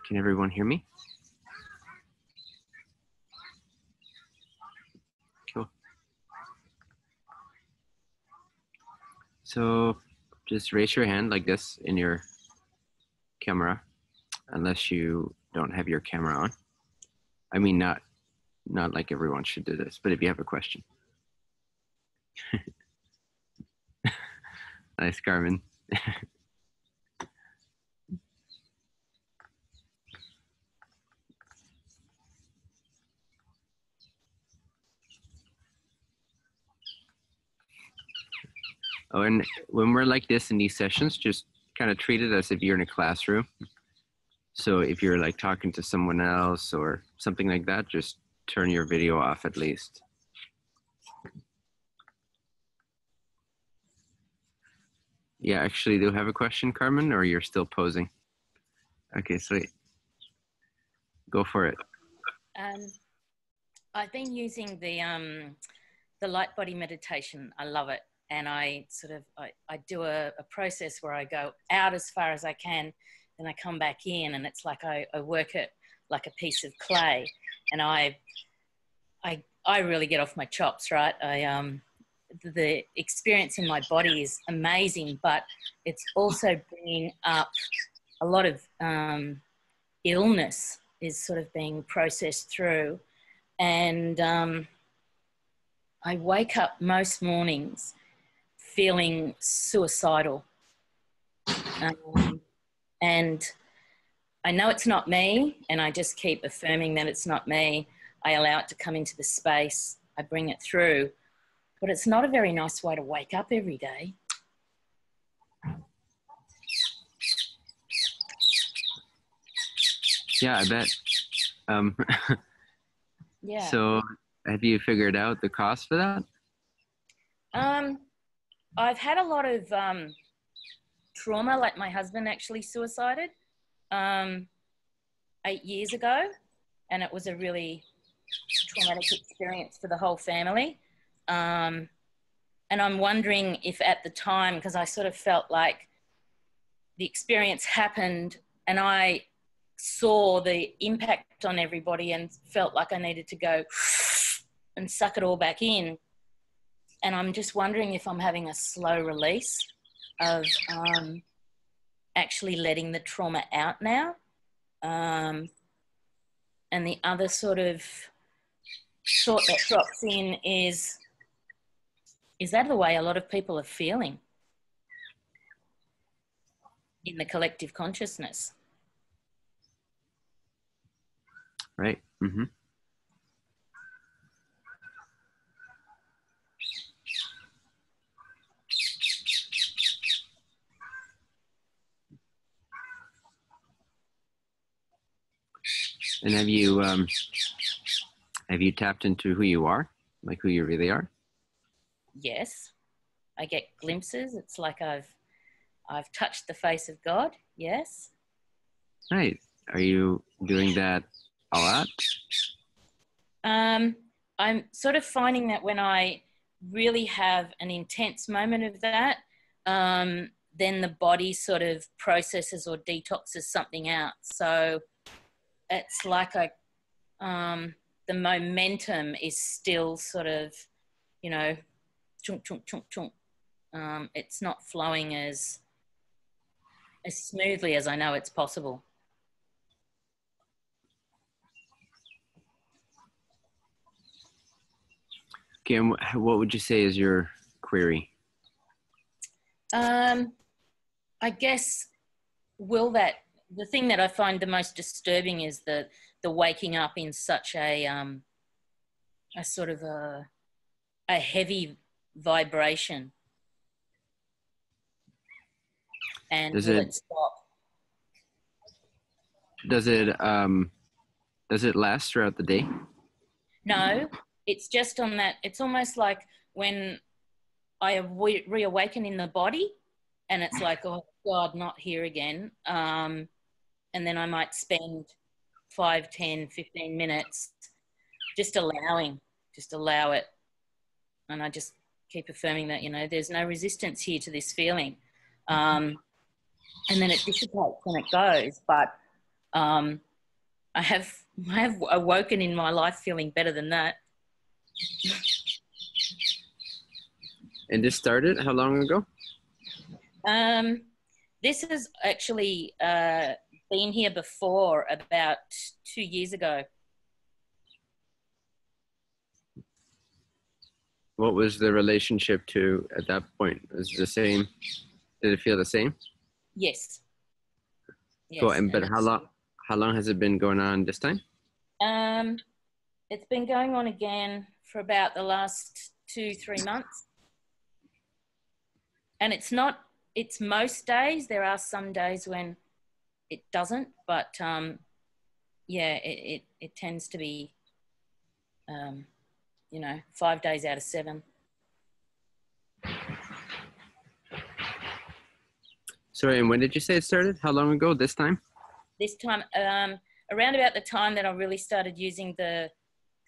Can everyone hear me? Cool. So just raise your hand like this in your camera, unless you don't have your camera on. I mean, not like everyone should do this, but if you have a question. Nice, Carmen. Oh, and when we're like this in these sessions, just kind of treat it as if you're in a classroom. So if you're like talking to someone else or something like that, just turn your video off at least. Yeah, actually, do you have a question, Carmen, or you're still posing? Okay, sweet. Go for it. I've been using the light body meditation. I love it. And I do a process where I go out as far as I can, then I come back in, and it's like I work it like a piece of clay. And I really get off my chops, right? The experience in my body is amazing, but it's also bringing up a lot of illness is sort of being processed through. And I wake up most mornings feeling suicidal. And I know it's not me, and I just keep affirming that it's not me. I allow it to come into the space. I bring it through. But it's not a very nice way to wake up every day. Yeah, I bet. Yeah. So have you figured out the cost for that? I've had a lot of trauma, like my husband actually suicided 8 years ago, and it was a really traumatic experience for the whole family. And I'm wondering if at the time, because I sort of felt like the experience happened and I saw the impact on everybody and felt like I needed to go and suck it all back in. And I'm just wondering if I'm having a slow release of actually letting the trauma out now. And the other sort of thought that drops in is that the way a lot of people are feeling in the collective consciousness? Right. Mm-hmm. And have you tapped into who you are, like who you really are? Yes, I get glimpses. It's like I've touched the face of God. Yes. Right. Are you doing that a lot? I'm sort of finding that when I really have an intense moment of that, then the body sort of processes or detoxes something out. So it's like the momentum is still sort of, you know, chunk, chunk, chunk, chunk. It's not flowing as smoothly as I know it's possible. Okay, and what would you say is your query? I guess the thing that I find the most disturbing is the waking up in such a sort of a heavy vibration. And will it stop? Does it last throughout the day? No, it's just on that. It's almost like when I reawaken in the body, and it's like, oh God, not here again. And then I might spend 5, 10, 15 minutes just allow it. And I just keep affirming that, you know, there's no resistance here to this feeling. And then it dissipates when it goes. But Um, I have awoken in my life feeling better than that. And this started how long ago? This has actually been here before, about 2 years ago. What was the relationship to at that point? Was it the same? Did it feel the same? Yes. Cool. Yes. And but how long has it been going on this time? It's been going on again for about the last 2-3 months. And it's most days. There are some days when it doesn't, but yeah, it tends to be, 5 days out of 7. Sorry, and when did you say it started? How long ago this time? This time, around about the time that I really started using the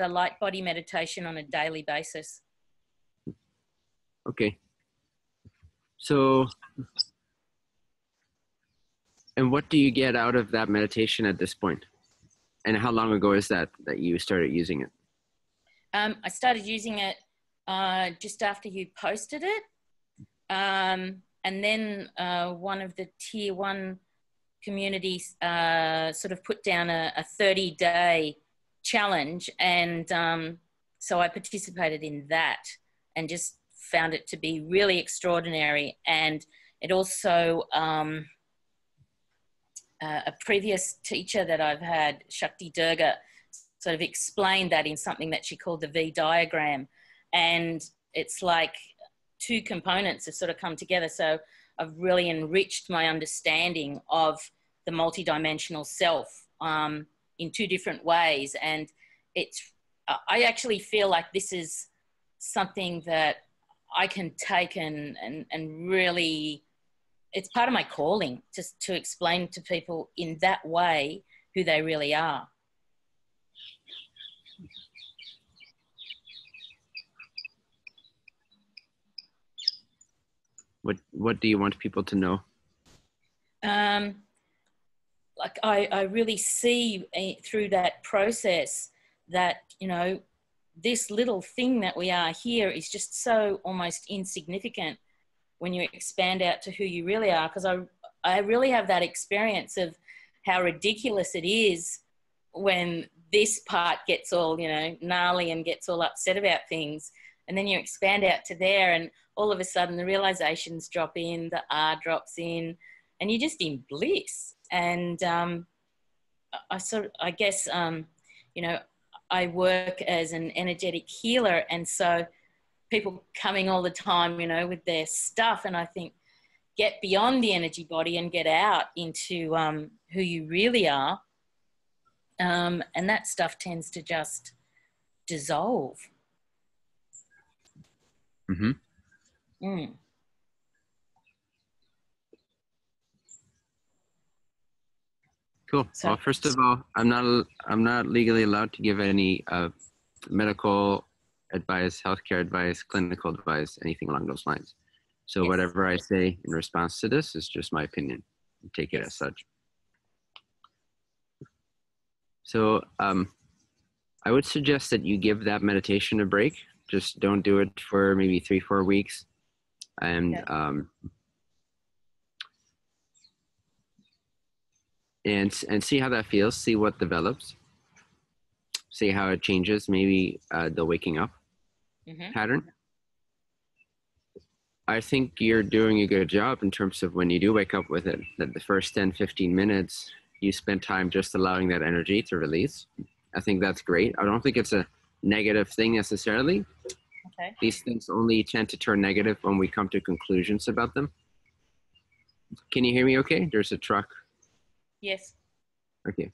light body meditation on a daily basis. Okay. So, and what do you get out of that meditation at this point? And how long ago is that you started using it? I started using it just after you posted it. And then one of the tier 1 communities sort of put down a 30-day challenge. And so I participated in that and just found it to be really extraordinary. And it also, a previous teacher that I've had, Shakti Durga, sort of explained that in something that she called the V diagram. And it's like 2 components have sort of come together. So I've really enriched my understanding of the multidimensional self in 2 different ways. And I actually feel like this is something that I can take and really, it's part of my calling to explain to people in that way who they really are. What do you want people to know? Like I really see through that process that, this little thing that we are here is just so almost insignificant when you expand out to who you really are. Because I really have that experience of how ridiculous it is when this part gets all, gnarly and gets all upset about things. And then you expand out to there and all of a sudden the realizations drop in, the R drops in, and you're just in bliss. And I guess, I work as an energetic healer. And so people coming all the time, with their stuff. And I think, get beyond the energy body and get out into who you really are. And that stuff tends to just dissolve. Mm-hmm. Mm. Cool. So, well, first of all, I'm not legally allowed to give any medical advice, healthcare advice, clinical advice, anything along those lines. So yes. Whatever I say in response to this is just my opinion. Take it Yes. as such. So I would suggest that you give that meditation a break. Just don't do it for maybe 3-4 weeks, and Okay. And see how that feels. See what develops. See how it changes. Maybe the waking up pattern. I think you're doing a good job in terms of when you do wake up with it, that the first 10-15 minutes you spend time just allowing that energy to release. I think that's great. I don't think it's a negative thing necessarily. Okay. These things only tend to turn negative when we come to conclusions about them. Can you hear me okay? There's a truck. Yes. Okay.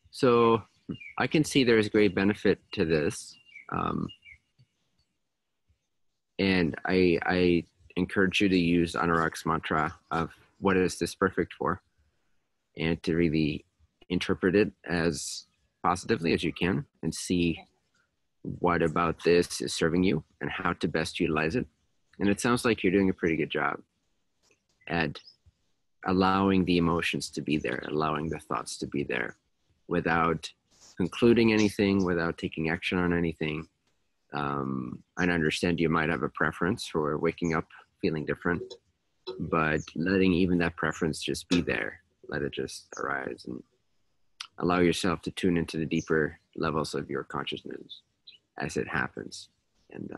So I can see there is great benefit to this. And I encourage you to use Anurag's mantra of what is this perfect for, and to really interpret it as positively as you can and see what about this is serving you and how to best utilize it. And it sounds like you're doing a pretty good job. at allowing the emotions to be there, allowing the thoughts to be there without concluding anything, without taking action on anything. I understand you might have a preference for waking up feeling different, but letting even that preference just be there, let it just arise and allow yourself to tune into the deeper levels of your consciousness as it happens. And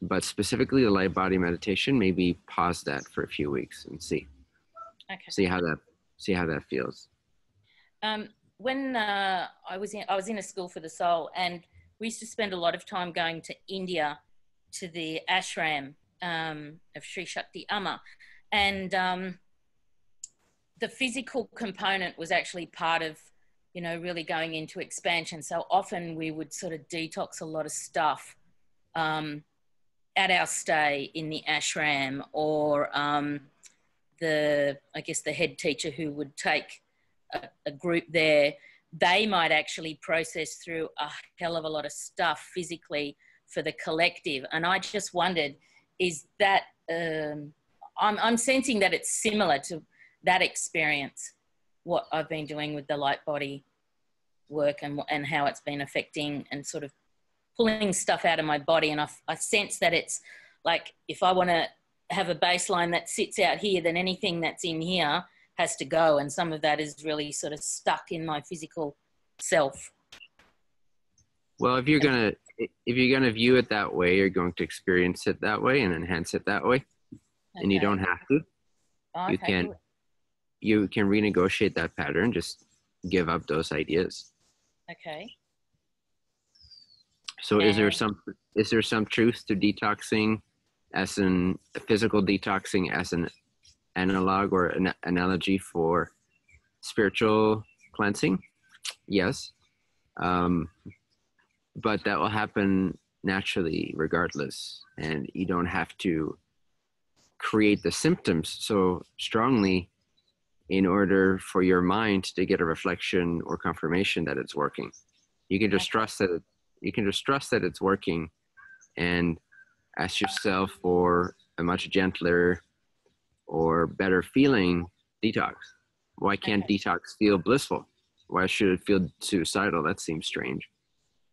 but specifically the light body meditation, maybe pause that for a few weeks and see how that feels. When I was in a school for the soul, and we used to spend a lot of time going to India to the ashram of Sri Shakti Amma, and the physical component was actually part of, you know, really going into expansion. So often we would sort of detox a lot of stuff at our stay in the ashram, or the head teacher who would take a group there, they might actually process through a hell of a lot of stuff physically for the collective. And I just wondered, is that, I'm sensing that it's similar to that experience, what I've been doing with the light body work, and how it's been affecting and sort of pulling stuff out of my body. And I sense that it's like, if I want to have a baseline that sits out here, then anything that's in here has to go. And some of that is really sort of stuck in my physical self. Well, if you're gonna view it that way, you're going to experience it that way and enhance it that way. Okay. And you don't have to. Oh, okay. You can renegotiate that pattern. Just give up those ideas. Okay. So is there some truth to detoxing as a physical detoxing as an analog or an analogy for spiritual cleansing? Yes. But that will happen naturally regardless. And you don't have to create the symptoms so strongly in order for your mind to get a reflection or confirmation that it's working. You can just trust that it's working, and ask yourself for a much gentler or better feeling detox. Why can't detox feel blissful? Why should it feel suicidal? That seems strange.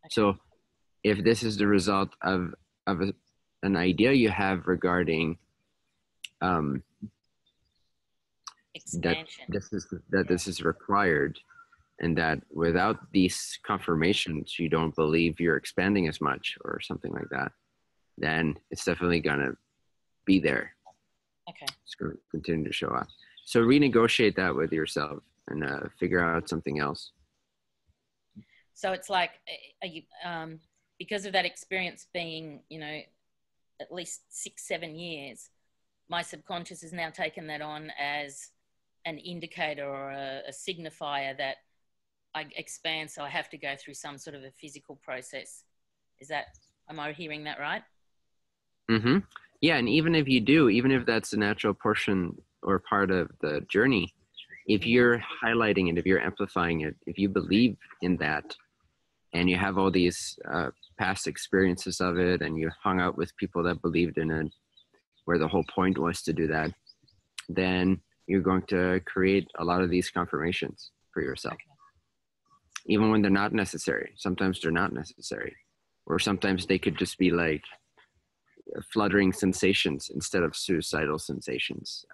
Okay. So if this is the result of an idea you have regarding expansion, this is required, and that without these confirmations you don't believe you're expanding as much or something like that, then it's definitely gonna be there. Okay. It's gonna continue to show up. So renegotiate that with yourself and figure out something else. So it's like, because of that experience being, you know, at least 6-7 years, my subconscious has now taken that on as an indicator or a signifier that I expand, so I have to go through some sort of a physical process. Am I hearing that right? Mm-hmm. Yeah, and even if that's a natural portion or part of the journey, if you're highlighting it, if you're amplifying it, if you believe in that, and you have all these past experiences of it, and you hung out with people that believed in it, where the whole point was to do that, then you're going to create a lot of these confirmations for yourself. Okay. Even when they're not necessary. Sometimes they're not necessary. Or sometimes they could just be like fluttering sensations instead of suicidal sensations.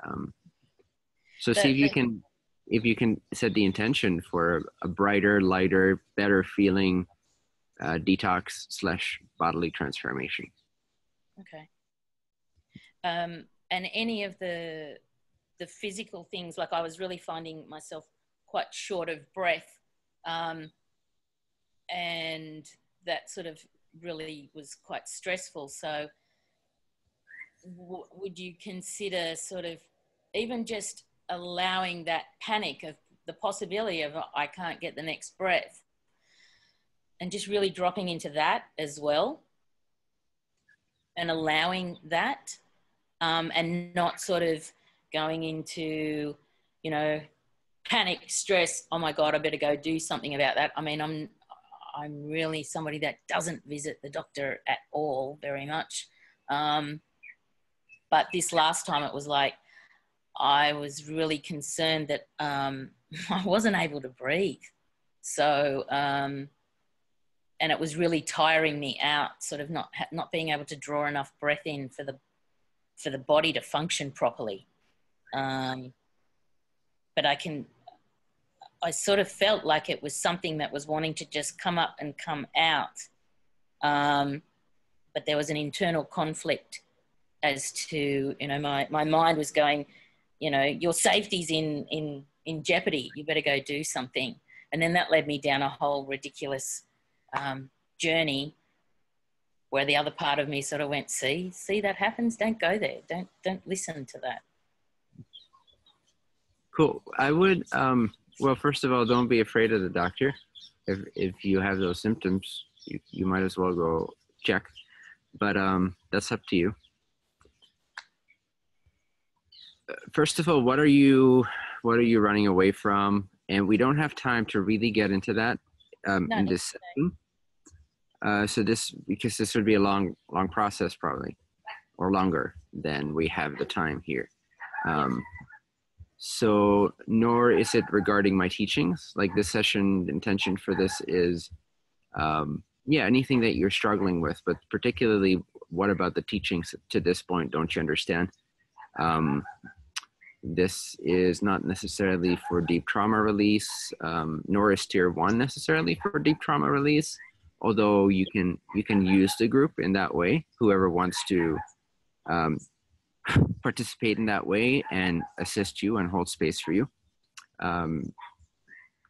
So see if you can set the intention for a brighter, lighter, better feeling detox / bodily transformation. Okay. And any of the physical things, like I was really finding myself quite short of breath, and that sort of really was quite stressful. So would you consider sort of even just allowing that panic of the possibility of I can't get the next breath, and just really dropping into that as well and allowing that, and not sort of going into, you know, panic, stress, oh my God, I better go do something about that. I mean, I'm really somebody that doesn't visit the doctor at all very much. But But this last time it was like, I was really concerned that I wasn't able to breathe. So, and it was really tiring me out, sort of not being able to draw enough breath in for the body to function properly. But I sort of felt like it was something that was wanting to just come up and come out. But there was an internal conflict as to, my mind was going, your safety's in jeopardy. You better go do something. And then that led me down a whole ridiculous journey where the other part of me sort of went, see that happens? Don't go there. Don't listen to that. Cool. I would, well, first of all, don't be afraid of the doctor. If you have those symptoms, you might as well go check. But that's up to you. First of all, what are you running away from? And we don't have time to really get into that in this session. Because this would be a long process probably, or longer than we have the time here. So nor is it regarding my teachings. Like this session, the intention for this is, anything that you're struggling with, but particularly what about the teachings to this point don't you understand? This is not necessarily for deep trauma release, nor is tier 1 necessarily for deep trauma release, although you can use the group in that way, whoever wants to participate in that way and assist you and hold space for you.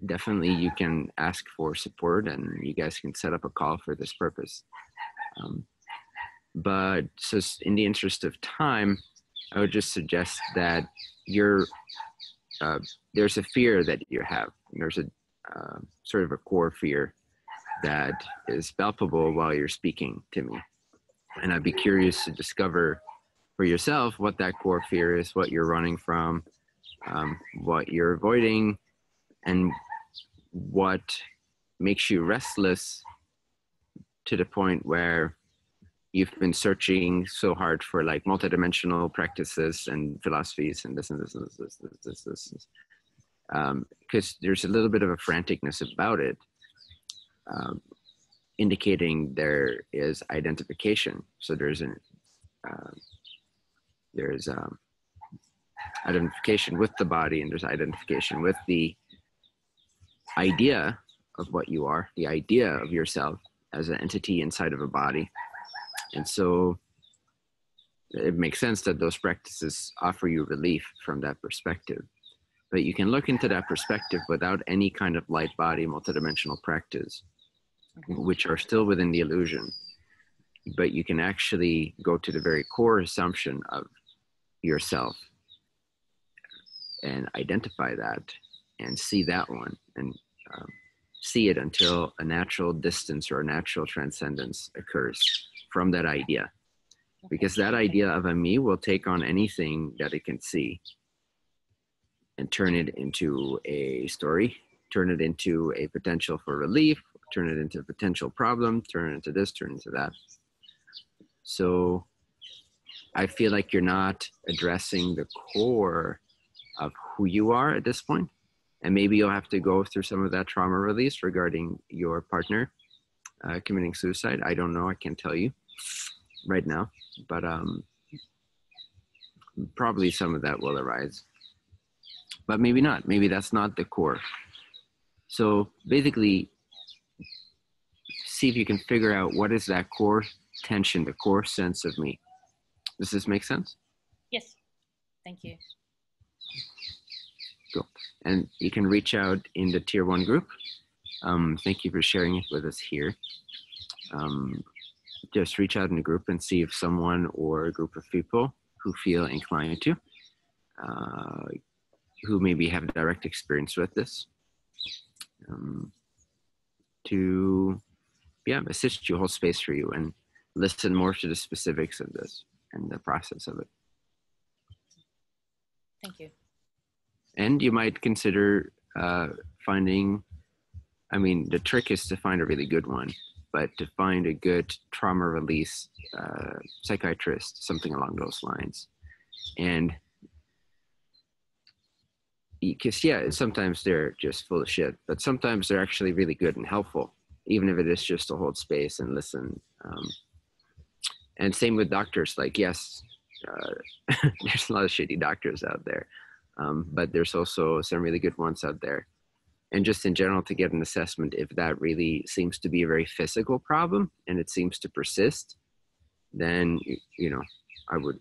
Definitely you can ask for support and you guys can set up a call for this purpose. But so in the interest of time, I would just suggest that there's a fear that you have. There's a sort of a core fear that is palpable while you're speaking to me. And I'd be curious to discover for yourself what that core fear is, what you're running from, what you're avoiding, and what makes you restless to the point where you've been searching so hard for like multidimensional practices and philosophies and this and this and this. Because there's a little bit of a franticness about it, indicating there is identification. So there's identification with the body, and there's identification with the idea of what you are, the idea of yourself as an entity inside of a body. And so it makes sense that those practices offer you relief from that perspective. But you can look into that perspective without any kind of light body multidimensional practice, which are still within the illusion. But you can actually go to the very core assumption of yourself and identify that and see that one and see it until a natural distance or a natural transcendence occurs from that idea. Because that idea of a me will take on anything that it can see and turn it into a story, turn it into a potential for relief, turn it into a potential problem, turn it into this, turn it into that. So I feel like you're not addressing the core of who you are at this point. And maybe you'll have to go through some of that trauma release regarding your partner committing suicide. I don't know, I can't tell you right now, but probably some of that will arise. But maybe not, maybe that's not the core. So basically, see if you can figure out what is that core tension, the core sense of me. Does this make sense? Yes, thank you. Cool. And you can reach out in the tier 1 group. Thank you for sharing it with us here. Just reach out in the group and see if someone or a group of people who feel inclined to, who maybe have direct experience with this, to assist you, hold space for you, and listen more to the specifics of this and the process of it. Thank you. And you might consider finding, the trick is to find a really good one, but to find a good trauma release psychiatrist, something along those lines, And because, yeah, sometimes they're just full of shit, but sometimes they're actually really good and helpful, even if it is just to hold space and listen. And same with doctors. Like, yes, there's a lot of shitty doctors out there, but there's also some really good ones out there. And just in general, to get an assessment if that really seems to be a very physical problem and it seems to persist, then, you know, I would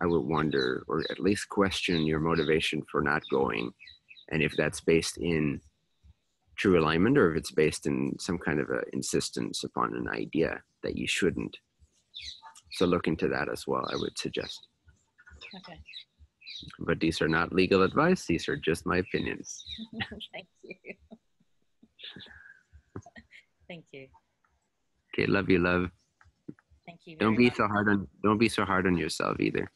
wonder, or at least question your motivation for not going, and if that's based in true alignment or if it's based in some kind of a insistence upon an idea that you shouldn't. So look into that as well, I would suggest. Okay. But these are not legal advice. These are just my opinions. Thank you. Thank you. Okay, love you, love. Thank you. Don't be so hard on yourself either.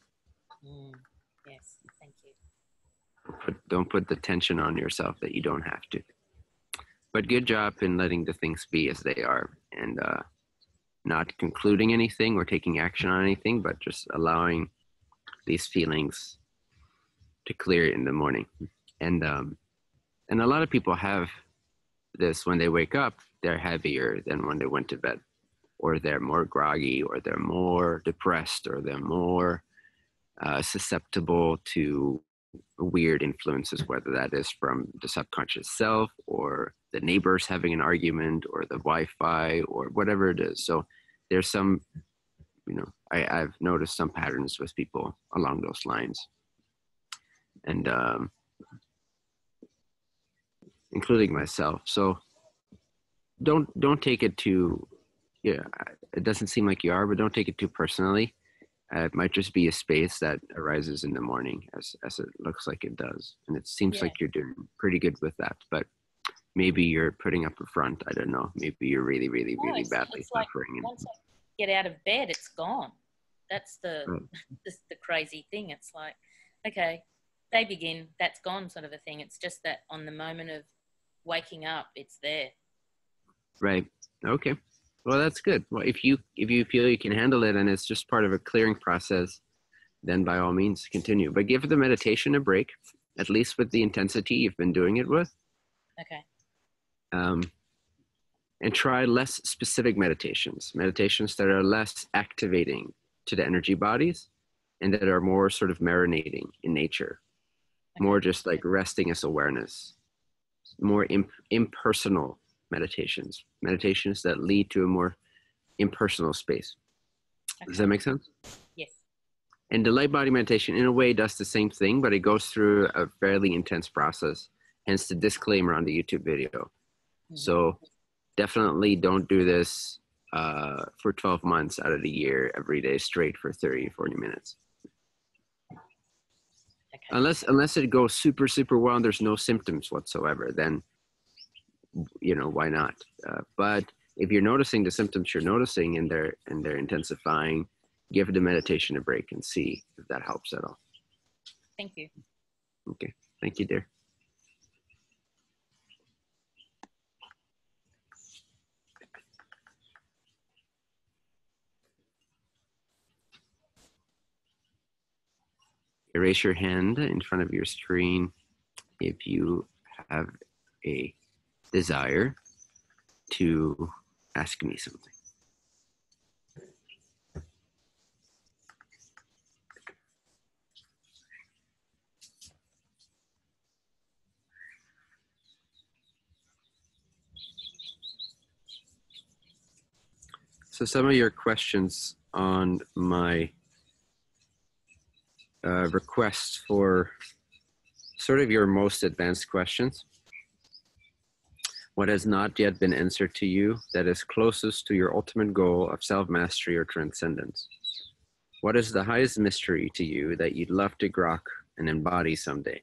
Yes, thank you. Don't put the tension on yourself that you don't have to. But good job in letting the things be as they are, and not concluding anything or taking action on anything, but just allowing these feelings to clear in the morning. And a lot of people have this when they wake up. They're heavier than when they went to bed, or they're more groggy, or they're more depressed, or they're more susceptible to weird influences, whether that is from the subconscious self or the neighbors having an argument or the Wi-Fi or whatever it is. So there's some, you know, I've noticed some patterns with people along those lines, and including myself. So don't take it too, yeah, it doesn't seem like you are, but don't take it too personally. It might just be a space that arises in the morning, as it looks like it does. And it seems like you're doing pretty good with that. But maybe you're putting up a front. I don't know. Maybe you're really, really, really badly suffering. Like once I get out of bed, it's gone. That's the crazy thing. It's like, okay, they begin, that's gone sort of a thing. It's just that on the moment of waking up, it's there. Right. Okay. Well, that's good. Well, if you feel you can handle it and it's just part of a clearing process, then by all means continue. But give the meditation a break, at least with the intensity you've been doing it with. Okay. And try less specific meditations that are less activating to the energy bodies and that are more sort of marinating in nature, more just like resting as awareness, more impersonal meditations that lead to a more impersonal space. Okay. Does that make sense? Yes. And the light body meditation in a way does the same thing, but it goes through a fairly intense process, hence the disclaimer on the YouTube video. Mm-hmm. So definitely don't do this for 12 months out of the year every day straight for 30, 40 minutes. Okay. Unless it goes super, super well and there's no symptoms whatsoever, then, you know, why not? But if you're noticing the symptoms you're noticing and they're intensifying, give the meditation a break and see if that helps at all. Thank you. Okay. Thank you, dear. Raise your hand in front of your screen if you have a desire to ask me something. So some of your questions on my requests for sort of your most advanced questions. What has not yet been answered to you that is closest to your ultimate goal of self-mastery or transcendence? What is the highest mystery to you that you'd love to grok and embody someday?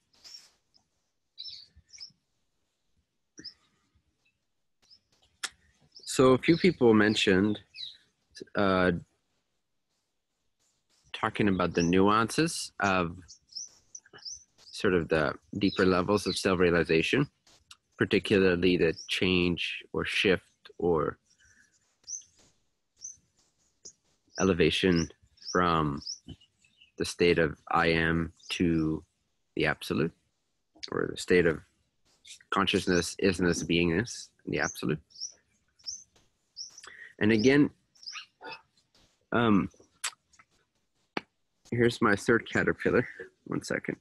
So a few people mentioned talking about the nuances of sort of the deeper levels of self-realization, particularly the change or shift or elevation from the state of I am to the absolute, or the state of consciousness, isness, beingness, the absolute. And again, here's my third caterpillar. One second.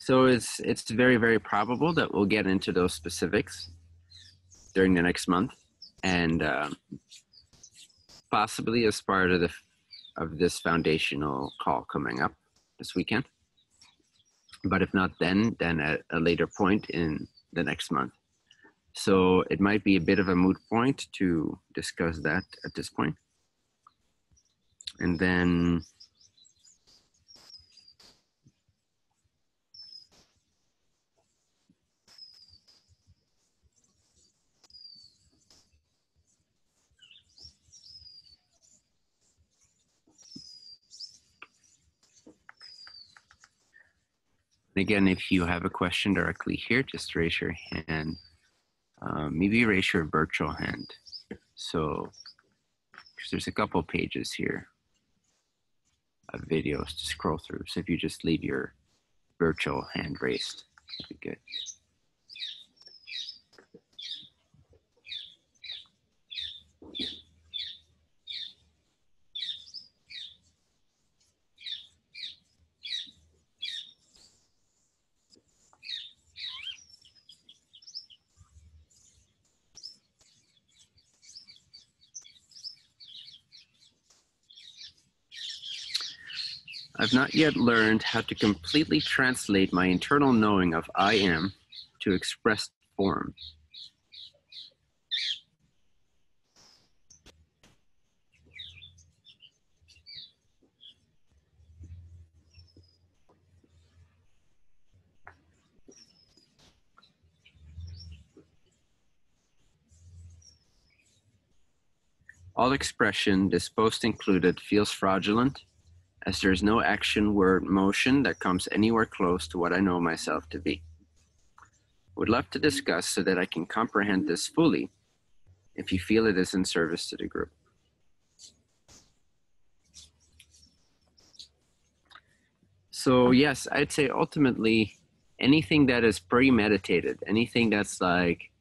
So it's very, very probable that we'll get into those specifics during the next month, and possibly as part of this foundational call coming up this weekend. But if not then at a later point in the next month. So it might be a bit of a moot point to discuss that at this point. And then again, if you have a question directly here, just raise your hand. Maybe raise your virtual hand. So, because there's a couple pages here of videos to scroll through. So if you just leave your virtual hand raised, that'd be good. I've not yet learned how to completely translate my internal knowing of I am to expressed form. All expression, this post included, feels fraudulent, as there is no action, word, motion that comes anywhere close to what I know myself to be. Would love to discuss so that I can comprehend this fully, if you feel it is in service to the group. So yes, I'd say ultimately anything that is premeditated, anything that's like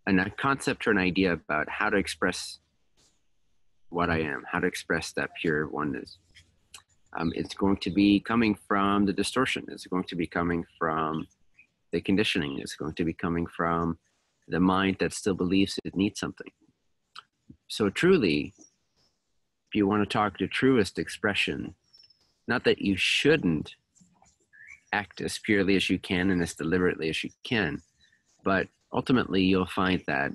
a concept or an idea about how to express what I am, how to express that pure oneness, it's going to be coming from the distortion. It's going to be coming from the conditioning. It's going to be coming from the mind that still believes it needs something. So truly, if you want to talk the truest expression, not that you shouldn't act as purely as you can and as deliberately as you can, but ultimately you'll find that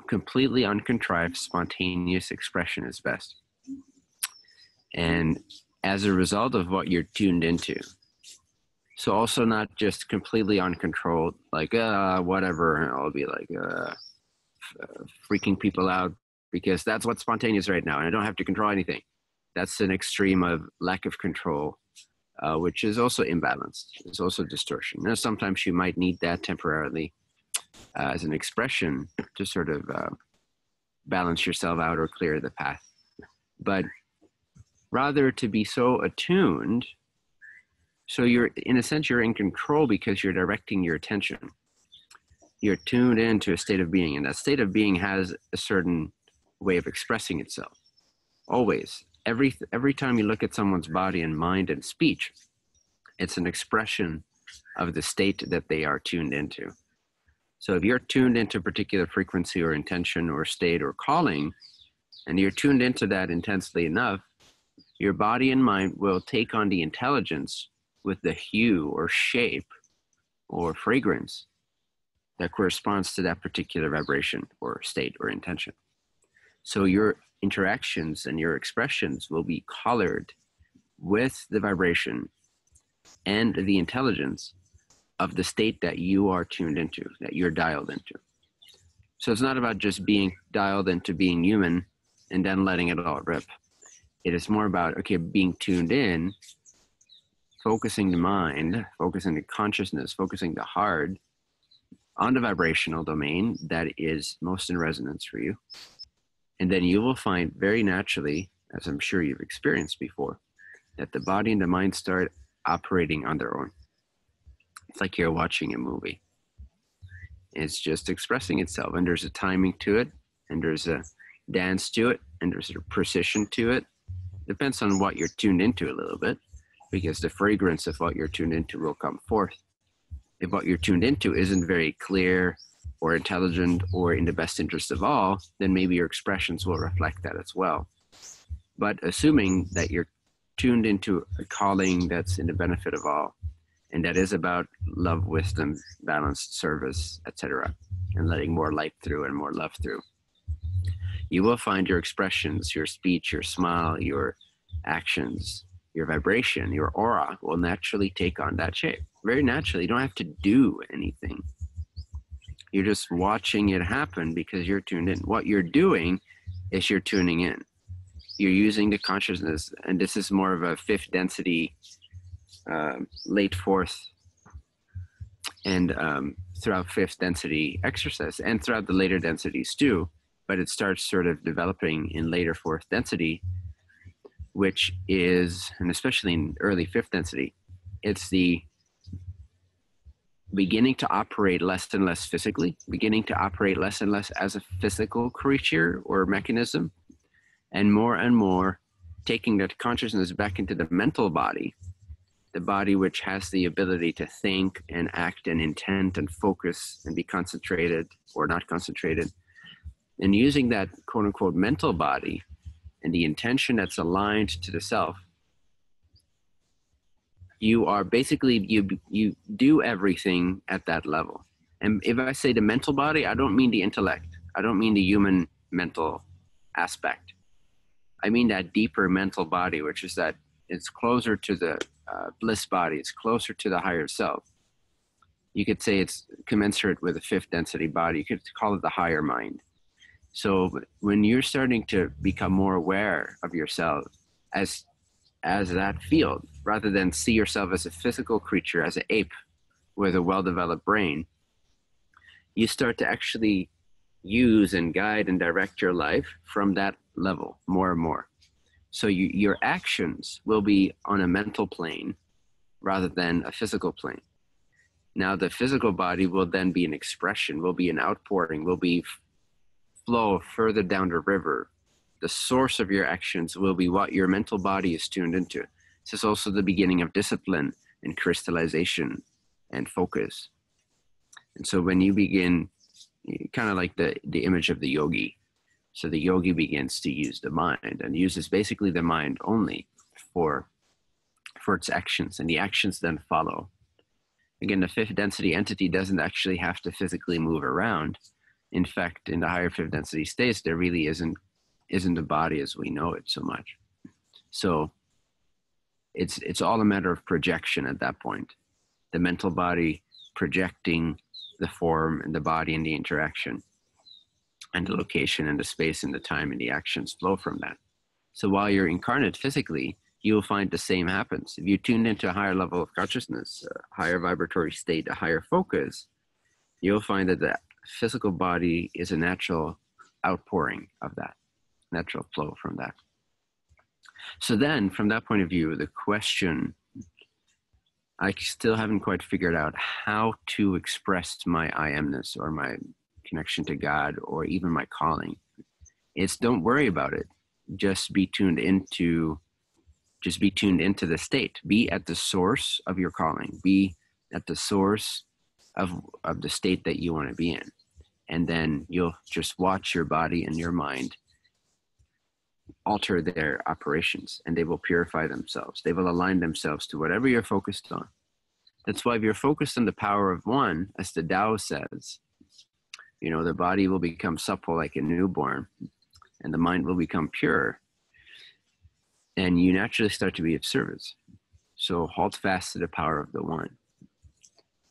completely uncontrived, spontaneous expression is best. And as a result of what you're tuned into. So also not just completely uncontrolled, like, whatever, and I'll be like freaking people out because that's what's spontaneous right now and I don't have to control anything. That's an extreme of lack of control, which is also imbalanced. It's also distortion. Now, sometimes you might need that temporarily as an expression to sort of balance yourself out or clear the path. But rather to be so attuned, so you're, in a sense, you're in control because you're directing your attention. You're tuned into a state of being, and that state of being has a certain way of expressing itself, always. every time you look at someone's body and mind and speech, it's an expression of the state that they are tuned into. So if you're tuned into a particular frequency or intention or state or calling, and you're tuned into that intensely enough, your body and mind will take on the intelligence with the hue or shape or fragrance that corresponds to that particular vibration or state or intention. So your interactions and your expressions will be colored with the vibration and the intelligence of the state that you are tuned into, that you're dialed into. So it's not about just being dialed into being human and then letting it all rip. It is more about, okay, being tuned in, focusing the mind, focusing the consciousness, focusing the heart on the vibrational domain that is most in resonance for you. And then you will find very naturally, as I'm sure you've experienced before, that the body and the mind start operating on their own. It's like you're watching a movie. It's just expressing itself, and there's a timing to it, and there's a dance to it, and there's a precision to it. Depends on what you're tuned into a little bit, because the fragrance of what you're tuned into will come forth. If what you're tuned into isn't very clear or intelligent or in the best interest of all, then maybe your expressions will reflect that as well. But assuming that you're tuned into a calling that's in the benefit of all, and that is about love, wisdom, balanced service, etc., and letting more light through and more love through, you will find your expressions, your speech, your smile, your actions, your vibration, your aura will naturally take on that shape. Very naturally. You don't have to do anything. You're just watching it happen because you're tuned in. What you're doing is you're tuning in. You're using the consciousness, and this is more of a fifth density, late fourth, and throughout fifth density exercise, and throughout the later densities too, but it starts sort of developing in later fourth density, which is, and especially in early fifth density, it's the beginning to operate less and less physically, beginning to operate less and less as a physical creature or mechanism, and more taking that consciousness back into the mental body, the body which has the ability to think and act and intent and focus and be concentrated or not concentrated. And using that quote unquote mental body and the intention that's aligned to the self, you are basically, you do everything at that level. And if I say the mental body, I don't mean the intellect. I don't mean the human mental aspect. I mean that deeper mental body, which is that it's closer to the bliss body. It's closer to the higher self. You could say it's commensurate with the fifth density body. You could call it the higher mind. So when you're starting to become more aware of yourself as that field, rather than see yourself as a physical creature, as an ape with a well-developed brain, you start to actually use and guide and direct your life from that level more and more. So your actions will be on a mental plane rather than a physical plane. Now the physical body will then be an expression, will be an outpouring, will be flow further down the river. The source of your actions will be what your mental body is tuned into. This is also the beginning of discipline and crystallization and focus. And so when you begin, kind of like the image of the yogi. So the yogi begins to use the mind and uses basically the mind only for its actions, and the actions then follow. Again, the fifth density entity doesn't actually have to physically move around. In fact, in the higher fifth density states, there really isn't a body as we know it so much. So it's all a matter of projection at that point. The mental body projecting the form and the body and the interaction, and the location and the space and the time and the actions flow from that. So while you're incarnate physically, you will find the same happens. If you tune into a higher level of consciousness, a higher vibratory state, a higher focus, you'll find that the physical body is a natural outpouring of that, natural flow from that. So then, from that point of view, the question, I still haven't quite figured out how to express my I amness or my connection to God or even my calling. It's don't worry about it. just be tuned into the state. Be at the source of your calling. Be at the source of the state that you want to be in. And then you'll just watch your body and your mind alter their operations, and they will purify themselves. They will align themselves to whatever you're focused on. That's why if you're focused on the power of one, as the Tao says, the body will become supple like a newborn, and the mind will become pure, and you naturally start to be of service. So hold fast to the power of the one.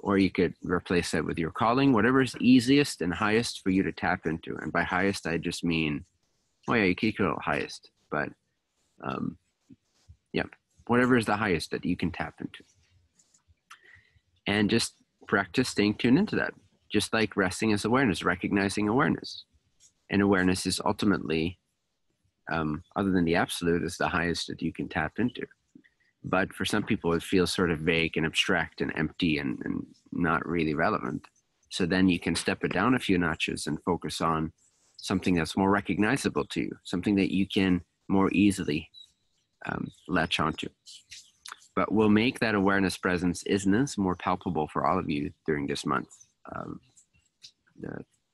Or you could replace that with your calling, whatever is easiest and highest for you to tap into. And by highest, I just mean, you could call it highest, but whatever is the highest that you can tap into. And just practice staying tuned into that. Just like resting is awareness, recognizing awareness. And awareness is ultimately, other than the absolute, is the highest that you can tap into. But for some people, it feels sort of vague and abstract and empty and not really relevant. So then you can step it down a few notches and focus on something that's more recognizable to you, something that you can more easily latch onto. But we'll make that awareness presence, isness, more palpable for all of you during this month.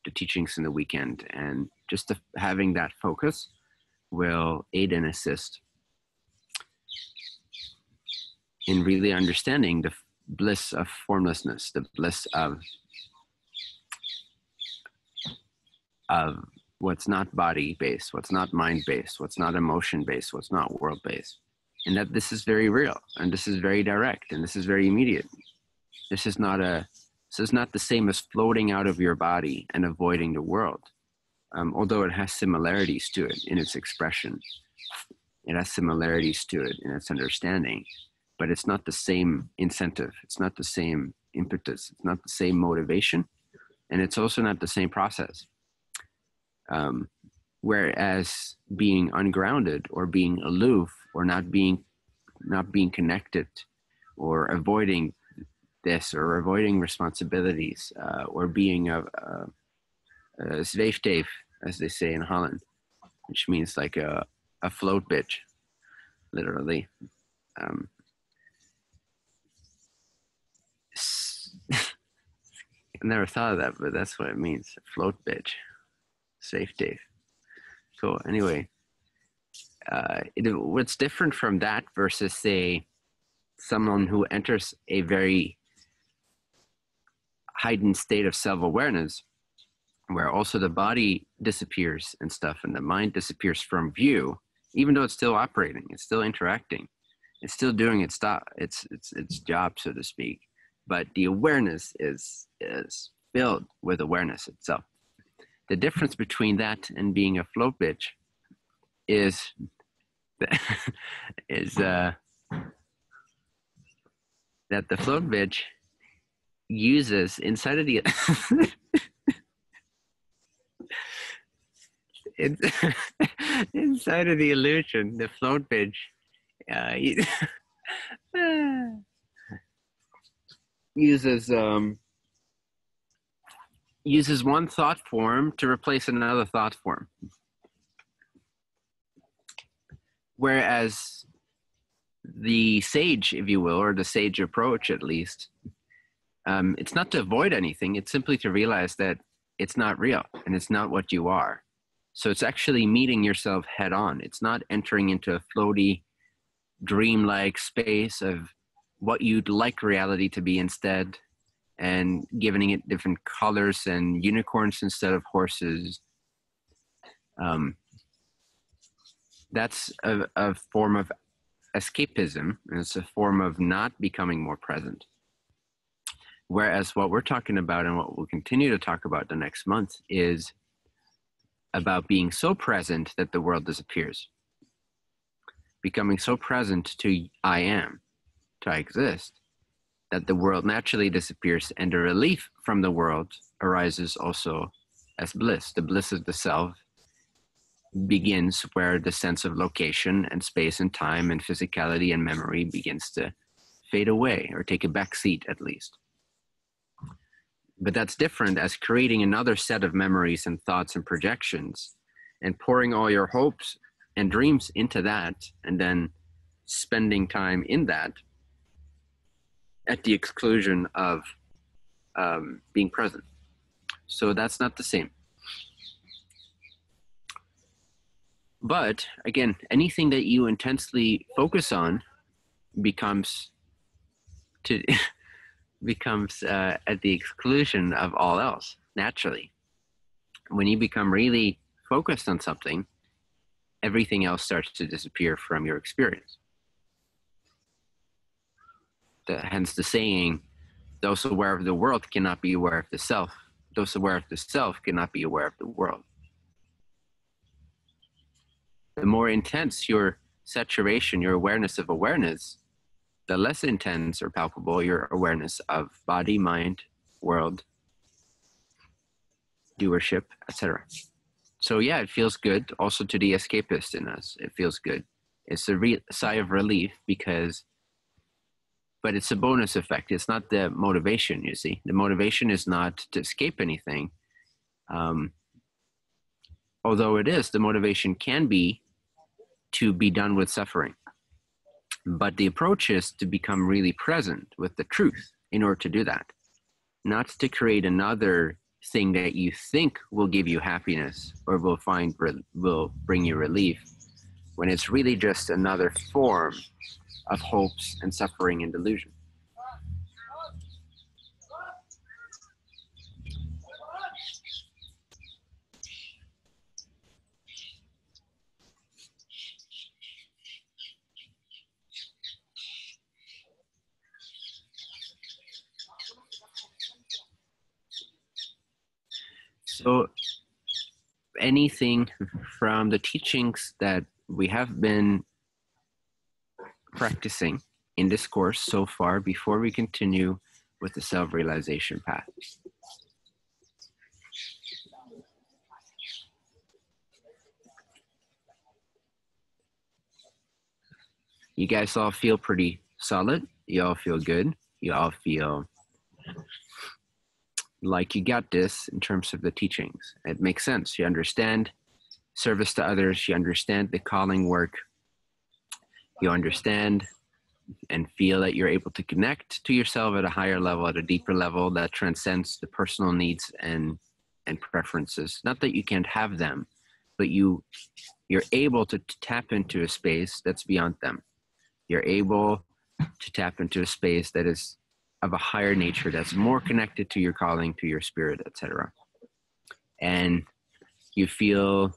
The teachings in the weekend, and just having that focus will aid and assist in really understanding the bliss of formlessness, the bliss of what's not body-based, what's not mind-based, what's not emotion-based, what's not world-based. And that this is very real, and this is very direct, and this is very immediate. This is not the same as floating out of your body and avoiding the world, although it has similarities to it in its expression. It has similarities to it in its understanding, but it's not the same incentive. It's not the same impetus. It's not the same motivation, and it's also not the same process. Whereas being ungrounded or being aloof or not being connected or avoiding this or avoiding responsibilities or being a zweefteef, as they say in Holland, which means like a float bitch, literally. I never thought of that, but that's what it means, a float bitch, zweefteef. Cool. Anyway, what's different from that versus, say, someone who enters a very heightened state of self-awareness, where also the body disappears and stuff, and the mind disappears from view, even though it's still operating, it's still interacting, it's still doing its job, so to speak. But the awareness is filled with awareness itself. The difference between that and being a float bitch is that the float bitch uses inside of the inside of the illusion, the float bitch uses one thought form to replace another thought form. Whereas the sage, if you will, or the sage approach at least, it's not to avoid anything, it's simply to realize that it's not real and it's not what you are. So it's actually meeting yourself head on. It's not entering into a floaty, dreamlike space of what you'd like reality to be instead, and giving it different colors and unicorns instead of horses. That's a form of escapism, and it's a form of not becoming more present. Whereas what we're talking about and what we'll continue to talk about the next month is about being so present that the world disappears. Becoming so present to I am, to I exist, that the world naturally disappears, and the relief from the world arises also as bliss. The bliss of the self begins where the sense of location and space and time and physicality and memory begins to fade away, or take a back seat at least. But that's different as creating another set of memories and thoughts and projections, and pouring all your hopes and dreams into that, and then spending time in that at the exclusion of being present. So that's not the same. But again, anything that you intensely focus on becomes at the exclusion of all else, naturally. When you become really focused on something, everything else starts to disappear from your experience. Hence the saying, those aware of the world cannot be aware of the self. Those aware of the self cannot be aware of the world. The more intense your saturation, your awareness of awareness, the less intense or palpable your awareness of body, mind, world, doership, etc. So yeah, it feels good also to the escapist in us. It feels good. It's a sigh of relief but it's a bonus effect. It's not the motivation, you see. The motivation is not to escape anything. Although it is, the motivation can be to be done with suffering. But the approach is to become really present with the truth in order to do that. Not to create another thing that you think will give you happiness or will bring you relief, when it's really just another form of hopes and suffering and delusion. So anything from the teachings that we have been practicing in this course so far before we continue with the self-realization path? You guys all feel pretty solid. You all feel good. You all feel like you got this in terms of the teachings. It makes sense. You understand service to others. You understand the calling work. You understand and feel that you're able to connect to yourself at a higher level, at a deeper level that transcends the personal needs and preferences. Not that you can't have them, but you're able to tap into a space that's beyond them. You're able to tap into a space that is of a higher nature, that's more connected to your calling, to your spirit, etc. And you feel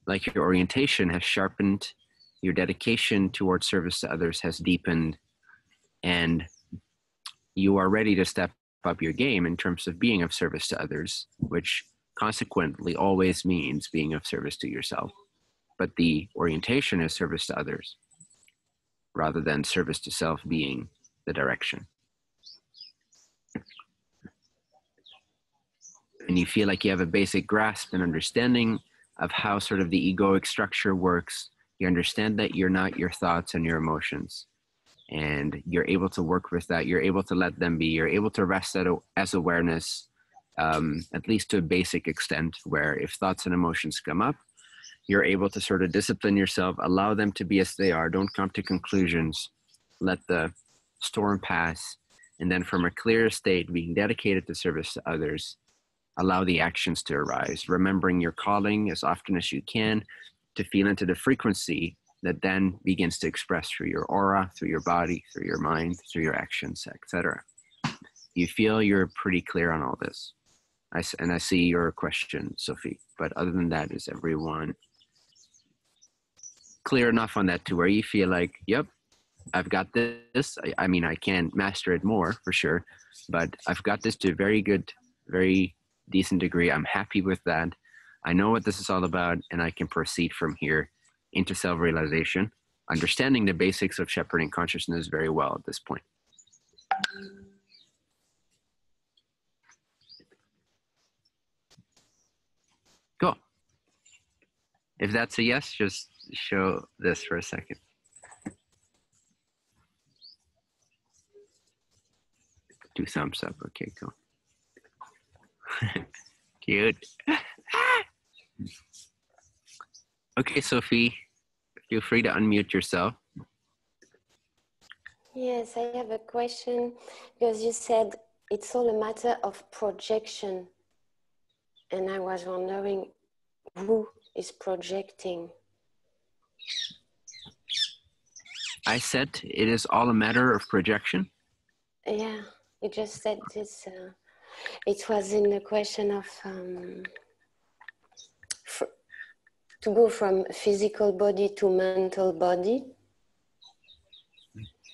like your orientation has sharpened, your dedication towards service to others has deepened, and you are ready to step up your game in terms of being of service to others, which consequently always means being of service to yourself. But the orientation is service to others, rather than service to self being the direction. And you feel like you have a basic grasp and understanding of how sort of the egoic structure works. You understand that you're not your thoughts and your emotions, and you're able to work with that. You're able to let them be. You're able to rest as awareness, at least to a basic extent, where if thoughts and emotions come up, you're able to sort of discipline yourself, allow them to be as they are. Don't come to conclusions. Let the storm pass. And then from a clear state, being dedicated to service to others, allow the actions to arise, remembering your calling as often as you can to feel into the frequency that then begins to express through your aura, through your body, through your mind, through your actions, etc. You feel you're pretty clear on all this. And I see your question, Sophie. But other than that, is everyone clear enough on that to where you feel like, yep, I've got this. I mean, I can master it more for sure, but I've got this to a very good, very decent degree. I'm happy with that. I know what this is all about, and I can proceed from here into self-realization, understanding the basics of shepherding consciousness very well at this point. Cool. If that's a yes, just show this for a second. 2 thumbs up. Okay, cool. Cute. Okay, Sophie, feel free to unmute yourself. Yes, I have a question because you said it's all a matter of projection. And I was wondering who is projecting? I said it is all a matter of projection. Yeah, you just said this. It was in the question of to go from physical body to mental body.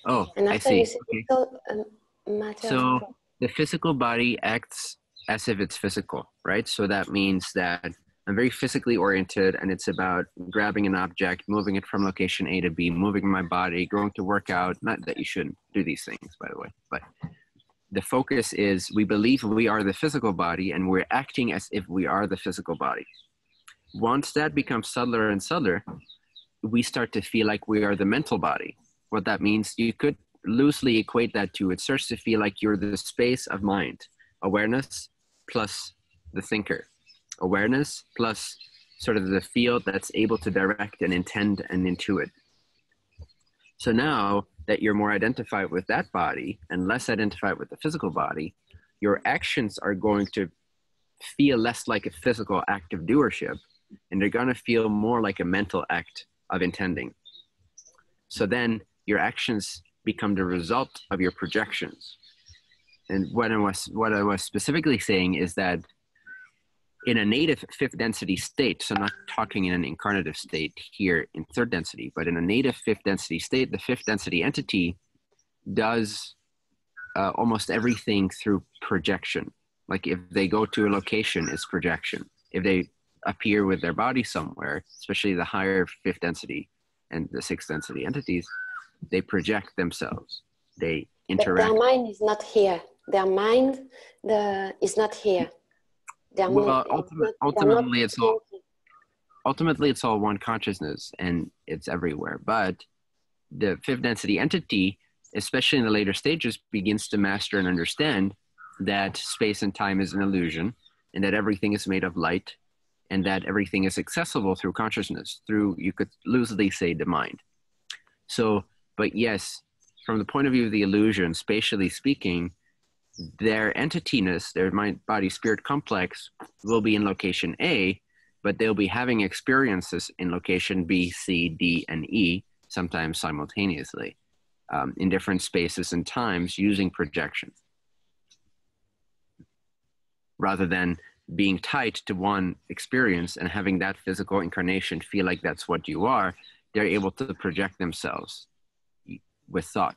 Oh, and I after see. you said Okay. it's all a matter So of the physical body acts as if it's physical, right? So that means that I'm very physically oriented, and it's about grabbing an object, moving it from location A to B, moving my body, going to work out. Not that you shouldn't do these things, by the way, but the focus is we believe we are the physical body, and we're acting as if we are the physical body. Once that becomes subtler and subtler, we start to feel like we are the mental body. What that means, you could loosely equate that to, it starts to feel like you're the space of mind, awareness plus the thinker, awareness plus sort of the field that's able to direct and intend and intuit. So now that you're more identified with that body and less identified with the physical body, your actions are going to feel less like a physical act of doership, and they're going to feel more like a mental act of intending. So then your actions become the result of your projections. And what I was specifically saying is that in a native fifth density state, so I'm not talking in an incarnative state here in third density, but in a native fifth density state, the fifth density entity does almost everything through projection. Like if they go to a location, it's projection. If they appear with their body somewhere, especially the higher fifth density and the sixth density entities, they project themselves. They interact. their mind is not here. Their mind is not here. Well, ultimately, it's all one consciousness, and it's everywhere. But the fifth density entity, especially in the later stages, begins to master and understand that space and time is an illusion, and that everything is made of light, and that everything is accessible through consciousness, through, you could loosely say, the mind. So, but yes, from the point of view of the illusion, spatially speaking, their entityness, their mind, body, spirit complex will be in location A, but they'll be having experiences in location B, C, D, and E, sometimes simultaneously, in different spaces and times using projection. Rather than being tied to one experience and having that physical incarnation feel like that's what you are, they're able to project themselves with thought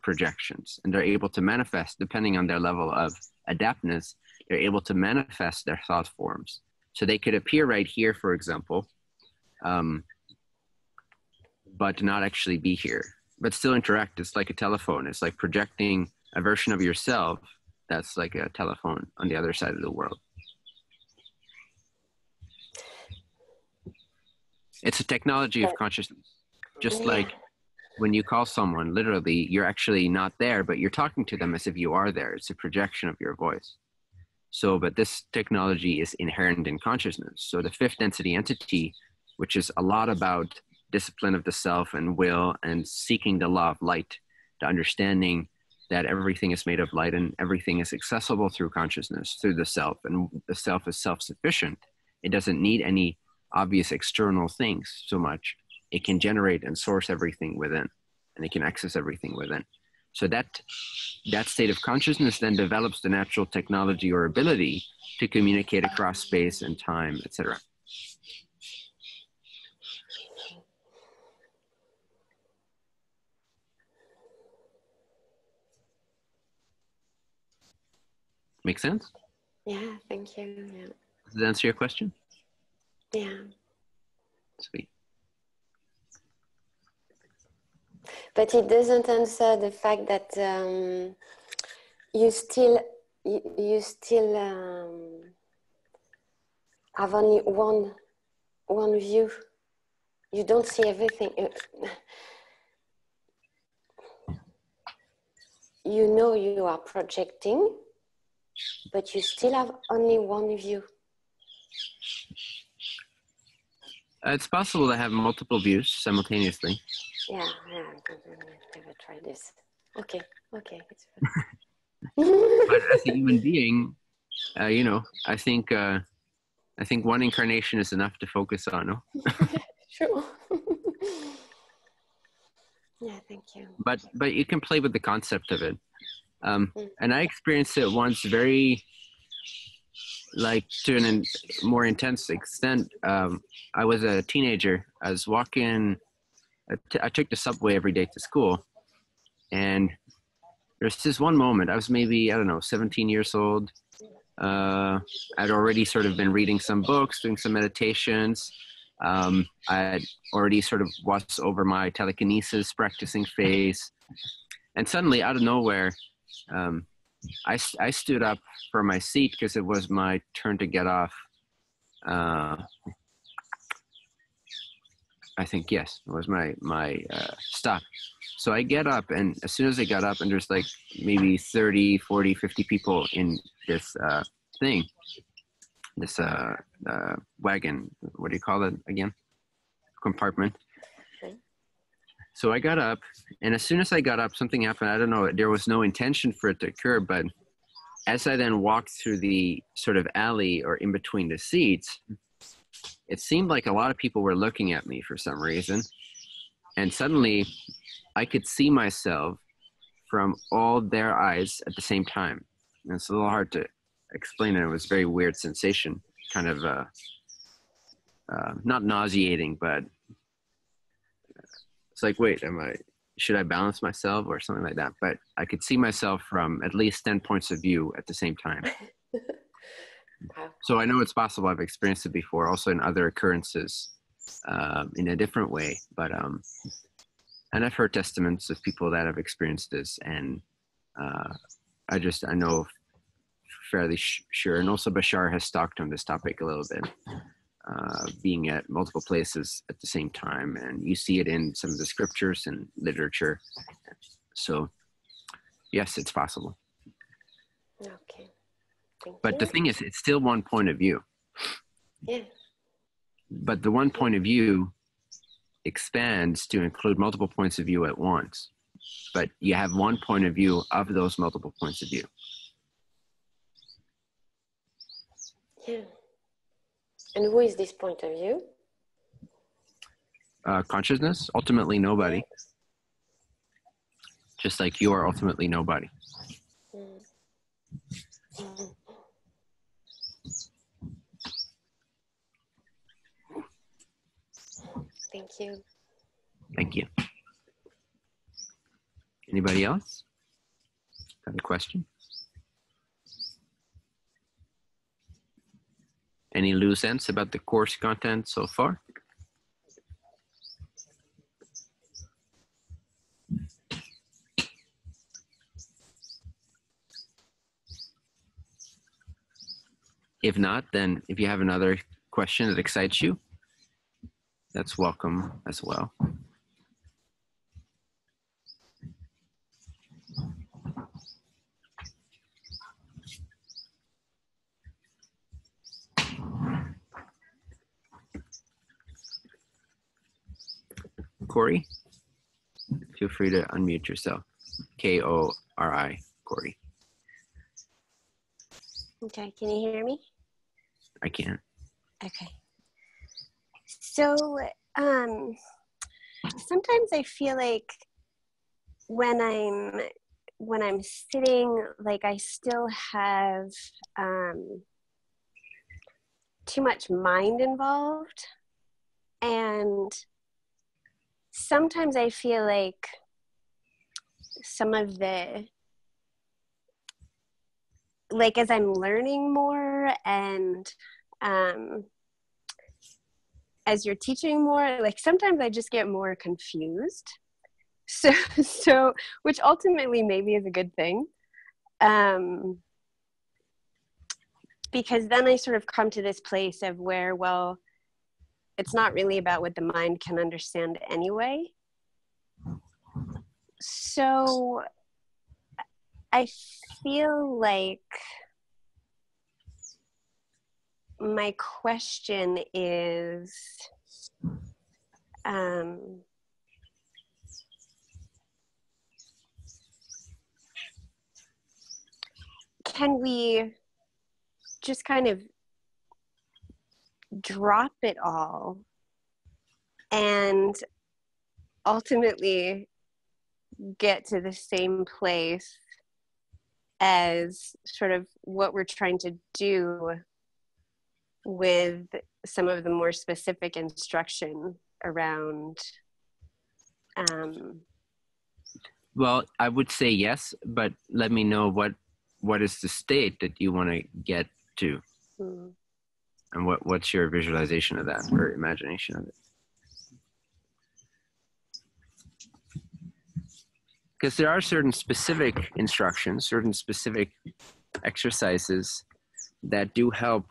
projections, and they're able to manifest, depending on their level of adaptness, they're able to manifest their thought forms. So they could appear right here, for example, but not actually be here, but still interact. It's like a telephone. It's like projecting a version of yourself that's like a telephone on the other side of the world. It's a technology of consciousness. Just like when you call someone, literally, you're actually not there, but you're talking to them as if you are there. It's a projection of your voice. So, but this technology is inherent in consciousness. So the fifth density entity, which is a lot about discipline of the self and will and seeking the law of light, the understanding that everything is made of light and everything is accessible through consciousness, through the self, and the self is self-sufficient. It doesn't need any obvious external things so much. It can generate and source everything within, and it can access everything within. So that state of consciousness then develops the natural technology or ability to communicate across space and time, etc. Make sense? Yeah, thank you. Yeah. Does that answer your question? Yeah. Sweet. But it doesn't answer the fact that you still have only one view. You don't see everything. You know you are projecting, but you still have only one view. It's possible to have multiple views simultaneously. Yeah, I've never tried this. Okay, it's But as a human being, you know, I think one incarnation is enough to focus on. No? Sure. Yeah, thank you. But you can play with the concept of it. And I experienced it once very, like, to a more intense extent. I was a teenager. I was walking, I took the subway every day to school. And there's this one moment, I was maybe, I don't know, 17 years old. I'd already sort of been reading some books, doing some meditations. I had already sort of watched over my telekinesis practicing phase. And suddenly, out of nowhere, I stood up from my seat because it was my turn to get off. I think, yes, it was my stop. So I get up, and as soon as I got up, and there's like maybe 30, 40, 50 people in this thing, this wagon, what do you call it again? Compartment. Okay. So I got up, and as soon as I got up, something happened. I don't know, there was no intention for it to occur, but as I then walked through the sort of alley or in between the seats, it seemed like a lot of people were looking at me for some reason. And suddenly I could see myself from all their eyes at the same time. And it's a little hard to explain it. It was a very weird sensation, kind of not nauseating, but it's like, wait, should I balance myself or something like that? But I could see myself from at least 10 points of view at the same time. Wow. So I know it's possible. I've experienced it before, also in other occurrences, in a different way. But and I've heard testaments of people that have experienced this, and I know fairly sure. And also Bashar has talked on this topic a little bit, being at multiple places at the same time, and you see it in some of the scriptures and literature. So yes, it's possible. Okay. But the thing is, it's still one point of view. Yeah. But the one point of view expands to include multiple points of view at once. But you have one point of view of those multiple points of view. Yeah. And who is this point of view? Consciousness, ultimately nobody. Just like you are ultimately nobody. Mm. Mm. Thank you. Thank you. Anybody else? Got a question? Any loose ends about the course content so far? If not, then if you have another question that excites you, that's welcome as well. Corey, feel free to unmute yourself. Kori, Corey. Okay, can you hear me? I can. Okay. So sometimes I feel like when I'm sitting, like I still have too much mind involved, and sometimes I feel like some of the, like as I'm learning more and as you're teaching more, like sometimes I just get more confused. So which ultimately maybe is a good thing. Because then I sort of come to this place of where, well, it's not really about what the mind can understand anyway. So I feel like my question is, Can we just kind of drop it all and ultimately get to the same place as sort of what we're trying to do with some of the more specific instruction around? Well, I would say yes, but let me know what is the state that you want to get to, and what's your visualization of that or imagination of it. Because there are certain specific instructions, certain specific exercises that do help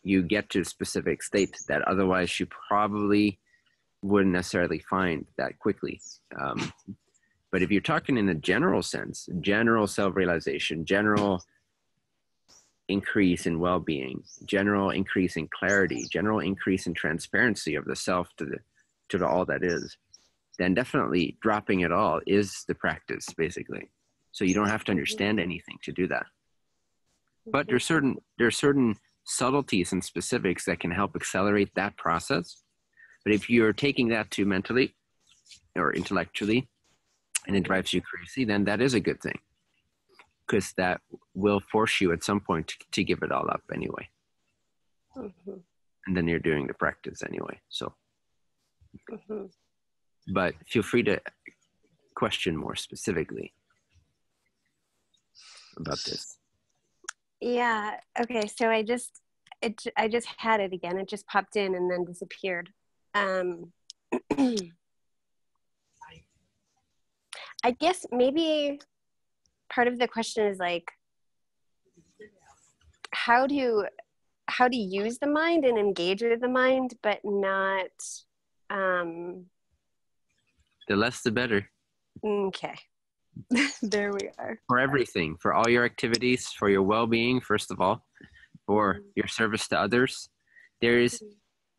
you get to a specific state that otherwise you probably wouldn't necessarily find that quickly. But if you're talking in a general sense, general self-realization, general increase in well-being, general increase in clarity, general increase in transparency of the self to the all that is, then definitely dropping it all is the practice, basically. So you don't have to understand anything to do that. But there are certain subtleties and specifics that can help accelerate that process. But if you're taking that too mentally or intellectually, and it drives you crazy, then that is a good thing, because that will force you at some point to give it all up anyway. And then you're doing the practice anyway. So, but feel free to question more specifically about this. Yeah. Okay. So I just had it again. It just popped in and then disappeared. I guess maybe part of the question is like how to use the mind and engage with the mind, but not the less the better. Okay. There we are. For everything, for all your activities, for your well-being, first of all, for your service to others. There is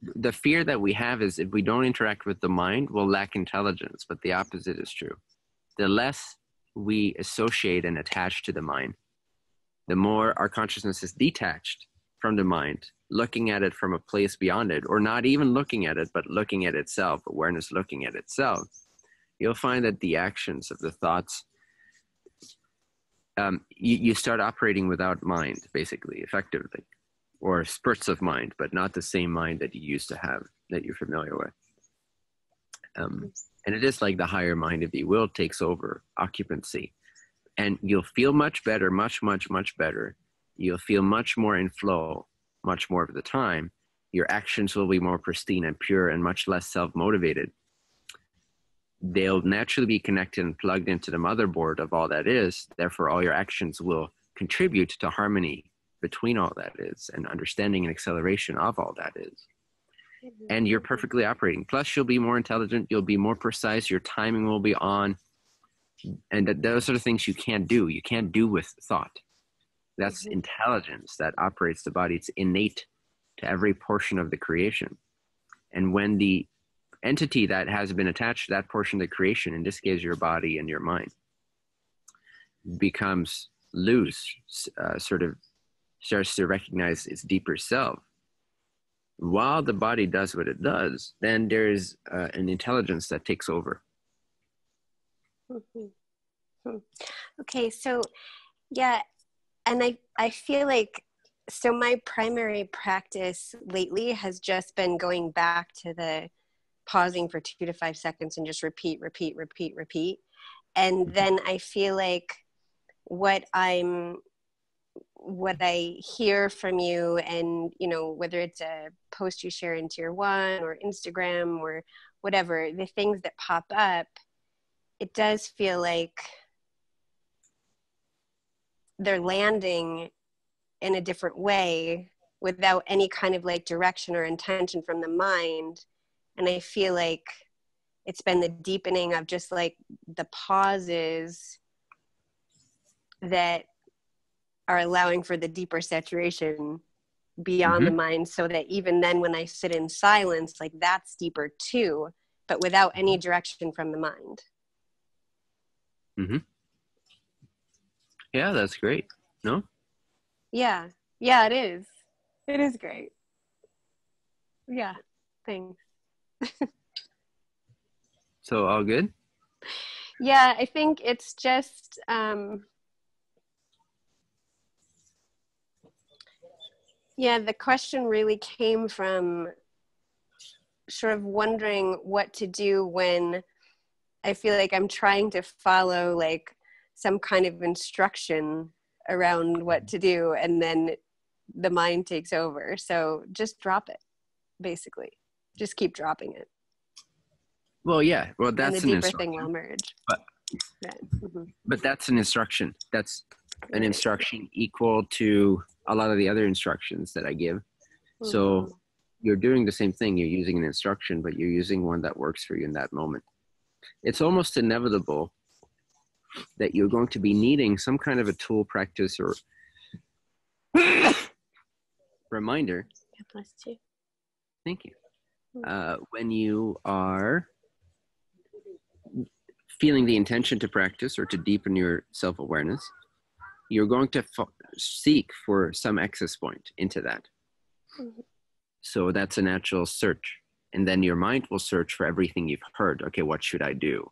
the fear that we have is if we don't interact with the mind, we'll lack intelligence, but the opposite is true. The less we associate and attach to the mind, the more our consciousness is detached from the mind, looking at it from a place beyond it, or not even looking at it, but looking at itself, awareness looking at itself. You'll find that the actions of the thoughts, you start operating without mind, basically, effectively, or spurts of mind, but not the same mind that you used to have, that you're familiar with. And it is like the higher mind, if you will, takes over occupancy. And you'll feel much better, much, much, much better. You'll feel much more in flow, much more of the time. Your actions will be more pristine and pure and much less self-motivated. They'll naturally be connected and plugged into the motherboard of all that is. Therefore, all your actions will contribute to harmony between all that is and understanding and acceleration of all that is. And you're perfectly operating. Plus, you'll be more intelligent. You'll be more precise. Your timing will be on. And those are the things you can't do. You can't do with thought. That's intelligence that operates the body. It's innate to every portion of the creation. And when the entity that has been attached to that portion of the creation, in this case, your body and your mind, becomes loose, sort of starts to recognize its deeper self, while the body does what it does, then there's an intelligence that takes over. Okay, so yeah, and I feel like, so my primary practice lately has just been going back to the pausing for 2 to 5 seconds and just repeat. And then I feel like what I hear from you, and whether it's a post you share in Tier 1 or Instagram or whatever, the things that pop up, it does feel like they're landing in a different way without any kind of like direction or intention from the mind. And I feel like it's been the deepening of just like the pauses that are allowing for the deeper saturation beyond the mind, so that even then when I sit in silence, like that's deeper too, but without any direction from the mind. Mm-hmm. Yeah, that's great. No? Yeah, it is. It is great. Yeah, thanks. So all good? Yeah, I think it's just the question really came from sort of wondering what to do when I feel like I'm trying to follow like some kind of instruction around what to do, and then the mind takes over. So just drop it, basically. Just keep dropping it. Well, yeah. Well, And that's the an deeper instruction. thing will emerge. But, but that's an instruction. That's an instruction equal to a lot of the other instructions that I give. So you're doing the same thing. You're using an instruction, but you're using one that works for you in that moment. It's almost inevitable that you're going to be needing some kind of a tool, practice, or reminder. God bless you. Thank you. When you are feeling the intention to practice or to deepen your self-awareness, you're going to seek for some access point into that. So that's a natural search. And then your mind will search for everything you've heard. Okay, what should I do?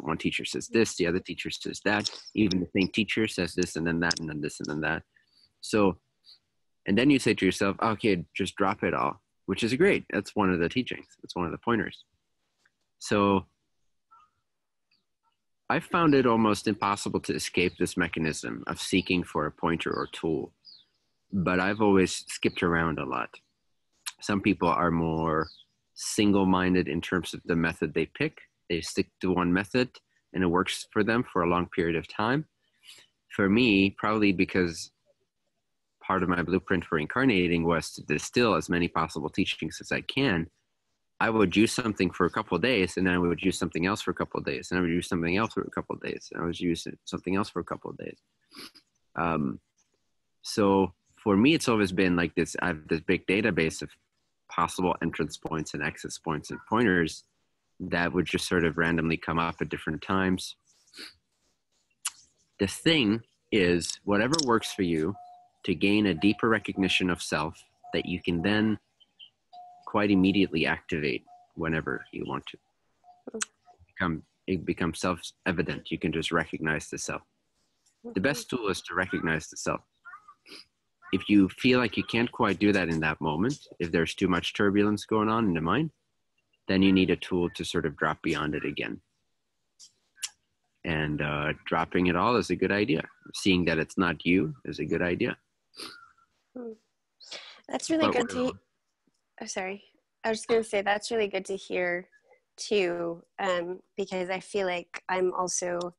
One teacher says this, the other teacher says that. Even the same teacher says this and then that and then this and then that. So, and then you say to yourself, okay, just drop it all, which is great. That's one of the teachings. That's one of the pointers. So I found it almost impossible to escape this mechanism of seeking for a pointer or tool. But I've always skipped around a lot. Some people are more single-minded in terms of the method they pick. They stick to one method and it works for them for a long period of time. For me, probably because part of my blueprint for incarnating was to distill as many possible teachings as I can, I would use something for a couple of days, and then I would use something else for a couple of days, and I would use something else for a couple of days, and I would use something else for a couple of days. So for me, it's always been like this. I have this big database of possible entrance points and access points and pointers that would just sort of randomly come up at different times. The thing is, whatever works for you to gain a deeper recognition of self that you can then quite immediately activate whenever you want to. It becomes self-evident. You can just recognize the self. The best tool is to recognize the self. If you feel like you can't quite do that in that moment, if there's too much turbulence going on in the mind, then you need a tool to sort of drop beyond it again. And dropping it all is a good idea. Seeing that it's not you is a good idea. That's really good to oh, sorry. I was just going to say that's really good to hear too, because I feel like I'm also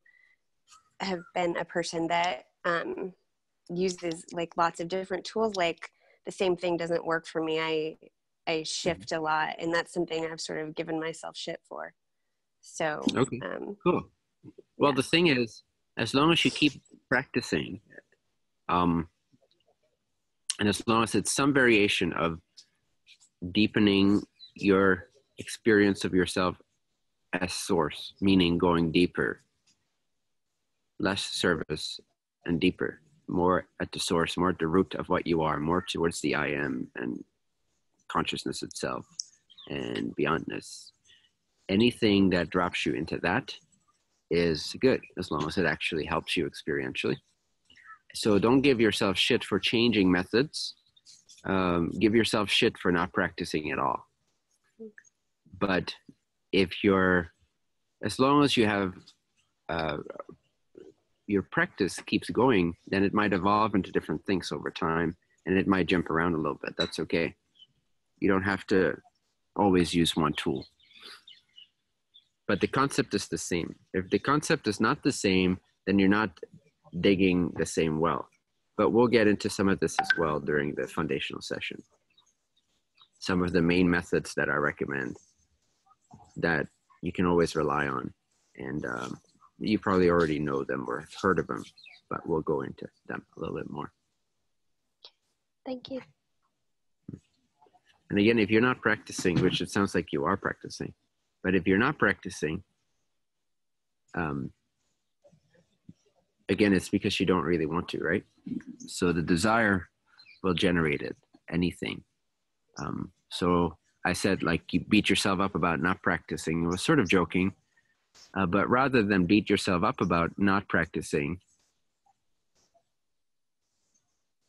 have been a person that uses like lots of different tools. Like the same thing doesn't work for me. I shift a lot, and that's something I've sort of given myself shit for. So okay, cool. Well, yeah. The thing is, as long as you keep practicing, and as long as it's some variation of deepening your experience of yourself as source, meaning going deeper, less service and deeper, more at the source, more at the root of what you are, more towards the I am and consciousness itself and beyondness. Anything that drops you into that is good, as long as it actually helps you experientially. So don't give yourself shit for changing methods. Give yourself shit for not practicing at all. But as long as you have your practice keeps going, then it might evolve into different things over time, and it might jump around a little bit. That's okay. You don't have to always use one tool. But the concept is the same. If the concept is not the same, then you're not digging the same well. But we'll get into some of this as well during the foundational session. Some of the main methods that I recommend that you can always rely on. And you probably already know them or have heard of them, but we'll go into them a little bit more. Thank you. And again, if you're not practicing, which it sounds like you are practicing, but if you're not practicing, again, it's because you don't really want to, right? So the desire will generate it, anything. So I said, like, you beat yourself up about not practicing. It was sort of joking, but rather than beat yourself up about not practicing,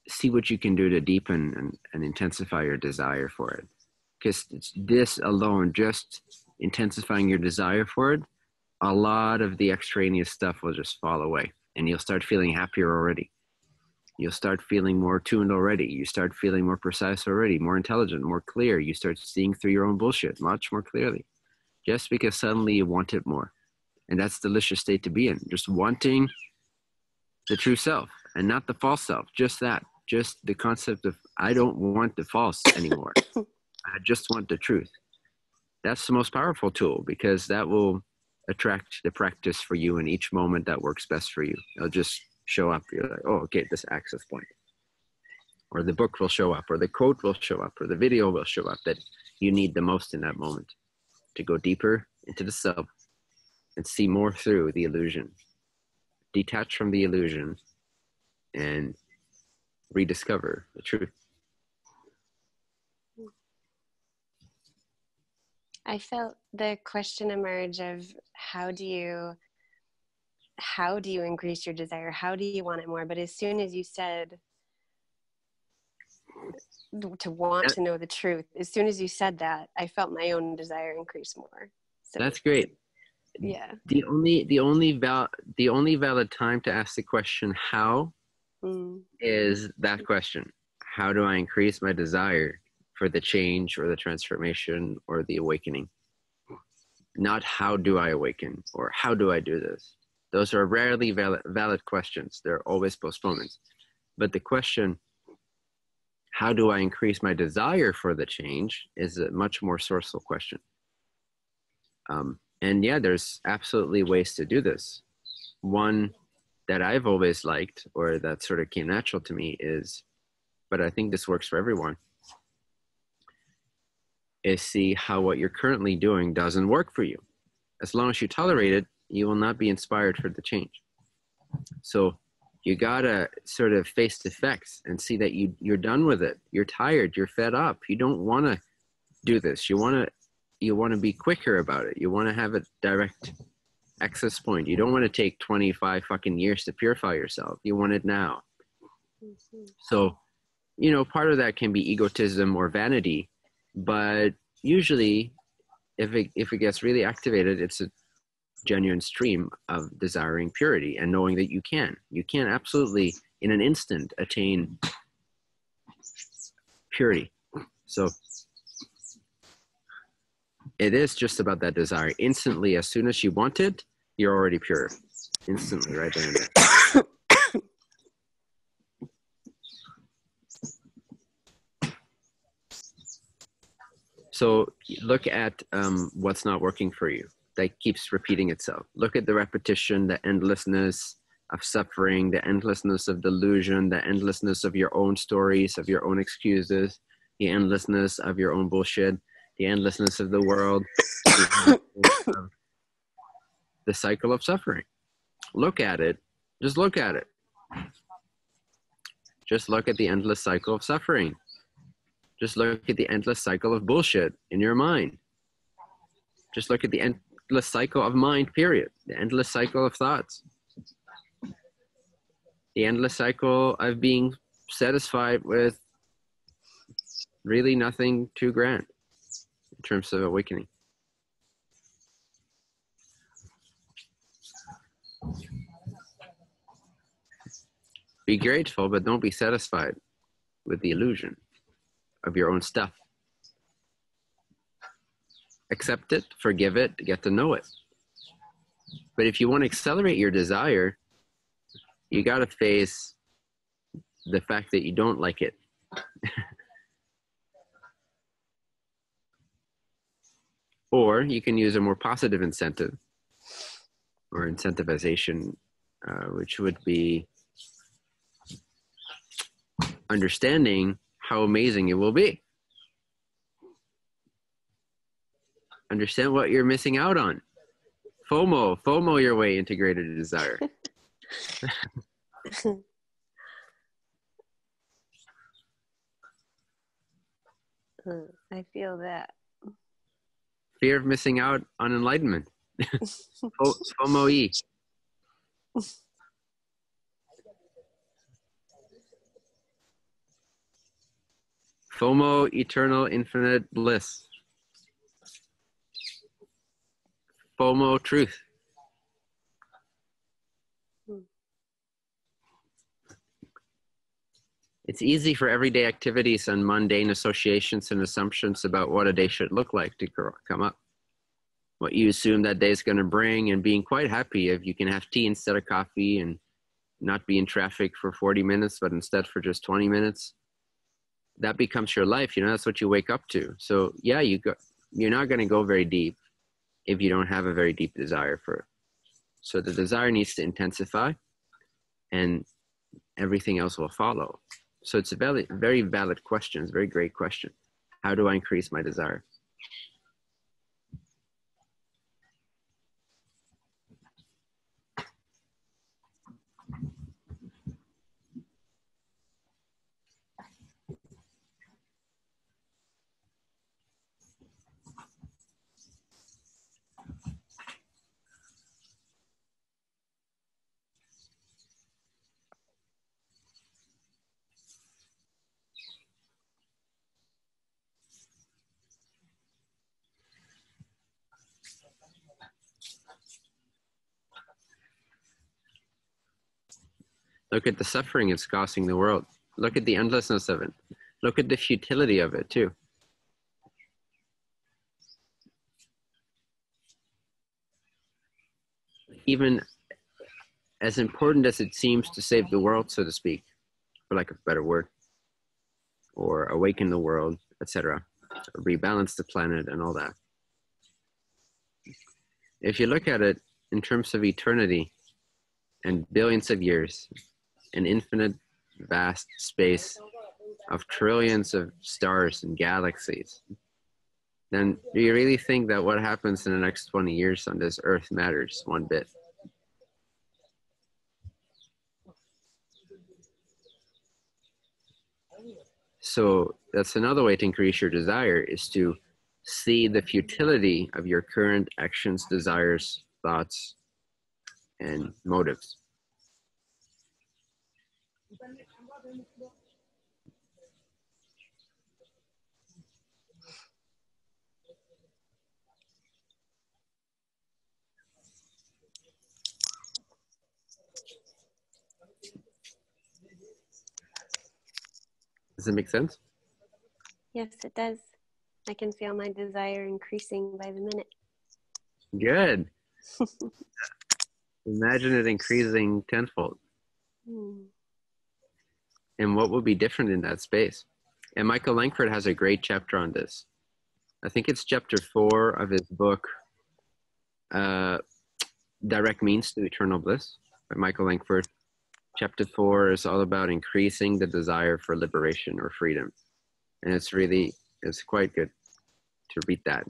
see what you can do to deepen and intensify your desire for it. Because this alone, just intensifying your desire for it, a lot of the extraneous stuff will just fall away, and you'll start feeling happier already. You'll start feeling more tuned already. You start feeling more precise already, more intelligent, more clear. You start seeing through your own bullshit much more clearly, just because suddenly you want it more. And that's a delicious state to be in, just wanting the true self and not the false self, just that. Just the concept of, I don't want the false anymore. I just want the truth. That's the most powerful tool, because that will attract the practice for you in each moment that works best for you. It'll just show up. You're like, oh, okay, this access point. Or the book will show up, or the quote will show up, or the video will show up that you need the most in that moment to go deeper into the self and see more through the illusion. Detach from the illusion and rediscover the truth. I felt the question emerge of how do you increase your desire? How do you want it more? But as soon as you said to want to know the truth, as soon as you said that, I felt my own desire increase more. So that's great. Yeah. The only valid time to ask the question how is that question. How do I increase my desire for the change or the transformation or the awakening? Not how do I awaken or how do I do this? Those are rarely valid questions. They're always postponements. But the question, how do I increase my desire for the change, is a much more sourceful question. And yeah, there's absolutely ways to do this. One that I've always liked, or that sort of came natural to me, is, but I think this works for everyone, is see how what you're currently doing doesn't work for you. As long as you tolerate it, you will not be inspired for the change. So you gotta sort of face the facts and see that you're done with it. You're tired, you're fed up. You don't wanna do this. You wanna be quicker about it. You wanna have a direct access point. You don't wanna take 25 fucking years to purify yourself. You want it now. So, part of that can be egotism or vanity, but usually if it gets really activated, it's a genuine stream of desiring purity and knowing that you can absolutely in an instant attain purity. So it is just about that desire. Instantly, as soon as you want it, you're already pure. Instantly, right there and there. So look at what's not working for you. That keeps repeating itself. Look at the repetition, the endlessness of suffering, the endlessness of delusion, the endlessness of your own stories, of your own excuses, the endlessness of your own bullshit, the endlessness of the world, the cycle of suffering. Look at it. Just look at it. Just look at the endless cycle of suffering. Just look at the endless cycle of bullshit in your mind. Just look at the endless cycle of mind, period. The endless cycle of thoughts. The endless cycle of being satisfied with really nothing too grand in terms of awakening. Be grateful, but don't be satisfied with the illusion of your own stuff. Accept it, forgive it, get to know it. But if you want to accelerate your desire, you got to face the fact that you don't like it. Or you can use a more positive incentive or incentivization, which would be understanding how amazing it will be. Understand what you're missing out on. FOMO your way into greater desire. I feel that. Fear of missing out on enlightenment. FOMO-E. FOMO, eternal, infinite bliss. FOMO, truth. It's easy for everyday activities and mundane associations and assumptions about what a day should look like to come up. What you assume that day is going to bring, and being quite happy if you can have tea instead of coffee and not be in traffic for 40 minutes, but instead for just 20 minutes. That becomes your life, that's what you wake up to. So yeah, you're not going to go very deep if you don't have a very deep desire for it. So the desire needs to intensify, and everything else will follow. So it's a very valid question. It's a very great question. How do I increase my desire? Look at the suffering it's causing the world. Look at the endlessness of it. Look at the futility of it too. Even as important as it seems to save the world, so to speak, for lack of a better word, or awaken the world, etc., rebalance the planet and all that. If you look at it in terms of eternity and billions of years, an infinite vast space of trillions of stars and galaxies, then do you really think that what happens in the next 20 years on this earth matters one bit? So that's another way to increase your desire, is to see the futility of your current actions, desires, thoughts, and motives. Does it make sense? Yes, it does. I can feel my desire increasing by the minute. Good. Imagine it increasing tenfold. And what would be different in that space? And Michael Langford has a great chapter on this. I think it's chapter 4 of his book, Direct Means to Eternal Bliss, by Michael Langford. Chapter 4 is all about increasing the desire for liberation or freedom. And it's quite good to read that.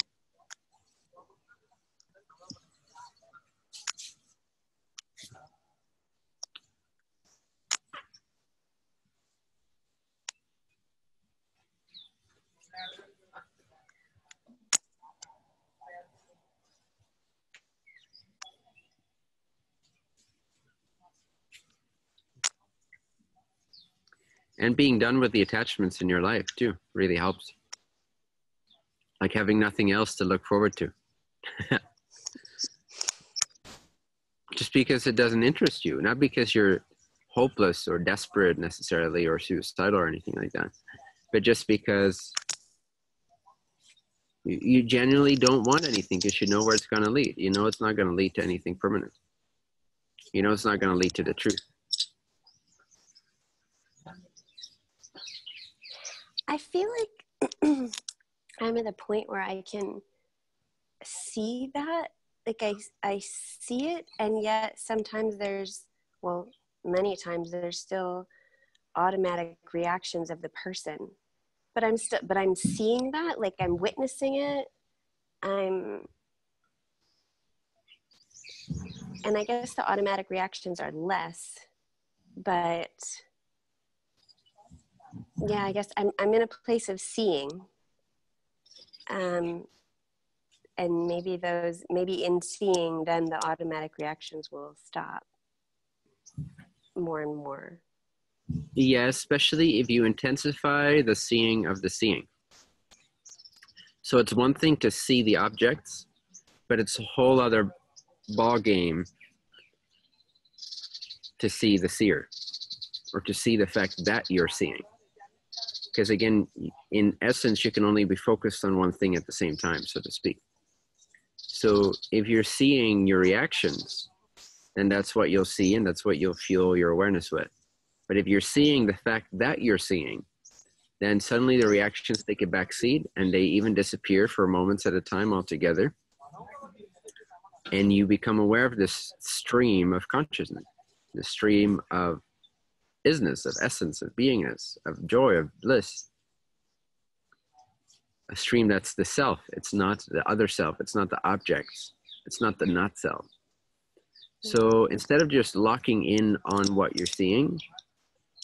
And being done with the attachments in your life too really helps. Like having nothing else to look forward to. Just because it doesn't interest you, not because you're hopeless or desperate necessarily or suicidal or anything like that, but just because you genuinely don't want anything, because you know where it's going to lead. You know it's not going to lead to anything permanent. You know it's not going to lead to the truth. I feel like I'm at a point where I can see that. Like I see it, and yet sometimes many times there's still automatic reactions of the person. But I'm seeing that, like I'm witnessing it. and I guess the automatic reactions are less, but yeah, I guess I'm in a place of seeing, and maybe in seeing, then the automatic reactions will stop more and more. Yeah, especially if you intensify the seeing of the seeing. So it's one thing to see the objects, but it's a whole other ball game to see the seer, or to see the fact that you're seeing. Because again, in essence, you can only be focused on one thing at the same time, so to speak. So if you're seeing your reactions, then that's what you'll see, and that's what you'll fuel your awareness with. But if you're seeing the fact that you're seeing, then suddenly the reactions take a backseat, and they even disappear for moments at a time altogether. And you become aware of this stream of consciousness, the stream of isness, of essence, of beingness, of joy, of bliss. A stream that's the self. It's not the other self. It's not the objects. It's not the not self. So instead of just locking in on what you're seeing,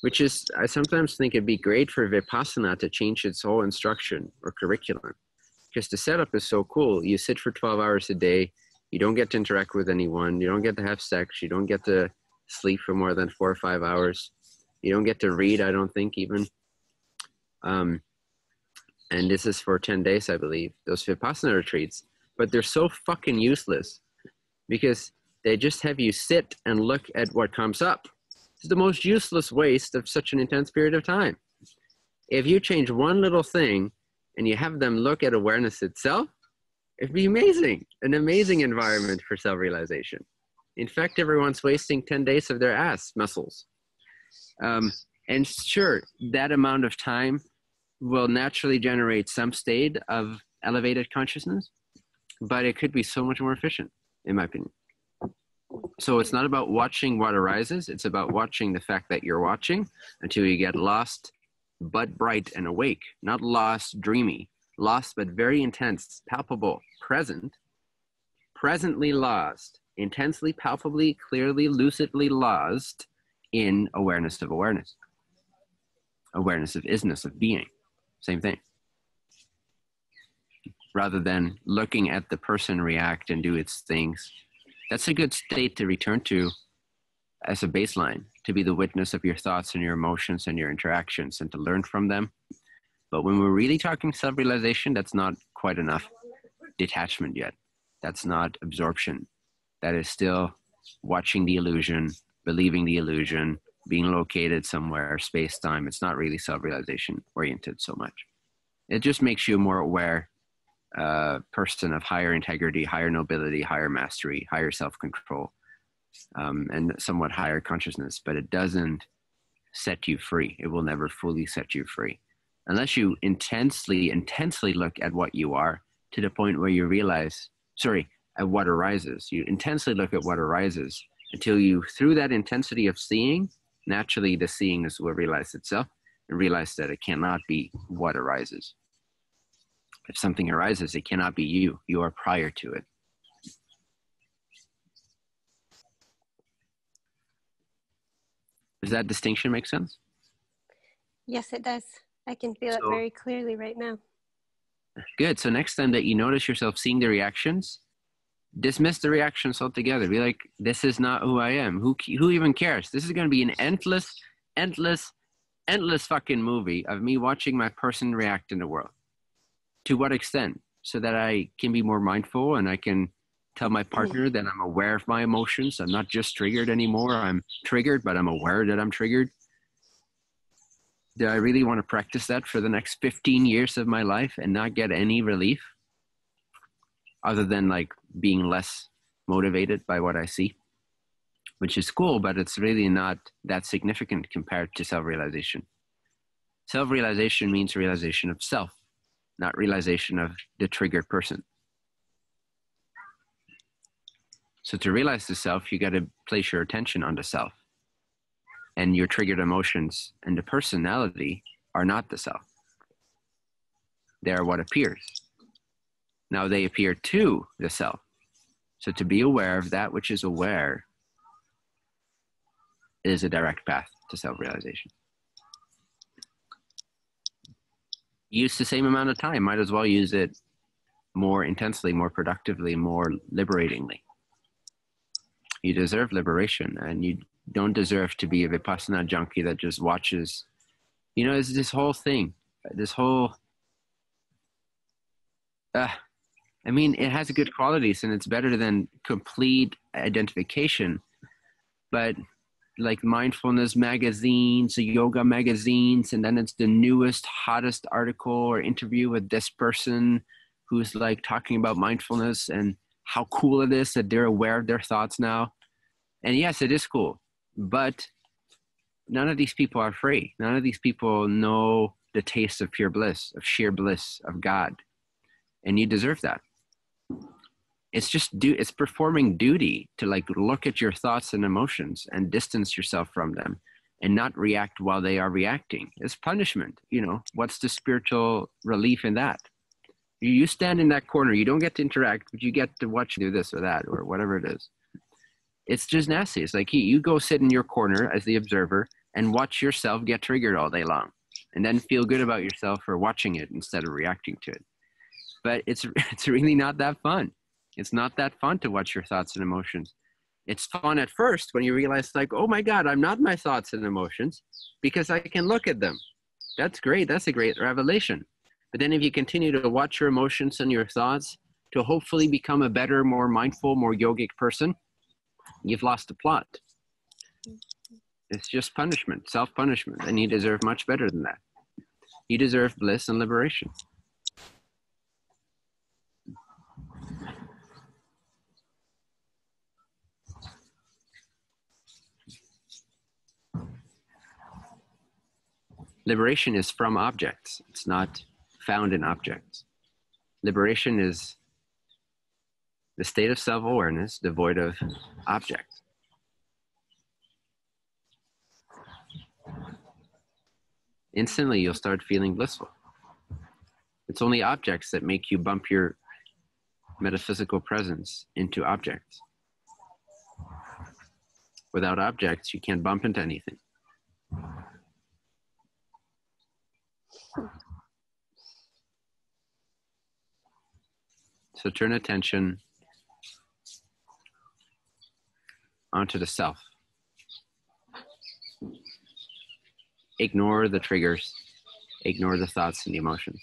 which is, I sometimes think it'd be great for Vipassana to change its whole instruction or curriculum, because the setup is so cool. You sit for 12 hours a day. You don't get to interact with anyone. You don't get to have sex. You don't get to sleep for more than 4 or 5 hours. You don't get to read, I don't think, even. And this is for 10 days, I believe, those Vipassana retreats. But they're so fucking useless because they just have you sit and look at what comes up. It's the most useless waste of such an intense period of time. If you change one little thing and you have them look at awareness itself, it'd be amazing, an amazing environment for self-realization. In fact, everyone's wasting 10 days of their ass muscles. And sure, that amount of time will naturally generate some state of elevated consciousness, but it could be so much more efficient, in my opinion. So it's not about watching what arises, it's about watching the fact that you're watching until you get lost, but bright and awake, not lost, dreamy, lost, but very intense, palpable, present, presently lost, intensely, palpably, clearly, lucidly lost in awareness of awareness, awareness of isness, of being. Same thing. Rather than looking at the person react and do its things. That's a good state to return to as a baseline, to be the witness of your thoughts and your emotions and your interactions and to learn from them. But when we're really talking self-realization, that's not quite enough detachment yet. That's not absorption. That is still watching the illusion, believing the illusion, being located somewhere, space-time. It's not really self-realization oriented so much. It just makes you a more aware person of higher integrity, higher nobility, higher mastery, higher self-control, and somewhat higher consciousness, but it doesn't set you free. It will never fully set you free. Unless you intensely look at what you are to the point where you realize, at what arises. You intensely look at what arises until you, through that intensity of seeing, naturally the seeing will realize itself and realize that it cannot be what arises. If something arises, it cannot be you. You are prior to it. Does that distinction make sense? Yes, it does. I can feel it very clearly right now. Good. So next time that you notice yourself seeing the reactions, dismiss the reactions altogether. Be like, this is not who I am. Who even cares? This is going to be an endless fucking movie of me watching my person react in the world. To what extent? So that I can be more mindful and I can tell my partner that I'm aware of my emotions. I'm not just triggered anymore. I'm triggered, but I'm aware that I'm triggered. Do I really want to practice that for the next 15 years of my life and not get any relief? Other than like being less motivated by what I see, which is cool, but it's really not that significant compared to self-realization. Self-realization means realization of self, not realization of the triggered person. So to realize the self, you got to place your attention on the self. And your triggered emotions and the personality are not the self. They are what appears. Now they appear to the self. So to be aware of that which is aware is a direct path to self-realization. Use the same amount of time, might as well use it more intensely, more productively, more liberatingly. You deserve liberation, and you don't deserve to be a Vipassana junkie that just watches. You know, it's this whole thing, this whole, I mean, it has good qualities and it's better than complete identification, but like mindfulness magazines, yoga magazines, and then it's the newest, hottest article or interview with this person who's like talking about mindfulness and how cool it is that they're aware of their thoughts now. And yes, it is cool, but none of these people are free. None of these people know the taste of pure bliss, of sheer bliss, of God. And you deserve that. It's just it's performing duty to like look at your thoughts and emotions and distance yourself from them and not react while they are reacting. It's punishment. You know, what's the spiritual relief in that? You stand in that corner, you don't get to interact, but you get to watch do this or that or whatever it is. It's just nasty. It's like you go sit in your corner as the observer and watch yourself get triggered all day long and then feel good about yourself for watching it instead of reacting to it. But it's really not that fun. It's not that fun to watch your thoughts and emotions. It's fun at first when you realize like, oh my God, I'm not my thoughts and emotions because I can look at them. That's great. That's a great revelation. But then if you continue to watch your emotions and your thoughts to hopefully become a better, more mindful, more yogic person, you've lost the plot. It's just punishment, self-punishment, and you deserve much better than that. You deserve bliss and liberation. Liberation is from objects. It's not found in objects. Liberation is the state of self-awareness devoid of objects. Instantly, you'll start feeling blissful. It's only objects that make you bump your metaphysical presence into objects. Without objects, you can't bump into anything. So turn attention onto the self. Ignore the triggers. Ignore the thoughts and the emotions.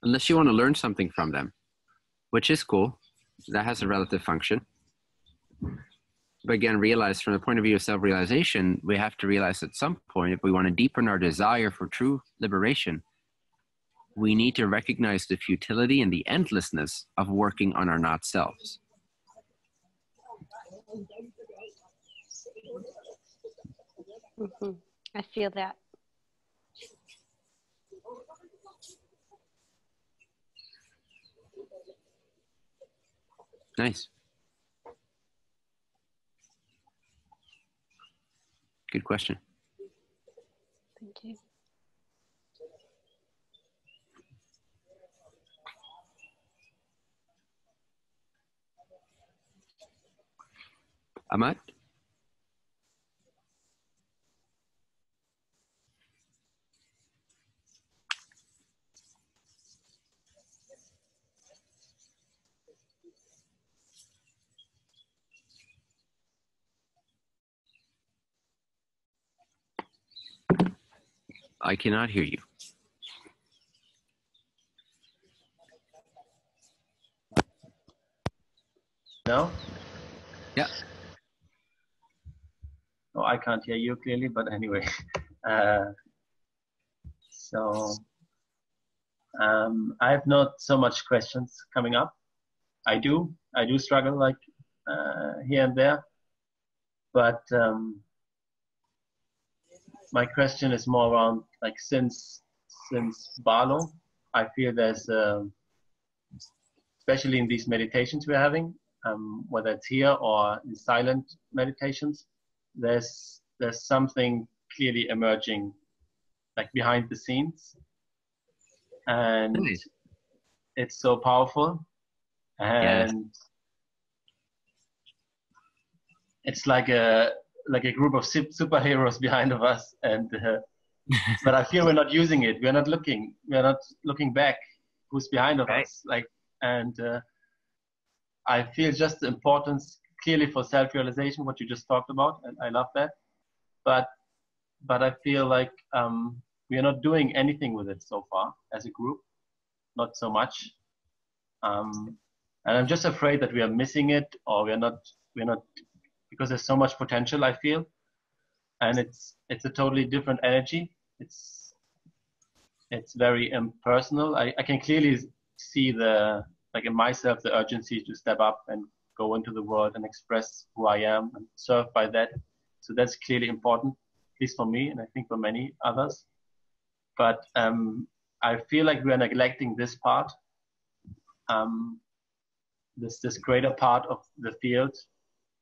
Unless you want to learn something from them, which is cool. That has a relative function. But again, realize from the point of view of self-realization, we have to realize at some point, if we want to deepen our desire for true liberation, we need to recognize the futility and the endlessness of working on our not selves. Mm-hmm. I feel that. Nice. Good question. Thank you. Ahmad? I cannot hear you. No? Yeah. No, I can't hear you clearly, but anyway. I have not so much questions coming up. I do struggle like here and there, but my question is more around like since Barlow, I feel there's especially in these meditations we're having, whether it's here or in silent meditations, there's something clearly emerging like behind the scenes, and it's so powerful, and it's like a group of superheroes behind of us, and but I feel we're not using it. We're not looking back. Who's behind of us? And I feel just the importance clearly for self-realization, what you just talked about, and I love that. But I feel like we are not doing anything with it so far as a group, not so much. And I'm just afraid that we are missing it, or we're not, because there's so much potential, I feel. And it's a totally different energy. It's very impersonal. I can clearly see in myself, the urgency to step up and go into the world and express who I am and serve by that. So that's clearly important, at least for me, and I think for many others. But I feel like we are neglecting this part, this greater part of the field,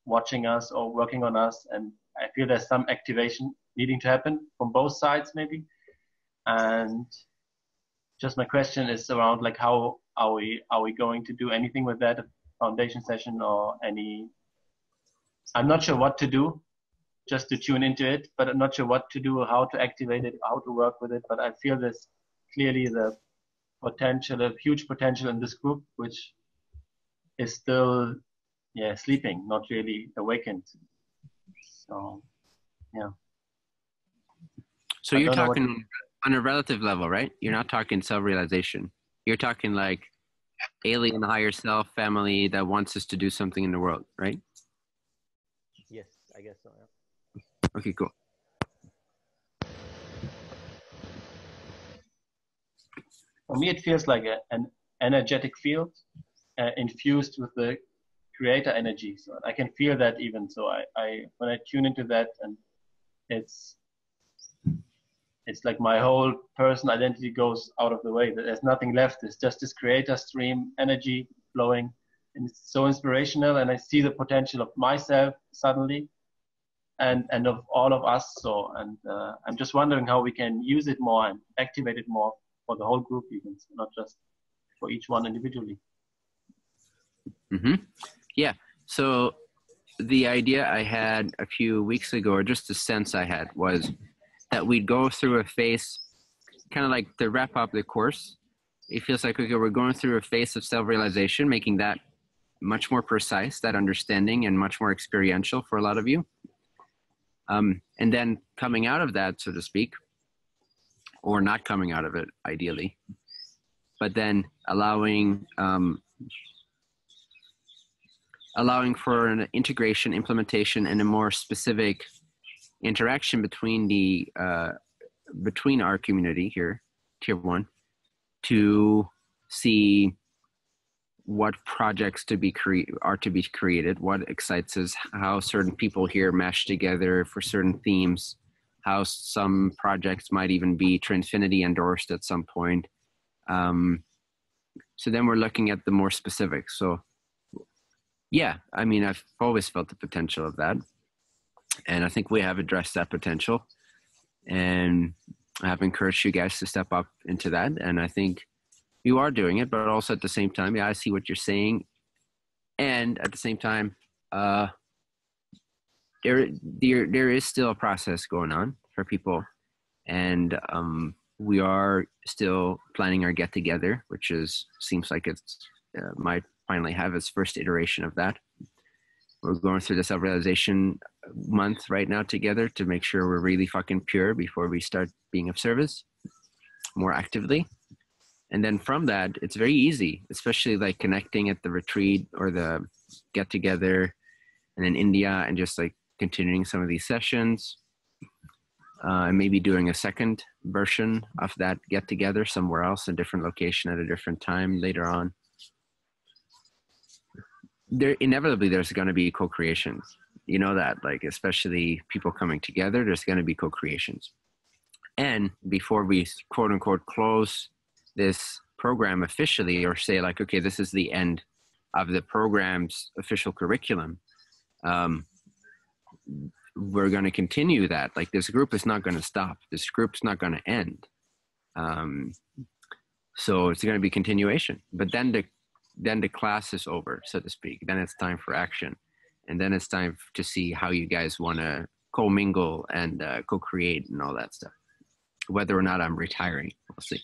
watching us or working on us. And I feel there's some activation needing to happen from both sides, maybe. And just my question is around how are we going to do anything with that, a foundation session or any? I'm not sure what to do, just to tune into it, but I'm not sure what to do or how to activate it, how to work with it. But I feel there's clearly the potential, a huge potential in this group, which is still, sleeping, not really awakened. So, yeah. So you're talking on a relative level, right? You're not talking self-realization. You're talking like alien higher self family that wants us to do something in the world, right? Yes, I guess so. Yeah. Okay, cool. For me, it feels like an energetic field infused with the creator energy. So I can feel that even. So I when I tune into that, and it's like my whole person identity goes out of the way. There's nothing left. It's just this creator stream energy flowing, and it's so inspirational. And I see the potential of myself suddenly, and of all of us. So, and I'm just wondering how we can use it more and activate it more for the whole group, even, so not just for each one individually. Mm-hmm. Yeah. So the idea I had a few weeks ago, or just the sense I had, was that we'd go through a phase, kind of like to wrap up the course. It feels like, okay, we're going through a phase of self-realization, making that much more precise, that understanding, and much more experiential for a lot of you. And then coming out of that, so to speak, or not coming out of it, ideally, but then allowing for an integration, implementation, and a more specific interaction between between our community here, Tier 1, to see what projects are to be created, what excites us, how certain people here mesh together for certain themes, how some projects might even be Trinfinity endorsed at some point. So then we're looking at the more specifics. So yeah, I mean, I've always felt the potential of that. And I think we have addressed that potential. And I have encouraged you guys to step up into that. And I think you are doing it, but also at the same time, I see what you're saying. And at the same time, there is still a process going on for people. And we are still planning our get together, which seems like it's might finally have its first iteration of that. We're going through the self-realization month right now together to make sure we're really fucking pure before we start being of service more actively. And then from that, it's very easy, especially like connecting at the retreat or the get together and in India, and just like continuing some of these sessions, and maybe doing a second version of that get together somewhere else, a different location at a different time later on. Inevitably there's going to be co-creations, you know that, like, especially people coming together, there's going to be co-creations. And before we quote unquote close this program officially, or say like, okay, this is the end of the program's official curriculum, we're going to continue that. Like, this group is not going to stop. This group's not going to end. So it's going to be continuation. But then the class is over, so to speak. Then it's time for action. And then it's time to see how you guys want to co-mingle and co-create and all that stuff. Whether or not I'm retiring, we'll see.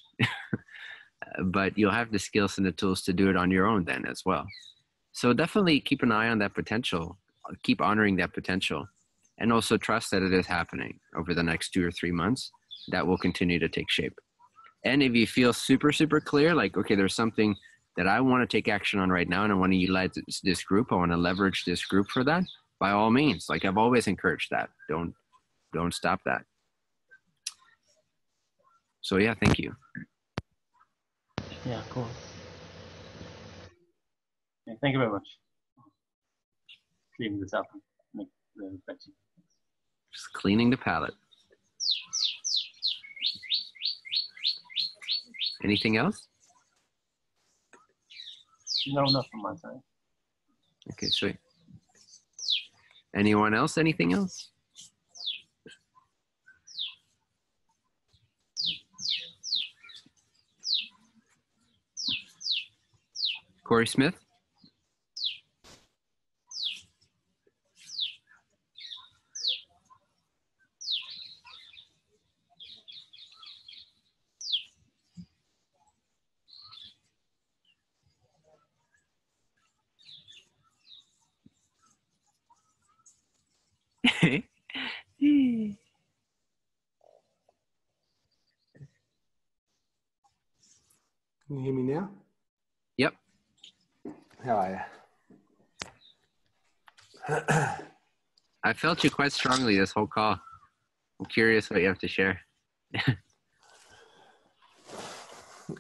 But you'll have the skills and the tools to do it on your own then as well. So definitely keep an eye on that potential. Keep honoring that potential. And also trust that it is happening over the next 2 or 3 months. That will continue to take shape. And if you feel super, super clear, like, okay, there's something that I want to take action on right now and I want to utilize this group, I want to leverage this group for that, by all means. Like I've always encouraged that. Don't stop that. So yeah, thank you. Yeah, cool. Yeah, thank you very much. Cleaning this up. Make the batching. Just cleaning the palate. Anything else? No, not from my side. Okay, sweet. Anyone else? Anything else? Corey Smith? Can you hear me now? Yep. How are you? I felt you quite strongly this whole call. I'm curious what you have to share.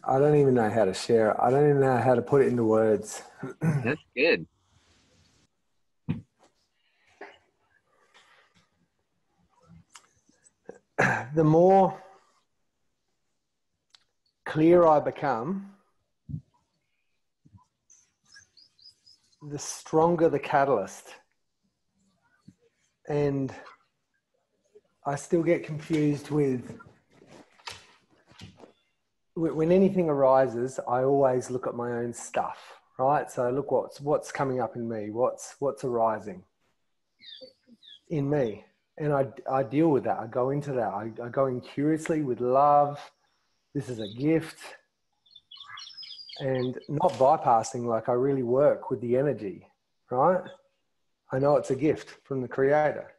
I don't even know how to share it. I don't even know how to put it into words. That's good. The more clear I become, the stronger the catalyst. And I still get confused with, when anything arises, I always look at my own stuff, right? So I look what's coming up in me, what's arising in me. And I deal with that. I go into that. I go in curiously with love. This is a gift. And not bypassing, like I really work with the energy, right? I know it's a gift from the Creator.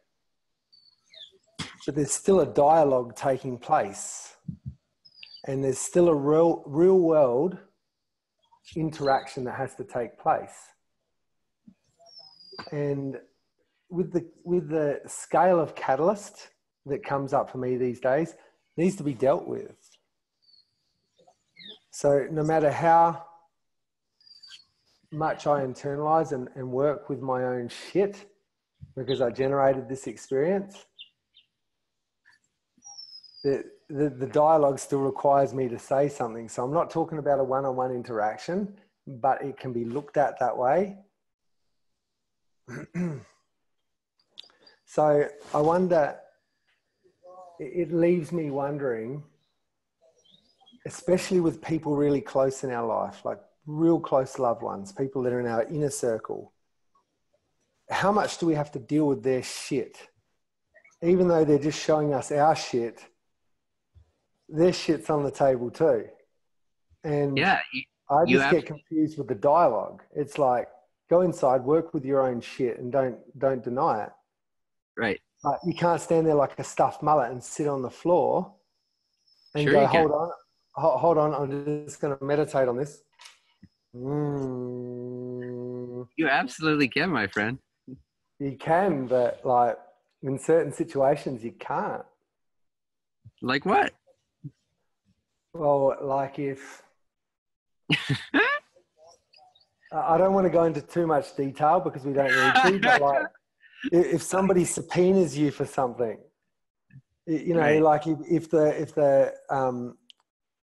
But there's still a dialogue taking place. And there's still a real world interaction that has to take place. And with the scale of catalyst that comes up for me these days, needs to be dealt with. So no matter how much I internalize and work with my own shit, because I generated this experience, the dialogue still requires me to say something. So I'm not talking about a one-on-one interaction, but it can be looked at that way. So I wonder, it leaves me wondering, especially with people really close in our life, like real close loved ones, people that are in our inner circle, how much do we have to deal with their shit? Even though they're just showing us our shit, their shit's on the table too. And Yeah, I just get confused with the dialogue. It's like, go inside, work with your own shit and don't deny it. Right. But you can't stand there like a stuffed mullet and sit on the floor and Sure go, you can. hold on, I'm just going to meditate on this. You absolutely can, my friend. You can, but like in certain situations, you can't. Like what? Well, like if... I don't want to go into too much detail because we don't need to, but like if somebody subpoenas you for something, you know, right. Like if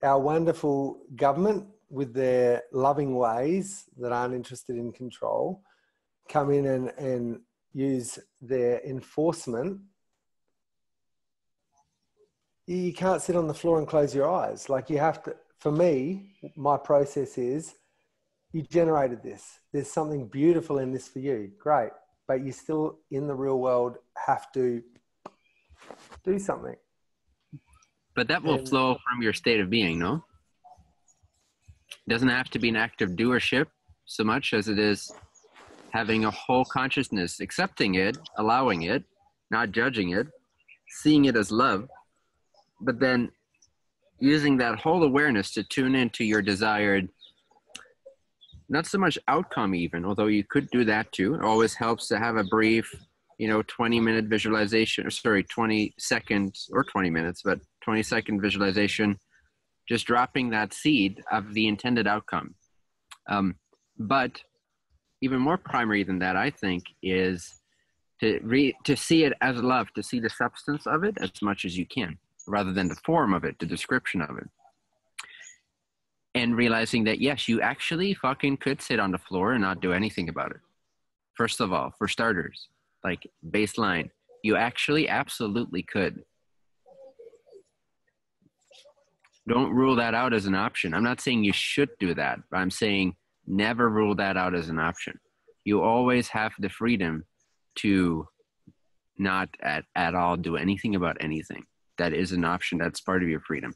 our wonderful government with their loving ways that aren't interested in control come in and use their enforcement, you can't sit on the floor and close your eyes. Like you have to, for me, my process is, you generated this. There's something beautiful in this for you. Great. But you still, in the real world, have to do something. But that will flow from your state of being, no? It doesn't have to be an act of doership so much as it is having a whole consciousness, accepting it, allowing it, not judging it, seeing it as love, but then using that whole awareness to tune into your desired, not so much outcome even, although you could do that too. It always helps to have a brief, 20-minute visualization, or sorry, 20 seconds or 20 minutes, but 20-second visualization, just dropping that seed of the intended outcome. But even more primary than that, I think, is to see it as love, to see the substance of it as much as you can, rather than the form of it, the description of it. And realizing that, yes, you actually fucking could sit on the floor and not do anything about it. First of all, for starters, like baseline, you actually absolutely could. Don't rule that out as an option. I'm not saying you should do that, but I'm saying never rule that out as an option. You always have the freedom to not at all do anything about anything. That is an option. That's part of your freedom.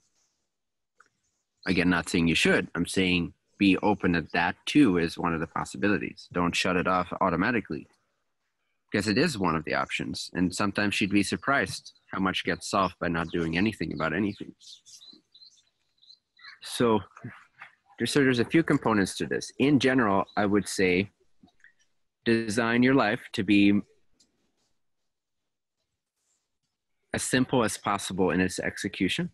Again, not saying you should. I'm saying be open that that too is one of the possibilities. Don't shut it off automatically, because it is one of the options. And sometimes you'd be surprised how much gets solved by not doing anything about anything. So there's a few components to this. In general, I would say design your life to be as simple as possible in its execution.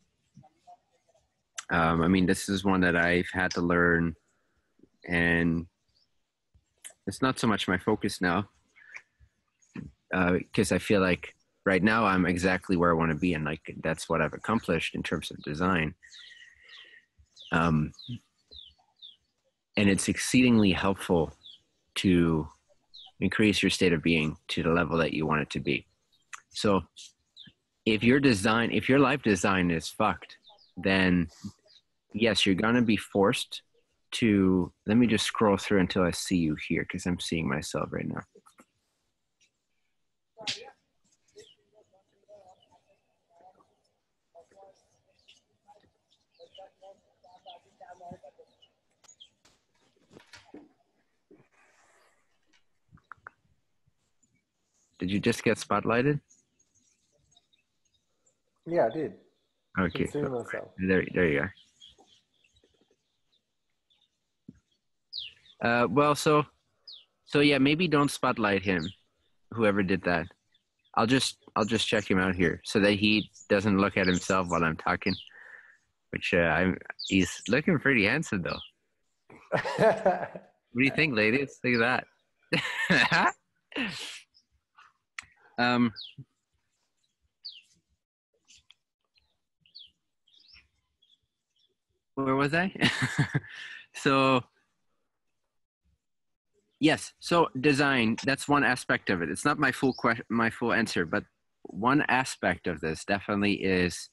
This is one that I've had to learn, and it's not so much my focus now, because I feel like right now I'm exactly where I want to be, and like that's what I've accomplished in terms of design. And it's exceedingly helpful to increase your state of being to the level that you want it to be. So if your life design is fucked, then yes, you're going to be forced to, let me just scroll through until I see you here, because I'm seeing myself right now. Did you just get spotlighted? Yeah, I did. Okay. Cool. Myself. There you are. So yeah, maybe don't spotlight him, whoever did that. I'll just check him out here so that he doesn't look at himself while I'm talking. Which he's looking pretty handsome though. What do you think, ladies? Look at that. Where was I? So yes, so design, that's one aspect of it. It's not my full answer, but one aspect of this definitely is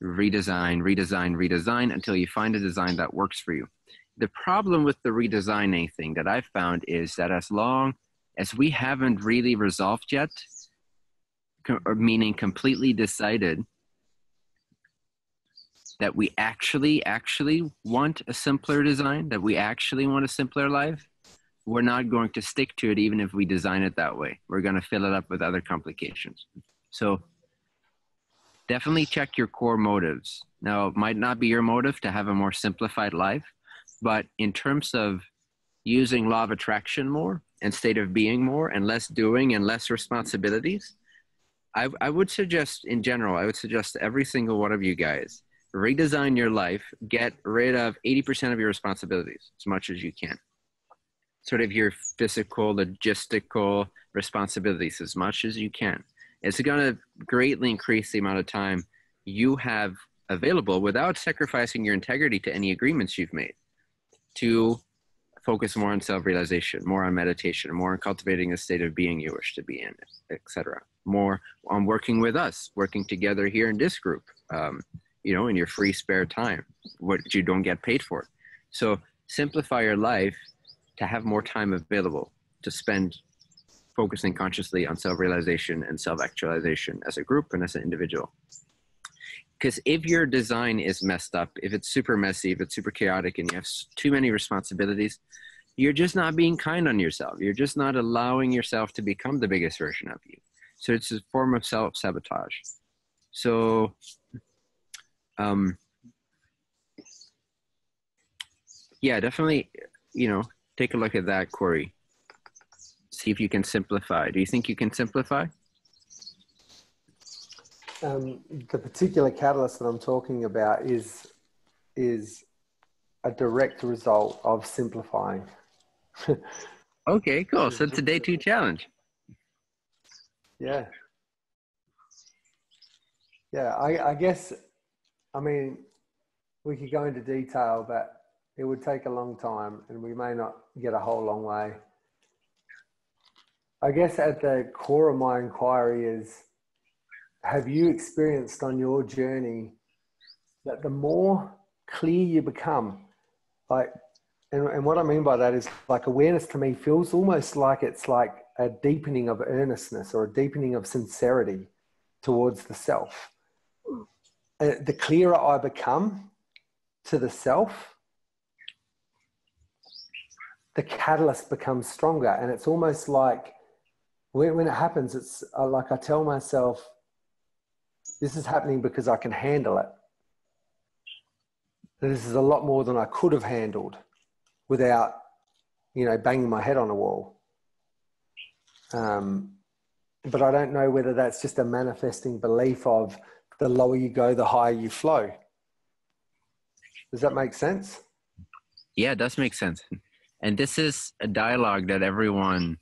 redesign until you find a design that works for you. The problem with the redesigning thing that I've found is that as long as we haven't really resolved yet, meaning completely decided that we actually want a simpler design, that we actually want a simpler life, we're not going to stick to it even if we design it that way. We're going to fill it up with other complications. So definitely check your core motives. Now, it might not be your motive to have a more simplified life, but in terms of using law of attraction more and state of being more and less doing and less responsibilities, I would suggest, in general, I would suggest to every single one of you guys, redesign your life, get rid of 80% of your responsibilities as much as you can. Sort of your physical, logistical responsibilities as much as you can. It's going to greatly increase the amount of time you have available without sacrificing your integrity to any agreements you've made, to focus more on self-realization, more on meditation, more on cultivating a state of being you wish to be in, etc. More on working with us, working together here in this group, you know, in your free spare time, what you don't get paid for. So simplify your life to have more time available to spend focusing consciously on self-realization and self-actualization as a group and as an individual. Because if your design is messed up, if it's super messy, if it's super chaotic, and you have too many responsibilities, you're just not being kind on yourself. You're just not allowing yourself to become the biggest version of you. So it's a form of self-sabotage. So, yeah, definitely, you know, take a look at that, Corey. See if you can simplify. Do you think you can simplify? The particular catalyst that I'm talking about is a direct result of simplifying. Okay, cool. So it's a day 2 challenge. Yeah. Yeah, I guess, I mean, we could go into detail, but it would take a long time and we may not get a whole long way. I guess at the core of my inquiry is, have you experienced on your journey that the more clear you become, like, and what I mean by that is, like, awareness to me feels almost like it's like a deepening of earnestness or a deepening of sincerity towards the self. The clearer I become to the self, the catalyst becomes stronger. And it's almost like when it happens, it's like I tell myself, this is happening because I can handle it. This is a lot more than I could have handled without, you know, banging my head on a wall. But I don't know whether that's just a manifesting belief of the lower you go, the higher you flow. Does that make sense? Yeah, it does make sense. And this is a dialogue that everyone,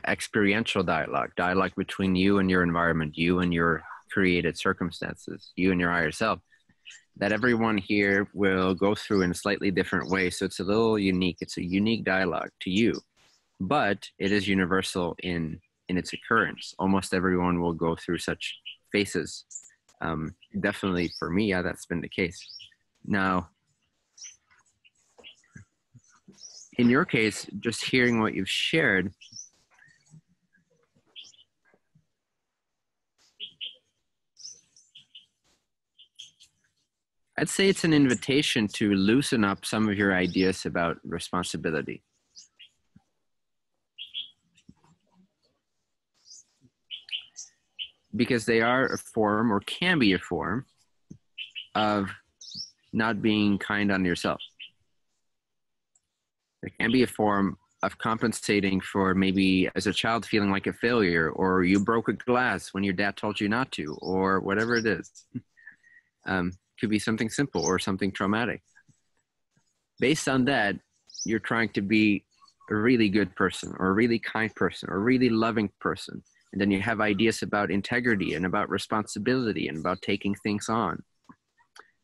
experiential dialogue between you and your environment, you and your created circumstances, you and your higher self, that everyone here will go through in a slightly different way. So it's a little unique. It's a unique dialogue to you, but it is universal in its occurrence. Almost everyone will go through such phases. Definitely for me, yeah, that's been the case. Now, in your case, just hearing what you've shared, I'd say it's an invitation to loosen up some of your ideas about responsibility. Because they are a form, or can be a form, of not being kind on yourself. It can be a form of compensating for maybe as a child feeling like a failure, or you broke a glass when your dad told you not to, or whatever it is. Could be something simple or something traumatic. Based on that, you're trying to be a really good person, or a really kind person, or a really loving person. And then you have ideas about integrity and about responsibility and about taking things on.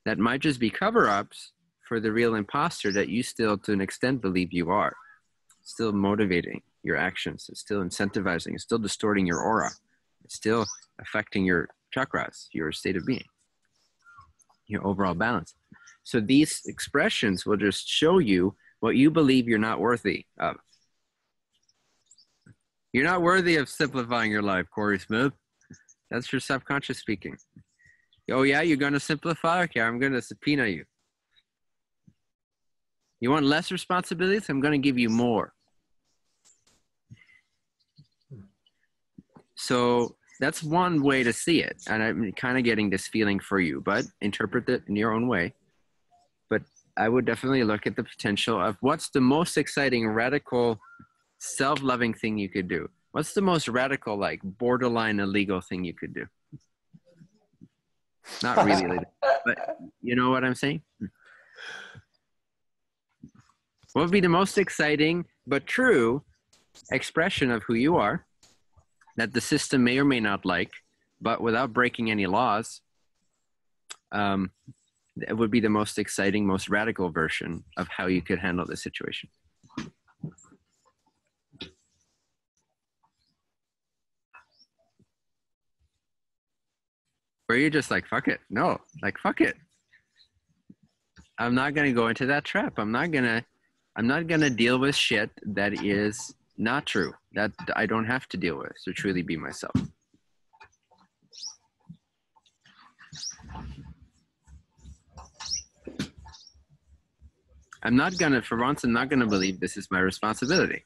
That might just be cover-ups for the real imposter that you still, to an extent, believe you are. It's still motivating your actions. It's still incentivizing. It's still distorting your aura. It's still affecting your chakras, your state of being, your overall balance. So these expressions will just show you what you believe you're not worthy of. You're not worthy of simplifying your life, Corey Smith. That's your subconscious speaking. Oh yeah, you're going to simplify? Okay, I'm going to subpoena you. You want less responsibilities? I'm going to give you more. So that's one way to see it. And I'm kind of getting this feeling for you, but interpret it in your own way. But I would definitely look at the potential of what's the most exciting, radical, self-loving thing you could do. What's the most radical, like borderline illegal thing you could do? Not really illegal, but you know what I'm saying? What would be the most exciting but true expression of who you are that the system may or may not like, but without breaking any laws, it would be the most exciting, most radical version of how you could handle the situation. Or you're just like, fuck it. No, like, fuck it. I'm not going to go into that trap. I'm not going to deal with shit that is not true, that I don't have to deal with to truly be myself. For once, I'm not going to believe this is my responsibility.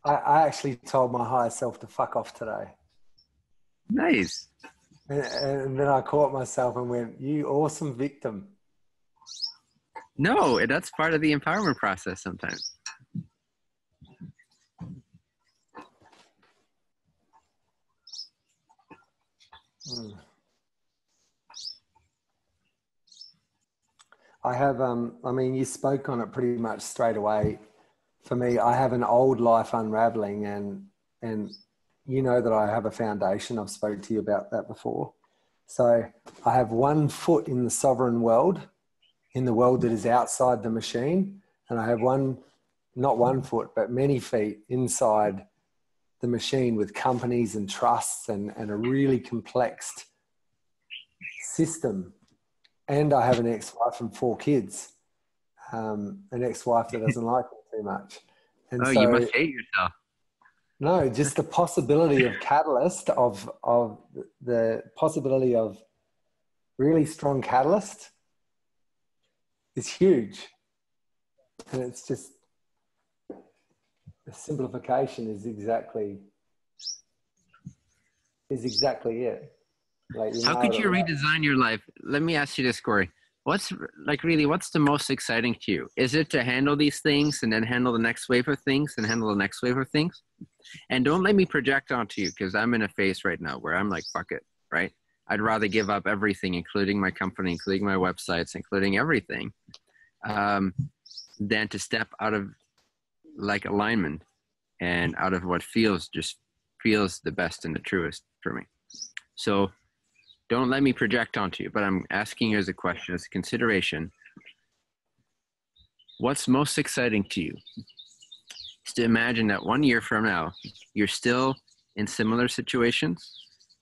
I actually told my higher self to fuck off today. Nice. And then I caught myself and went, you awesome victim. No, that's part of the empowerment process sometimes. I have, I mean, you spoke on it pretty much straight away. For me, I have an old life unraveling, and you know that I have a foundation. I've spoken to you about that before. So I have 1 foot in the sovereign world, in the world that is outside the machine. And I have not 1 foot, but many feet inside the machine with companies and trusts and a really complex system. And I have an ex-wife and 4 kids, an ex-wife that doesn't like me too much. And so, you must hate yourself. No, just the possibility of catalyst, of the possibility of really strong catalyst is huge. And it's just, the simplification is exactly it. Like, how could you redesign your life? Let me ask you this, Corey. What's the most exciting to you? Is it to handle these things and then handle the next wave of things and handle the next wave of things? And don't let me project onto you, because I'm in a phase right now where I'm like, fuck it, right? I'd rather give up everything, including my company, including my websites, including everything, than to step out of like alignment and out of what feels the best and the truest for me. So don't let me project onto you, but I'm asking you as a question, as a consideration. What's most exciting to you? Is to imagine that 1 year from now, you're still in similar situations,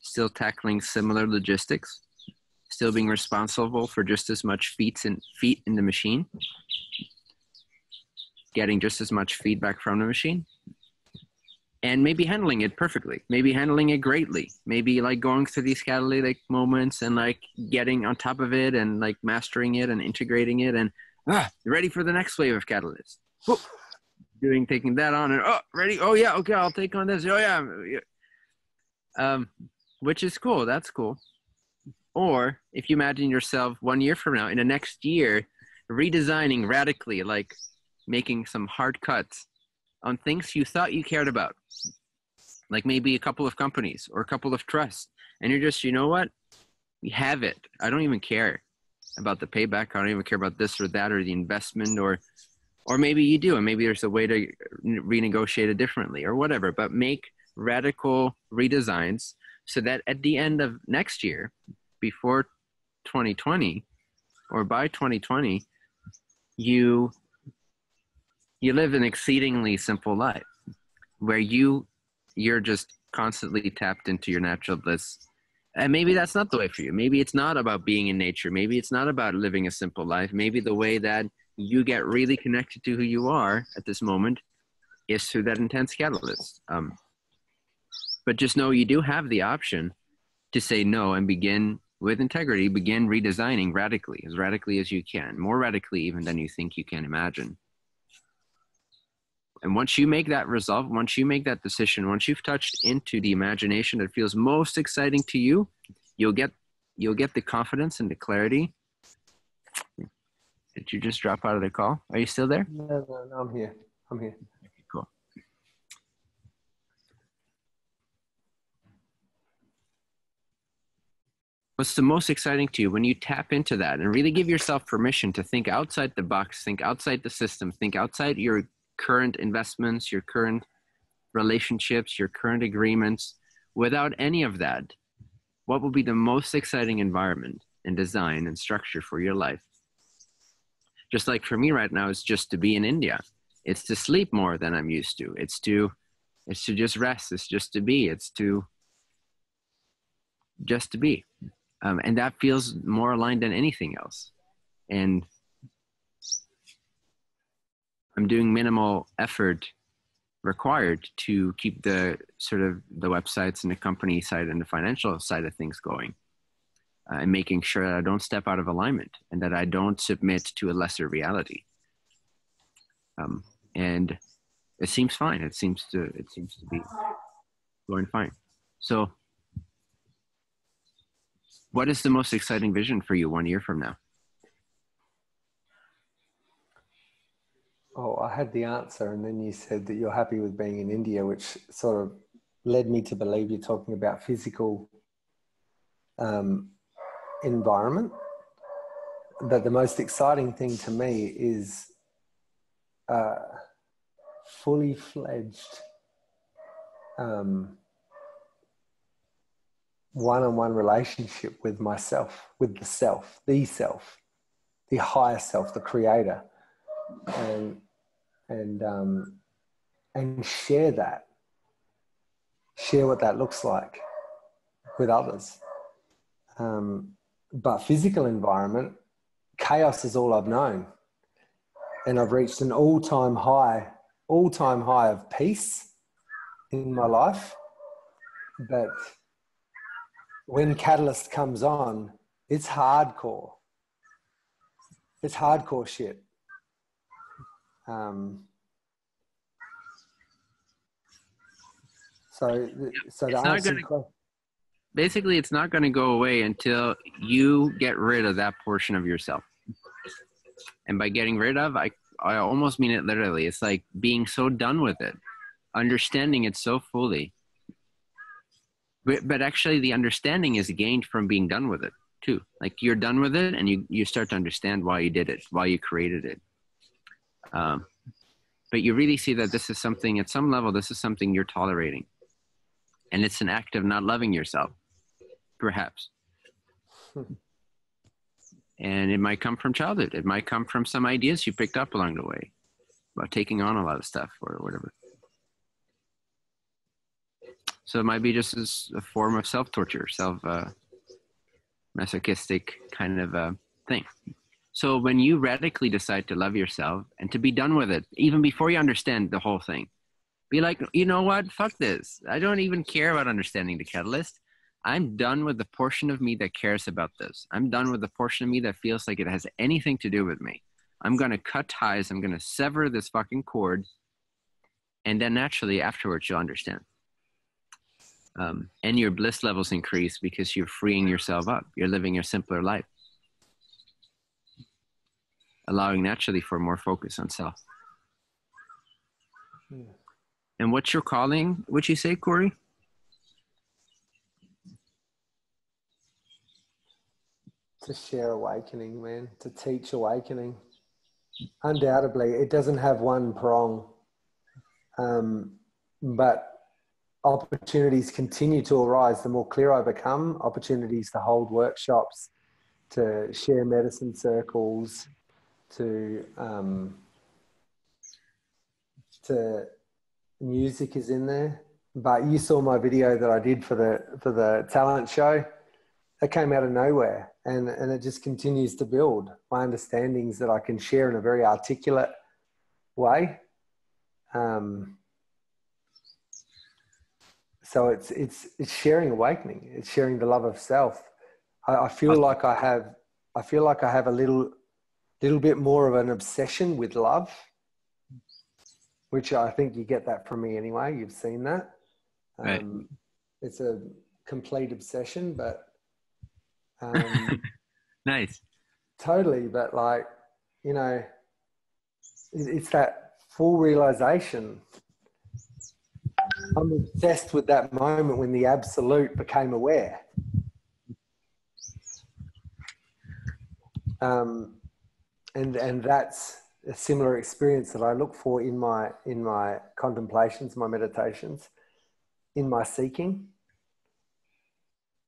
still tackling similar logistics, still being responsible for just as much feet in the machine, getting just as much feedback from the machine, and maybe handling it perfectly, maybe handling it greatly, maybe like going through these catalytic moments and like getting on top of it and like mastering it and integrating it and ready for the next wave of catalysts. Whoa. Taking that on and ready. Oh yeah, okay, I'll take on this. Oh yeah. Which is cool. That's cool. Or if you imagine yourself 1 year from now, in the next year, redesigning radically, like making some hard cuts on things you thought you cared about, like maybe a couple of companies or a couple of trusts, and you're just, you know what, we have it. I don't even care about the payback. I don't even care about this or that or the investment, or maybe you do, and maybe there's a way to renegotiate it differently or whatever, but make radical redesigns so that at the end of next year, before 2020 or by 2020, you live an exceedingly simple life where you're just constantly tapped into your natural bliss. And maybe that's not the way for you. Maybe it's not about being in nature. Maybe it's not about living a simple life. Maybe the way that you get really connected to who you are at this moment is through that intense catalyst. But just know you do have the option to say no and begin with integrity, begin redesigning radically as you can, more radically even than you think you can imagine. And once you make that resolve, once you make that decision, once you've touched into the imagination that feels most exciting to you, you'll get the confidence and the clarity. Did you just drop out of the call? Are you still there? No, I'm here. Okay, cool. What's the most exciting to you when you tap into that and really give yourself permission to think outside the box, think outside the system, think outside your current investments, your current relationships, your current agreements? Without any of that, what will be the most exciting environment and design and structure for your life? Just like for me right now, it's just to be in India. It's to sleep more than I'm used to. It's to just rest. It's just to be. It's to just to be. And that feels more aligned than anything else. And I'm doing minimal effort required to keep the sort of the websites and the company side and the financial side of things going, and making sure that I don't step out of alignment and that I don't submit to a lesser reality. And it seems fine. It seems to be going fine. So what is the most exciting vision for you 1 year from now? Oh, I had the answer, and then you said that you're happy with being in India, which sort of led me to believe you're talking about physical environment. But the most exciting thing to me is fully fledged one-on-one relationship with myself, with the self, the higher self, the creator, and share what that looks like with others. But physical environment, chaos is all I've known. And I've reached an all-time high of peace in my life. But when Catalyst comes on, it's hardcore. It's hardcore shit. Basically, it's not going to go away until you get rid of that portion of yourself. And by getting rid of, I almost mean it literally. It's like being so done with it, understanding it so fully. But actually, the understanding is gained from being done with it too. Like you're done with it, and you start to understand why you did it, why you created it. But you really see that this is something, at some level, this is something you're tolerating. And it's an act of not loving yourself, perhaps. And it might come from childhood. It might come from some ideas you picked up along the way about taking on a lot of stuff or whatever. So it might be just as a form of self-torture, masochistic kind of thing. So when you radically decide to love yourself and to be done with it, even before you understand the whole thing, be like, you know what? Fuck this. I don't even care about understanding the catalyst. I'm done with the portion of me that cares about this. I'm done with the portion of me that feels like it has anything to do with me. I'm going to cut ties. I'm going to sever this fucking cord. And then naturally afterwards, you'll understand. And your bliss levels increase because you're freeing yourself up. You're living a simpler life, allowing naturally for more focus on self. And what's your calling, would you say, Corey? To share awakening, man, to teach awakening. Undoubtedly, it doesn't have one prong, but opportunities continue to arise. The more clear I become, opportunities to hold workshops, to share medicine circles, to music is in there. But you saw my video that I did for the talent show. That came out of nowhere, and it just continues to build my understandings that I can share in a very articulate way. So it's sharing awakening. It's sharing the love of self. I feel like I have a little bit more of an obsession with love, which I think you get that from me anyway. You've seen that. Right. It's a complete obsession, but nice. Totally. But like, you know, it's that full realization. I'm obsessed with that moment when the absolute became aware. And that's a similar experience that I look for in my contemplations, my meditations, in my seeking.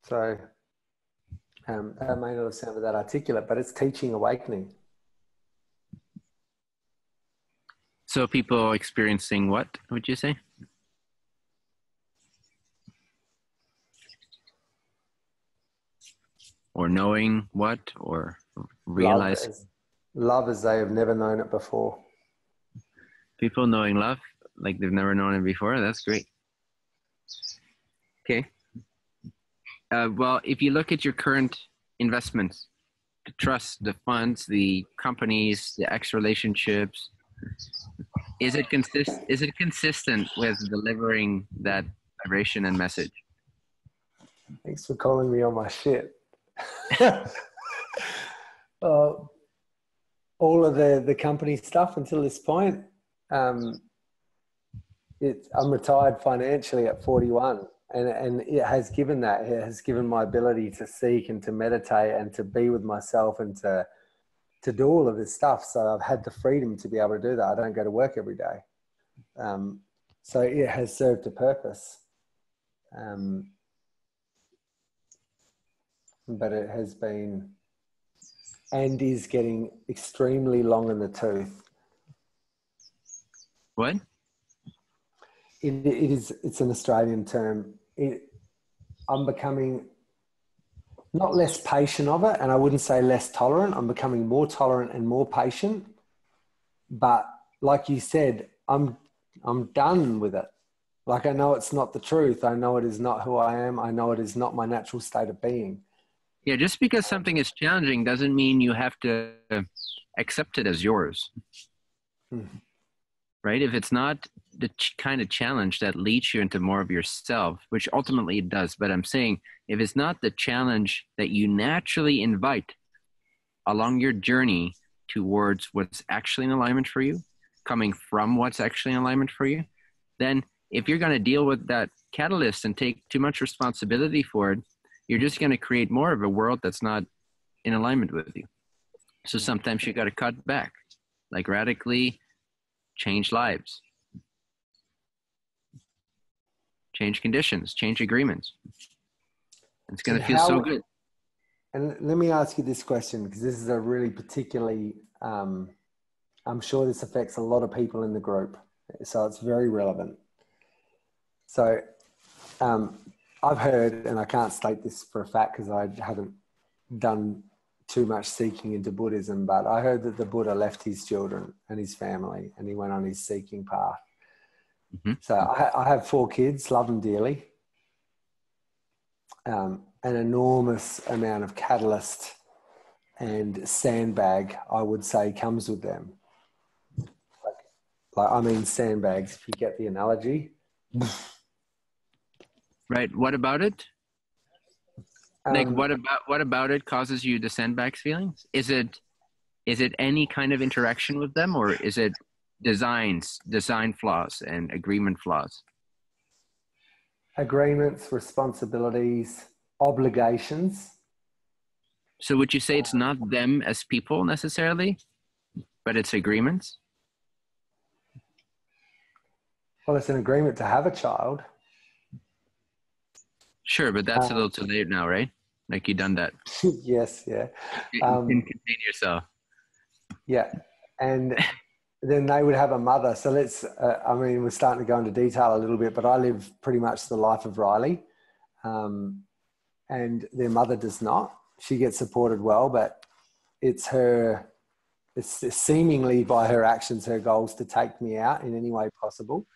So that may not have sounded that articulate, but it's teaching awakening. So people experiencing what, would you say? or knowing what, or Love realizing? love as they have never known it before. People knowing love like they've never known it before. That's great. Okay. Well, if you look at your current investments, the trust, the funds, the companies, the ex relationships, is it consistent with delivering that vibration and message? Thanks for calling me on my shit. All of the company stuff until this point, I'm retired financially at 41, and it has given that. It has given my ability to seek and to meditate and to be with myself and to do all of this stuff. So I've had the freedom to be able to do that. I don't go to work every day. So it has served a purpose. But it has been and is getting extremely long in the tooth. What? It's an Australian term. I'm becoming not less patient of it, and I wouldn't say less tolerant. I'm becoming more tolerant and more patient. But like you said, I'm done with it. Like, I know it's not the truth. I know it is not who I am. I know it is not my natural state of being. Yeah, just because something is challenging doesn't mean you have to accept it as yours. Right? If it's not the kind of challenge that leads you into more of yourself, which ultimately it does, but I'm saying if it's not the challenge that you naturally invite along your journey towards what's actually in alignment for you, coming from what's actually in alignment for you, then if you're going to deal with that catalyst and take too much responsibility for it, you're just going to create more of a world that's not in alignment with you. So sometimes you got to cut back, like radically change lives, change conditions, change agreements. It's going to feel so good. And let me ask you this question, because this is a really particularly, I'm sure this affects a lot of people in the group. So it's very relevant. So I've heard, and I can't state this for a fact because I haven't done too much seeking into Buddhism, but I heard that the Buddha left his children and his family and he went on his seeking path. Mm-hmm. So I have 4 kids, love them dearly. An enormous amount of catalyst and sandbag, I would say, comes with them. Like I mean sandbags, if you get the analogy. Right. What about it? Like, what about it causes you the sandbags feelings? Is it any kind of interaction with them, or is it design flaws and agreement flaws? Agreements, responsibilities, obligations. So would you say it's not them as people necessarily, but it's agreements? Well, it's an agreement to have a child. Sure, but that's a little too late now, right? Like, you've done that. Yes, yeah. You can contain yourself. Yeah, and then they would have a mother. So let's, I mean, we're starting to go into detail a little bit, but I live pretty much the life of Riley, and their mother does not. She gets supported well, but it's seemingly by her actions, her goals to take me out in any way possible.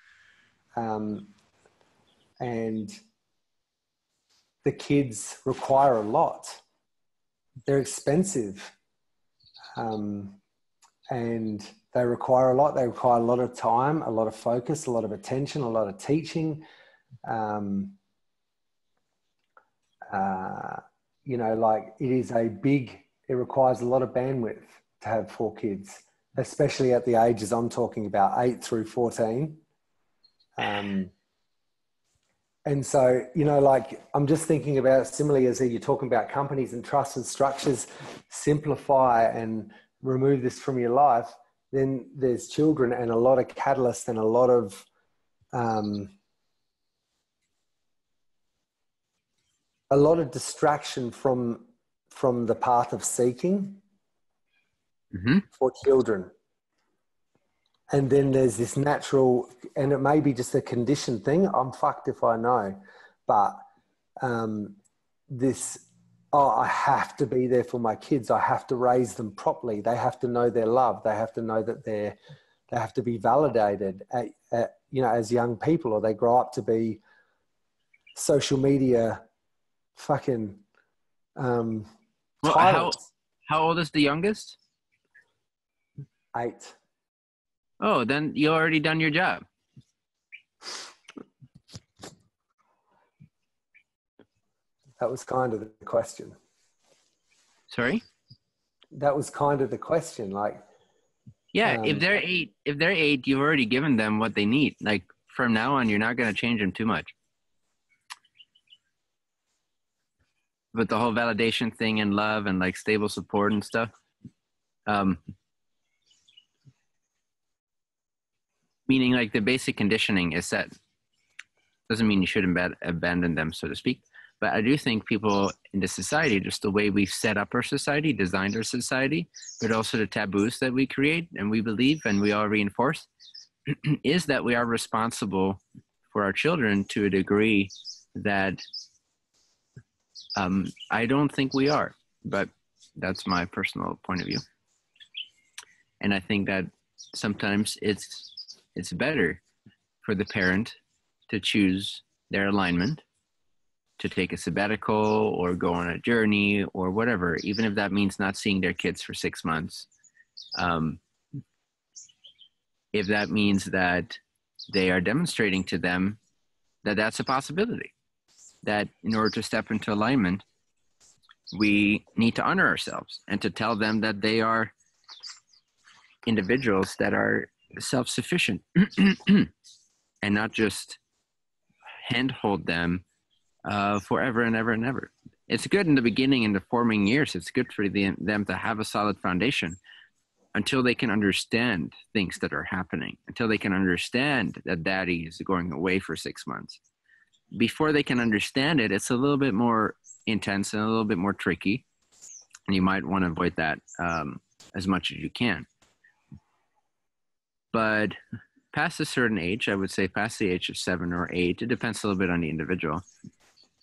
And the kids require a lot. They're expensive. And they require a lot. They require a lot of time, a lot of focus, a lot of attention, a lot of teaching. You know, like it requires a lot of bandwidth to have 4 kids, especially at the ages I'm talking about, 8 through 14. And so, you know, like, I'm just thinking about similarly as you're talking about companies and trusts and structures, simplify and remove this from your life. Then there's children and a lot of catalyst and a lot of distraction from the path of seeking for children. And then there's this natural, and it may be just a conditioned thing. I'm fucked if I know, but this oh, I have to be there for my kids. I have to raise them properly. They have to know they're loved. They have to know that they have to be validated you know, as young people, or they grow up to be social media fucking tyrants. How old is the youngest? 8. Oh, then you already done your job. That was kind of the question. Sorry? That was kind of the question. Like, yeah, if they're eight, you've already given them what they need. Like, from now on, you're not going to change them too much. But the whole validation thing and love and like stable support and stuff, meaning like the basic conditioning is set. Doesn't mean you should abandon them, so to speak. But I do think people in the society, just the way we've set up our society, designed our society, but also the taboos that we create and we believe and we all reinforce, is that we are responsible for our children to a degree that I don't think we are. But that's my personal point of view. And I think that sometimes it's better for the parent to choose their alignment, to take a sabbatical or go on a journey or whatever, even if that means not seeing their kids for 6 months. If that means that they are demonstrating to them that that's a possibility, that in order to step into alignment, we need to honor ourselves and to tell them that they are individuals that are self-sufficient and not just handhold them forever and ever and ever. It's good in the beginning, in the forming years. It's good for them to have a solid foundation until they can understand things that are happening, until they can understand that daddy is going away for 6 months. Before they can understand it, it's a little bit more intense and a little bit more tricky. And you might want to avoid that as much as you can. But past a certain age, I would say past the age of 7 or 8, it depends a little bit on the individual.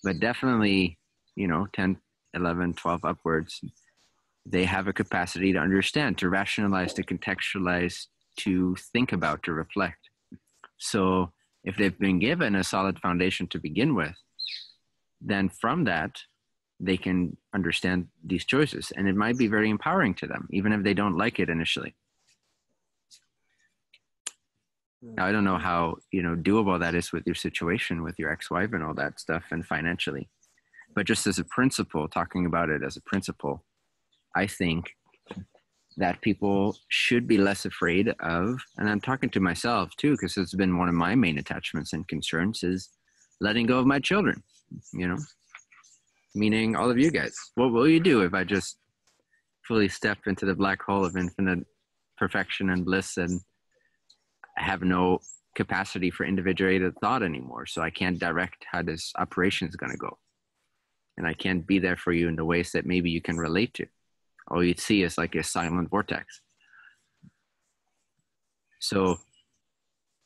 But definitely, 10, 11, 12 upwards, they have a capacity to understand, to rationalize, to contextualize, to think about, to reflect. So if they've been given a solid foundation to begin with, then from that, they can understand these choices. And it might be very empowering to them, even if they don't like it initially. Now, I don't know how, doable that is with your situation, with your ex-wife and all that stuff and financially. But just as a principle, talking about it as a principle, I think that people should be less afraid of, and I'm talking to myself too, because it's been one of my main attachments and concerns, is letting go of my children, meaning all of you guys. What will you do if I just fully step into the black hole of infinite perfection and bliss and I have no capacity for individuated thought anymore? So I can't direct how this operation is going to go. And I can't be there for you in the ways that maybe you can relate to. All you'd see is like a silent vortex. So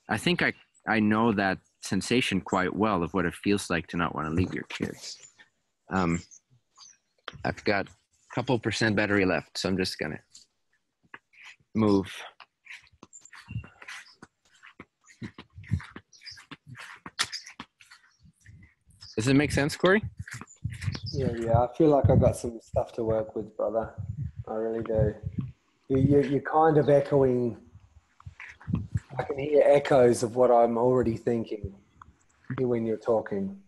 I think I know that sensation quite well of what it feels like to not want to leave your kids. I've got a couple % battery left, so I'm just going to move. Does it make sense, Corey? Yeah. I feel like I've got some stuff to work with, brother. I really do. You're kind of echoing. I can hear echoes of what I'm already thinking when you're talking.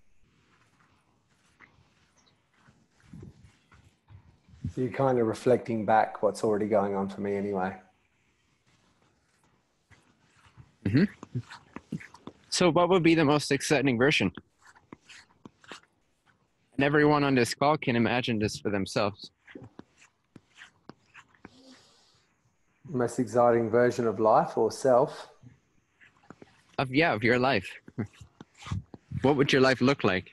So you're kind of reflecting back what's already going on for me anyway. Mm-hmm. So what would be the most exciting version? And everyone on this call can imagine this for themselves. Most exciting version of life or self? Of your life. What would your life look like?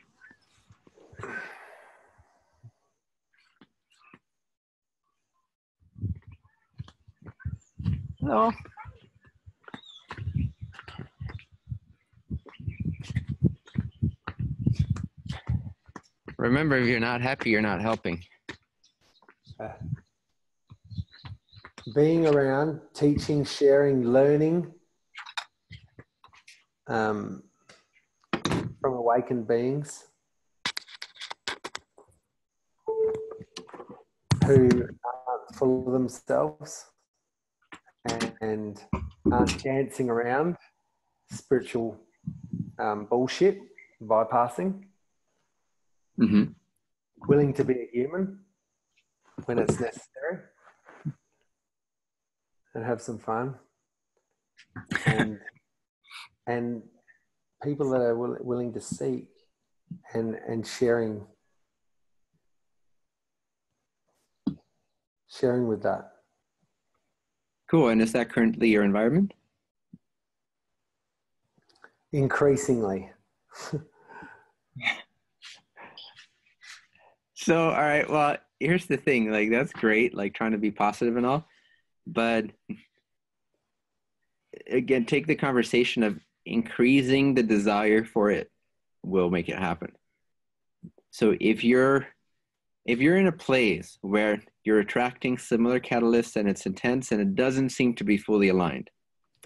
Hello. Remember, if you're not happy, you're not helping. Being around, teaching, sharing, learning from awakened beings who aren't full of themselves and aren't dancing around spiritual bullshit, bypassing. Mm-hmm. Willing to be a human when it's necessary and have some fun. And people that are willing to seek and sharing with that. Cool. And is that currently your environment? Increasingly. So, all right, well, here's the thing, like, that's great, like, trying to be positive and all, but again, take the conversation of increasing the desire for it will make it happen. So if you're in a place where you're attracting similar catalysts and it's intense and it doesn't seem to be fully aligned,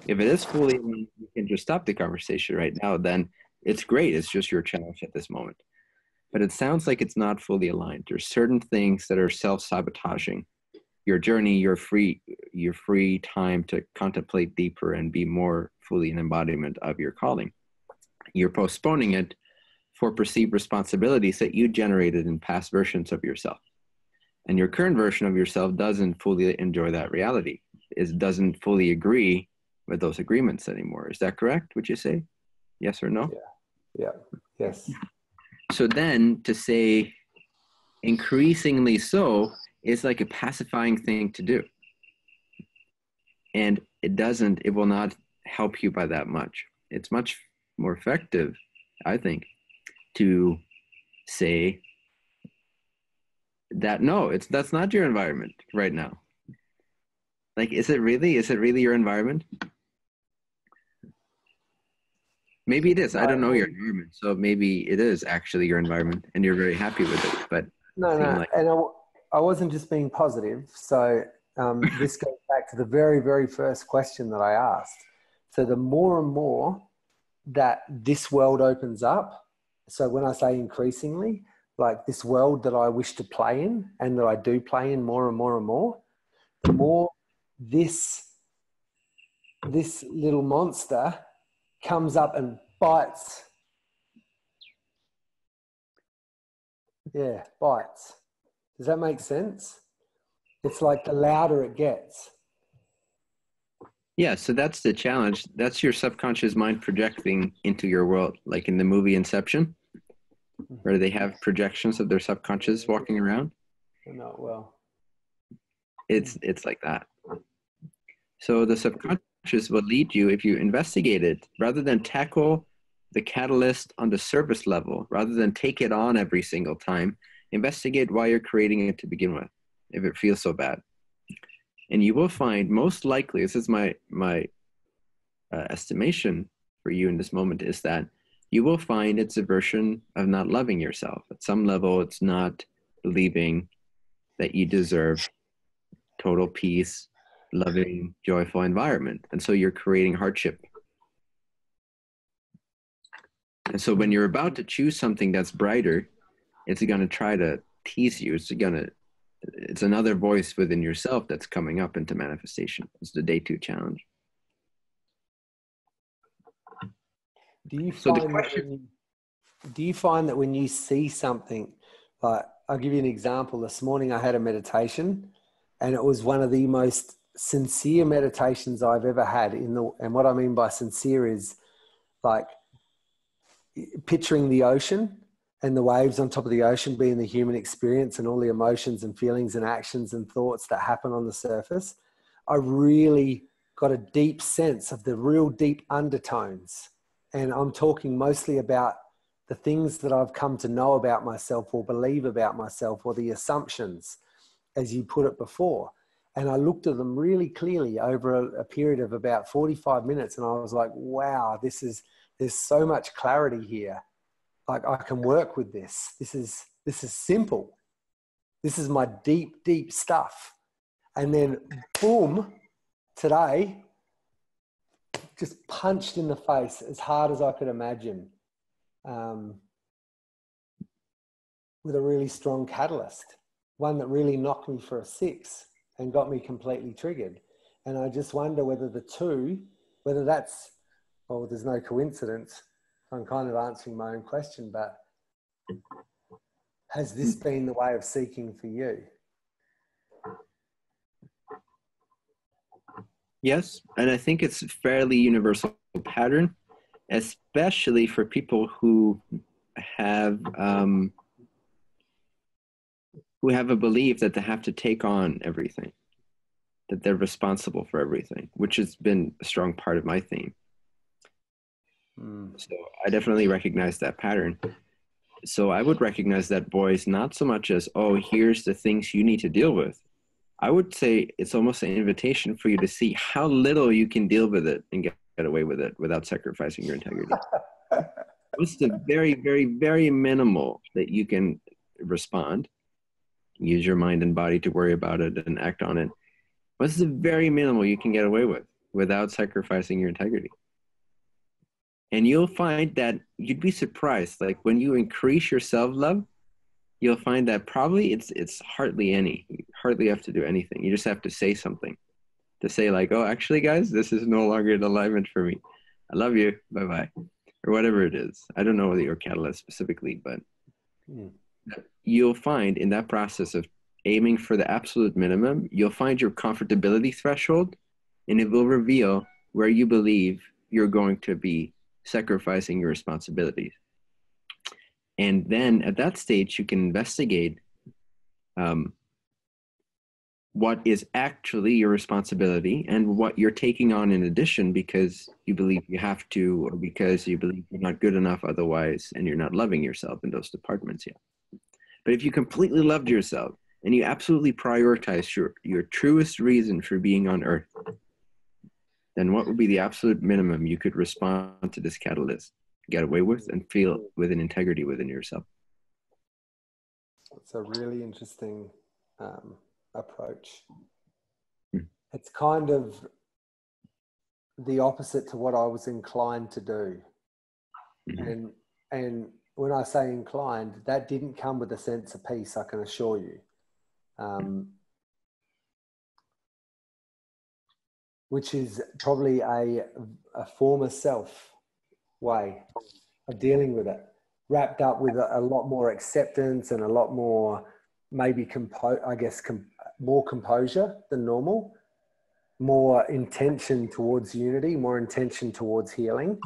if it is fully aligned, you can just stop the conversation right now, then it's great. It's just your challenge at this moment. But it sounds like it's not fully aligned. There's certain things that are self-sabotaging your journey, your free time to contemplate deeper and be more fully an embodiment of your calling. You're postponing it for perceived responsibilities that you generated in past versions of yourself. And your current version of yourself doesn't fully enjoy that reality. It doesn't fully agree with those agreements anymore. Is that correct, would you say? Yes or no? Yeah. Yes. So then to say increasingly so is like a pacifying thing to do. And it will not help you by that much. It's much more effective, I think, to say that, no, that's not your environment right now. Like, is it really your environment? Maybe it is. I don't know your environment. So maybe it is actually your environment and you're very happy with it. But No. And I wasn't just being positive. So this goes back to the very, very first question that I asked. So the more and more that this world opens up, so when I say increasingly, like this world that I wish to play in and that I do play in more and more and more, the more this little monster comes up and bites. Yeah, bites. Does that make sense? It's like the louder it gets. yeah, so that's the challenge. That's your subconscious mind projecting into your world, like in the movie Inception, where they have projections of their subconscious walking around. Not well. It's like that. So the subconscious will lead you, if you investigate it, rather than tackle the catalyst on the surface level, rather than take it on every single time, investigate why you're creating it to begin with, if it feels so bad. And you will find, most likely, this is my estimation for you in this moment, is that you will find it's a version of not loving yourself. At some level, it's not believing that you deserve total peace, loving, joyful environment. And so you're creating hardship. And so when you're about to choose something that's brighter, it's going to try to tease you. It's another voice within yourself that's coming up into manifestation. It's the day 2 challenge. Do you find that when you see something, like, I'll give you an example. This morning I had a meditation, and it was one of the most sincere meditations I've ever had. And what I mean by sincere is like picturing the ocean and the waves on top of the ocean being the human experience and all the emotions and feelings and actions and thoughts that happen on the surface. I really got a deep sense of the real deep undertones. And I'm talking mostly about the things that I've come to know about myself or believe about myself, or the assumptions, as you put it before. And I looked at them really clearly over a period of about 45 minutes. And I was like, wow, there's so much clarity here. Like, I can work with this. This is This is simple. This is my deep, deep stuff. And then boom, today, just punched in the face as hard as I could imagine, with a really strong catalyst, one that really knocked me for a 6 and got me completely triggered. And I just wonder whether the two, whether that's, well, there's no coincidence. I'm kind of answering my own question, but has this been the way of seeking for you? Yes, and I think it's a fairly universal pattern, especially for people who have a belief that they have to take on everything, that they're responsible for everything, which has been a strong part of my theme. So I definitely recognize that pattern. So I would recognize that, boys, not so much as, oh, here's the things you need to deal with. I would say it's almost an invitation for you to see how little you can deal with it and get away with it without sacrificing your integrity. What's the very, very, very minimal that you can respond, use your mind and body to worry about it and act on it? What's the very minimal you can get away with without sacrificing your integrity? And you'll find that you'd be surprised. Like when you increase your self-love, you'll find that probably it's hardly any. You hardly have to do anything. You just have to say something. To say like, oh, actually, guys, this is no longer in alignment for me. I love you. Bye-bye. Or whatever it is. I don't know your catalyst specifically, but you'll find in that process of aiming for the absolute minimum, you'll find your comfortability threshold, and it will reveal where you believe you're going to be sacrificing your responsibilities. And then at that stage, you can investigate what is actually your responsibility and what you're taking on in addition because you believe you have to, or because you believe you're not good enough otherwise, and you're not loving yourself in those departments yet. But if you completely loved yourself and you absolutely prioritize your truest reason for being on earth, then what would be the absolute minimum you could respond to this catalyst, get away with, and feel with an integrity within yourself? It's a really interesting approach. It's kind of the opposite to what I was inclined to do. And when I say inclined, that didn't come with a sense of peace, I can assure you. Which is probably a former self way of dealing with it, wrapped up with a lot more acceptance and a lot more, maybe more composure than normal, more intention towards unity, more intention towards healing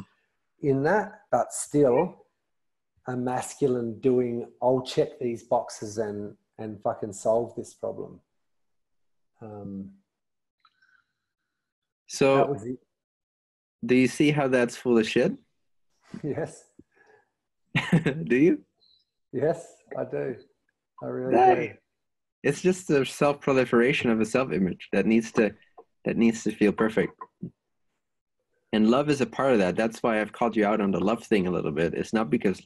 in that, but still a masculine doing, I'll check these boxes and fucking solve this problem. So do you see how that's full of shit? Yes. Do you? Yes, I do. I really do. It's just the self-proliferation of a self-image that needs to feel perfect. And love is a part of that. That's why I've called you out on the love thing a little bit. It's not because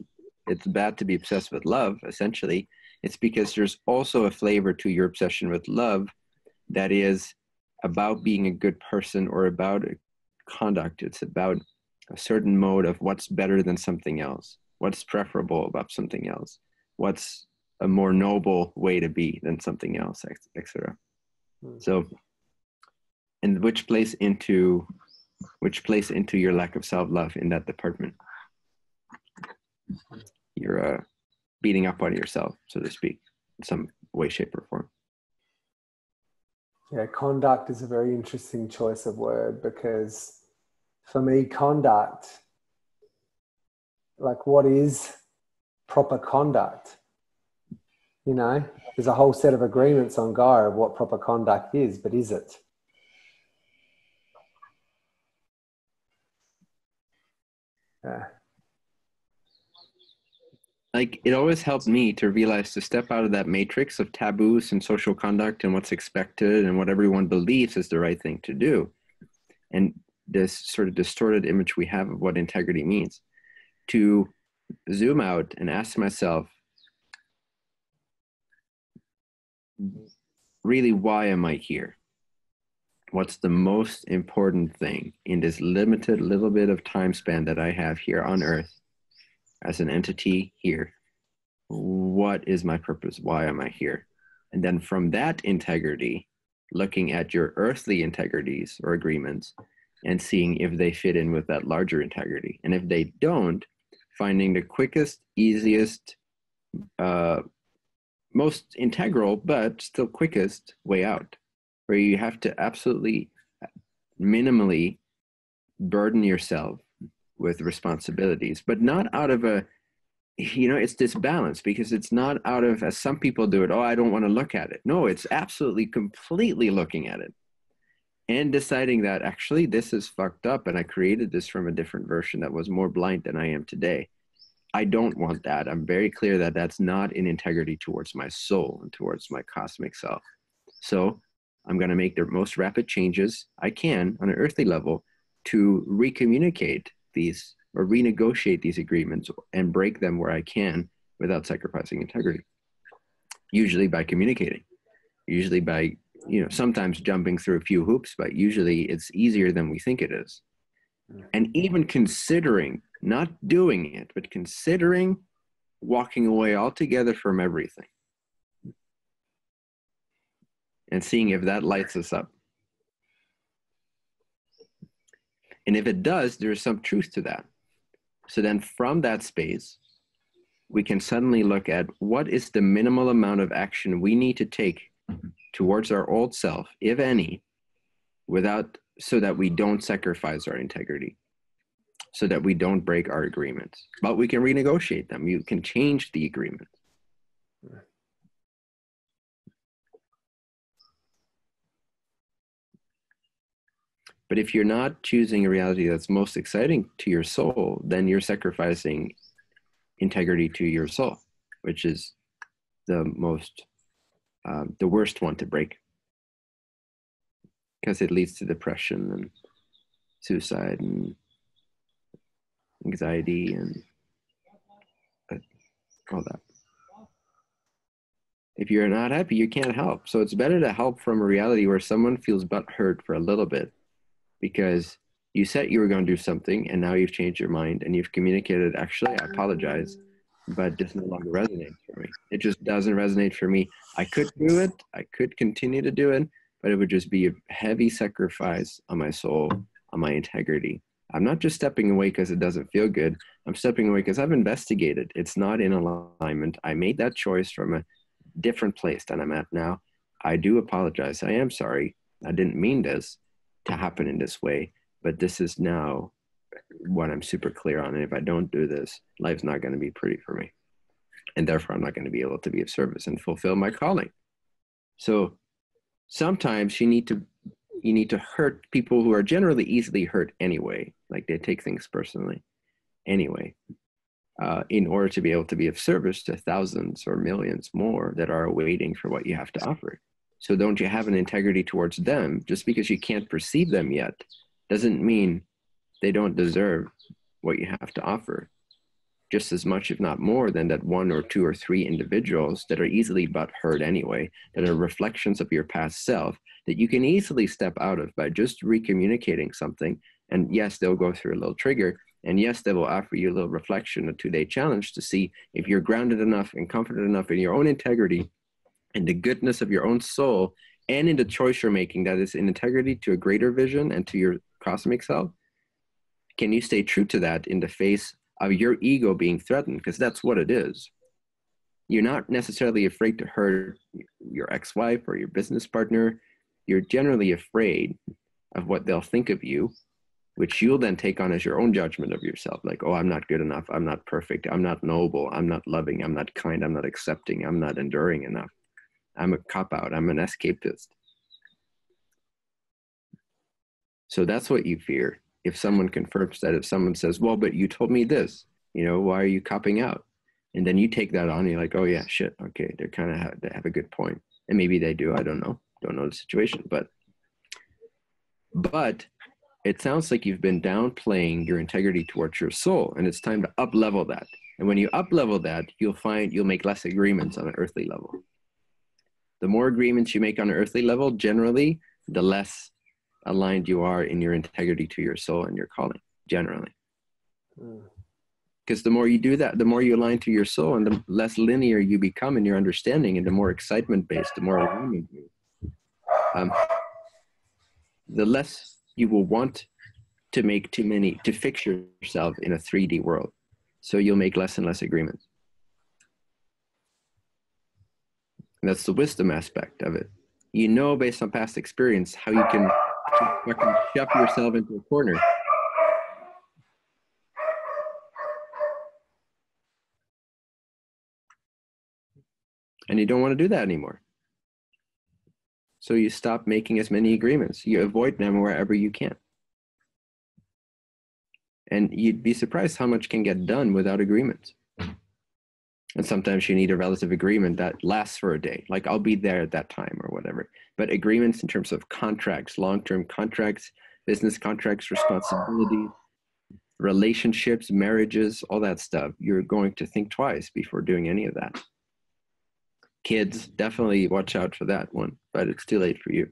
it's bad to be obsessed with love, essentially. It's because there's also a flavor to your obsession with love that is about being a good person or about conduct. It's about a certain mode of what's better than something else, what's preferable about something else, what's a more noble way to be than something else, etc. So, and which plays into your lack of self-love in that department. You're beating up on yourself, so to speak, in some way, shape, or form. Yeah, conduct is a very interesting choice of word, because for me, conduct, like what is proper conduct? You know, there's a whole set of agreements on Gaia of what proper conduct is, but is it? Yeah. Like, it always helped me to realize to step out of that matrix of taboos and social conduct and what's expected and what everyone believes is the right thing to do. And this sort of distorted image we have of what integrity means. To zoom out and ask myself, really, why am I here? What's the most important thing in this limited little bit of time span that I have here on Earth as an entity here? What is my purpose? Why am I here? And then from that integrity, looking at your earthly integrities or agreements and seeing if they fit in with that larger integrity. And if they don't, finding the quickest, easiest, most integral, but still quickest way out, where you have to absolutely minimally burden yourself with responsibilities, but not out of a, it's this balance, because it's not out of, as some people do it, oh, I don't want to look at it. No, it's absolutely completely looking at it and deciding that actually this is fucked up and I created this from a different version that was more blind than I am today. I don't want that. I'm very clear that that's not in integrity towards my soul and towards my cosmic self. So I'm going to make the most rapid changes I can on an earthly level to recommunicate these or renegotiate these agreements and break them where I can without sacrificing integrity. Usually by communicating, usually by, sometimes jumping through a few hoops, but usually it's easier than we think it is. And even considering, not doing it, but considering walking away altogether from everything and seeing if that lights us up. And if it does, there's some truth to that. So then from that space, we can suddenly look at what is the minimal amount of action we need to take towards our old self, if any, so that we don't sacrifice our integrity, so that we don't break our agreements. But we can renegotiate them. You can change the agreement. But if you're not choosing a reality that's most exciting to your soul, then you're sacrificing integrity to your soul, which is the worst one to break, because it leads to depression and suicide and anxiety and all that. If you're not happy, you can't help. So it's better to help from a reality where someone feels butthurt for a little bit, because you said you were going to do something and now you've changed your mind and you've communicated, actually, I apologize, but this no longer resonates for me. It just doesn't resonate for me. I could do it. I could continue to do it, but it would just be a heavy sacrifice on my soul, on my integrity. I'm not just stepping away because it doesn't feel good. I'm stepping away because I've investigated. It's not in alignment. I made that choice from a different place than I'm at now. I do apologize. I am sorry. I didn't mean this to happen in this way, but this is now what I'm super clear on. And if I don't do this, life's not going to be pretty for me. And therefore, I'm not going to be able to be of service and fulfill my calling. So sometimes you need to hurt people who are generally easily hurt anyway. Like they take things personally anyway, in order to be able to be of service to thousands or millions more that are waiting for what you have to offer. So don't you have an integrity towards them? Just because you can't perceive them yet doesn't mean they don't deserve what you have to offer just as much, if not more, than that one or two or three individuals that are easily but hurt anyway, that are reflections of your past self, that you can easily step out of by just recommunicating something. And yes, they'll go through a little trigger. And yes, they will offer you a little reflection, a 2-day challenge to see if you're grounded enough and confident enough in your own integrity and the goodness of your own soul, and in the choice you're making that is in integrity to a greater vision and to your cosmic self. Can you stay true to that in the face of your ego being threatened? Because that's what it is. You're not necessarily afraid to hurt your ex-wife or your business partner. You're generally afraid of what they'll think of you, which you'll then take on as your own judgment of yourself. Like, oh, I'm not good enough. I'm not perfect. I'm not noble. I'm not loving. I'm not kind. I'm not accepting. I'm not enduring enough. I'm a cop-out. I'm an escapist. So that's what you fear. If someone confirms that, if someone says, well, but you told me this, why are you copping out? And then you take that on, and you're like, oh yeah, shit. Okay. They kind of they have a good point. And maybe they do. I don't know. Don't know the situation, but it sounds like you've been downplaying your integrity towards your soul, and it's time to up-level that. And when you up-level that, you'll find you'll make less agreements on an earthly level. The more agreements you make on an earthly level, generally, the less aligned you are in your integrity to your soul and your calling, generally. Because the more you do that, the more you align to your soul, and the less linear you become in your understanding, and the more excitement-based, the more alignment-based. The less you will want to make to fix yourself in a 3D world. So you'll make less and less agreements. And that's the wisdom aspect of it. You know, based on past experience, how you can fucking shove yourself into a corner. And you don't want to do that anymore. So you stop making as many agreements. You avoid them wherever you can. And you'd be surprised how much can get done without agreements. And sometimes you need a relative agreement that lasts for a day. Like, I'll be there at that time or whatever. But agreements in terms of contracts, long-term contracts, business contracts, responsibility, relationships, marriages, all that stuff, you're going to think twice before doing any of that. Kids, definitely watch out for that one, but it's too late for you.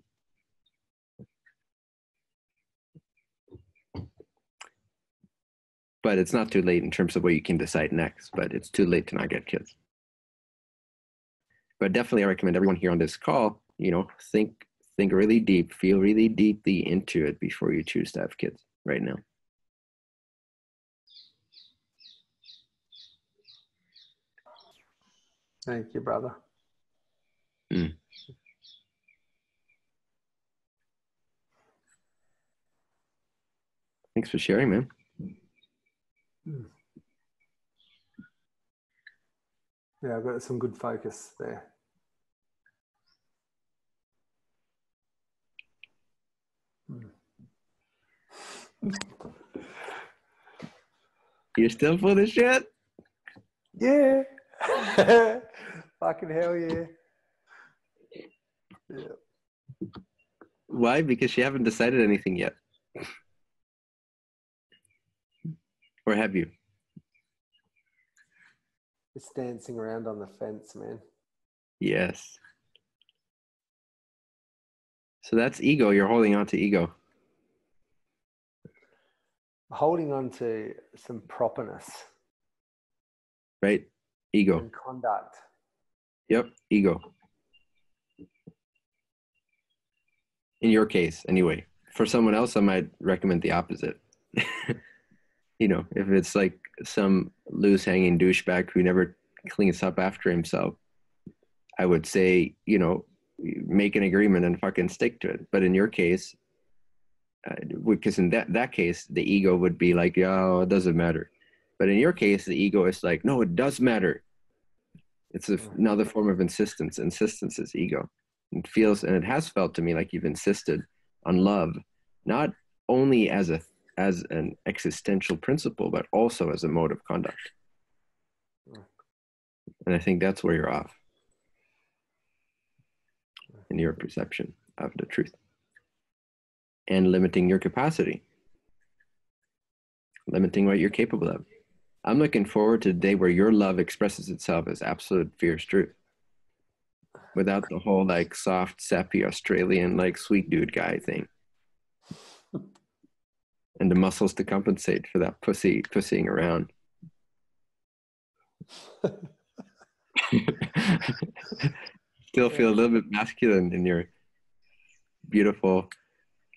But it's not too late in terms of what you can decide next, but it's too late to not get kids. But definitely I recommend everyone here on this call, you know, think really deep, feel really deeply into it before you choose to have kids right now. Thank you, brother. Thanks for sharing, man. Yeah, I've got some good focus there. You're still full of shit? Yeah. Fucking hell yeah. Yeah. Why? Because you haven't decided anything yet. Or have you? It's dancing around on the fence, man. Yes. So that's ego. You're holding on to ego. Holding on to some properness. Right? Ego. And conduct. Yep, ego. In your case, anyway. For someone else, I might recommend the opposite. You know, if it's like some loose-hanging douchebag who never cleans up after himself, I would say, you know, make an agreement and fucking stick to it. But in your case, because in that case, the ego would be like, oh, it doesn't matter. But in your case, the ego is like, no, it does matter. It's another form of insistence. Insistence is ego. It feels, and it has felt to me like you've insisted on love, not only as an existential principle, but also as a mode of conduct. And I think that's where you're off in your perception of the truth. And limiting your capacity. Limiting what you're capable of. I'm looking forward to the day where your love expresses itself as absolute fierce truth. Without the whole like soft, sappy Australian like sweet dude guy thing. And the muscles to compensate for that pussying around. Still feel a little bit masculine in your beautiful,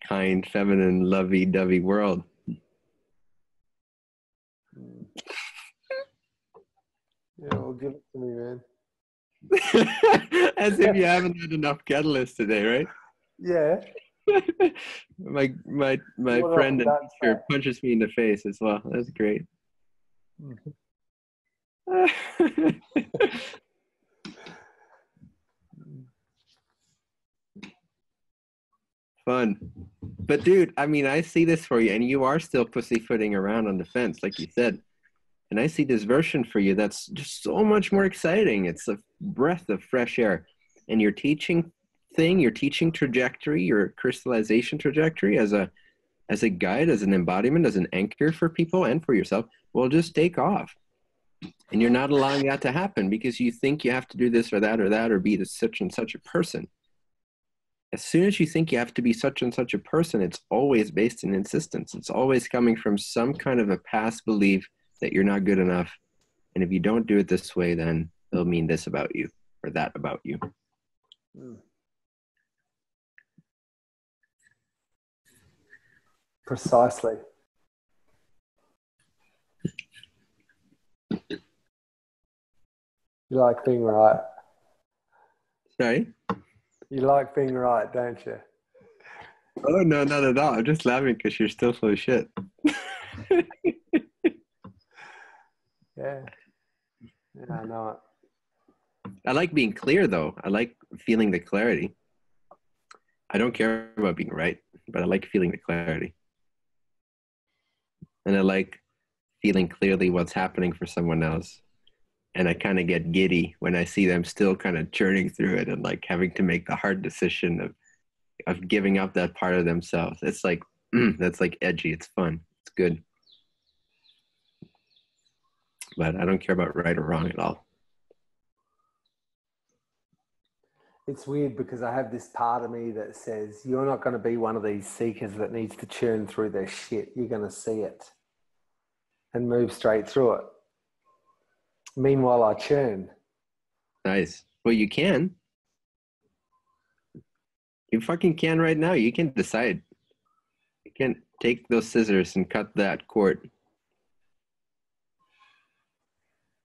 kind, feminine, lovey-dovey world. Yeah, well, give it to me, man. As if you haven't had enough catalyst today, right? Yeah. my friend and teacher punches me in the face as well. That's great. Fun. But dude, I mean, I see this for you, and you are still pussyfooting around on the fence, like you said. And I see this version for you that's just so much more exciting. It's a breath of fresh air. And your teaching thing, your teaching trajectory, your crystallization trajectory as a guide, as an embodiment, as an anchor for people and for yourself, will just take off. And you're not allowing that to happen because you think you have to do this or that or be this such and such a person. As soon as you think you have to be such and such a person, it's always based in insistence. It's always coming from some kind of a past belief that you're not good enough. And if you don't do it this way, then it'll mean this about you or that about you. Precisely. You like being right. Sorry? You like being right, don't you? Oh, no, not at all. I'm just laughing because you're still full of shit. Yeah. Yeah, I know it. I like being clear, though. I like feeling the clarity. I don't care about being right, but I like feeling the clarity. And I like feeling clearly what's happening for someone else. And I kind of get giddy when I see them still kind of churning through it and like having to make the hard decision of giving up that part of themselves. It's like, that's like edgy. It's fun. It's good. But I don't care about right or wrong at all. It's weird because I have this part of me that says, you're not going to be one of these seekers that needs to churn through their shit. You're going to see it and move straight through it. Meanwhile, I churn. Nice. Well, you can. You fucking can right now. You can decide. You can take those scissors and cut that cord.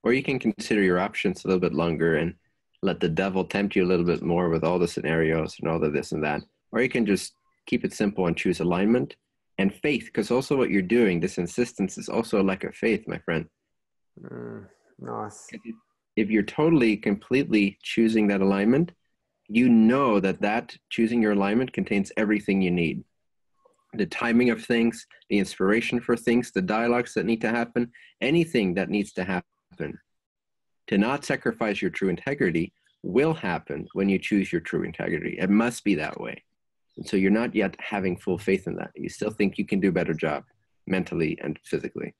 Or you can consider your options a little bit longer and let the devil tempt you a little bit more with all the scenarios and all the this and that. Or you can just keep it simple and choose alignment and faith, because also what you're doing, this insistence, is also a lack of faith, my friend. Nice. If you're totally, completely choosing that alignment, you know that choosing your alignment contains everything you need. The timing of things, the inspiration for things, the dialogues that need to happen, anything that needs to happen. To not sacrifice your true integrity will happen when you choose your true integrity. It must be that way. And so you're not yet having full faith in that. You still think you can do a better job mentally and physically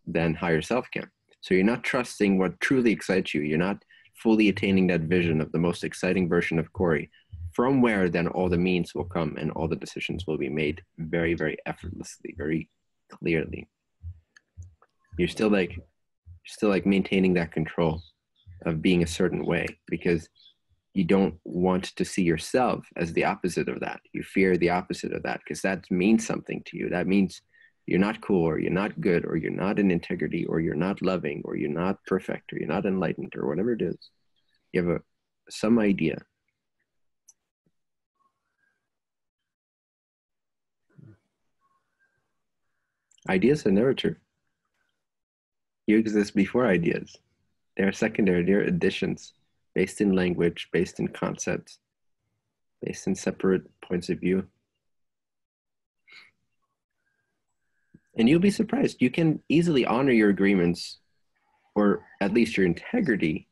than higher self can. So you're not trusting what truly excites you. You're not fully attaining that vision of the most exciting version of Corey, from where then all the means will come and all the decisions will be made very, very effortlessly, very clearly. You're still like maintaining that control of being a certain way because you don't want to see yourself as the opposite of that. You fear the opposite of that because that means something to you. That means you're not cool, or you're not good, or you're not in integrity, or you're not loving, or you're not perfect, or you're not enlightened, or whatever it is. You have some idea. Ideas are never true. You exist before ideas. They are secondary, they're additions, based in language, based in concepts, based in separate points of view. And you'll be surprised. You can easily honor your agreements, or at least your integrity,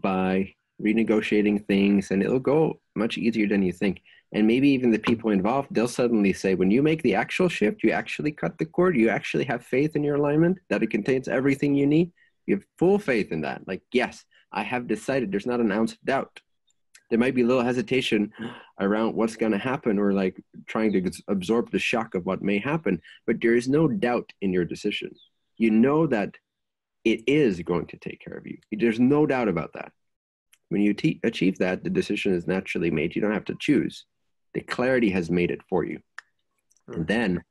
by renegotiating things, and it'll go much easier than you think. And maybe even the people involved, they'll suddenly say, when you make the actual shift, you actually cut the cord, you actually have faith in your alignment, that it contains everything you need. You have full faith in that. Like, yes, I have decided. There's not an ounce of doubt. There might be a little hesitation around what's going to happen, or like trying to absorb the shock of what may happen, but there is no doubt in your decision. You know that it is going to take care of you. There's no doubt about that. When you achieve that, the decision is naturally made. You don't have to choose. The clarity has made it for you. And then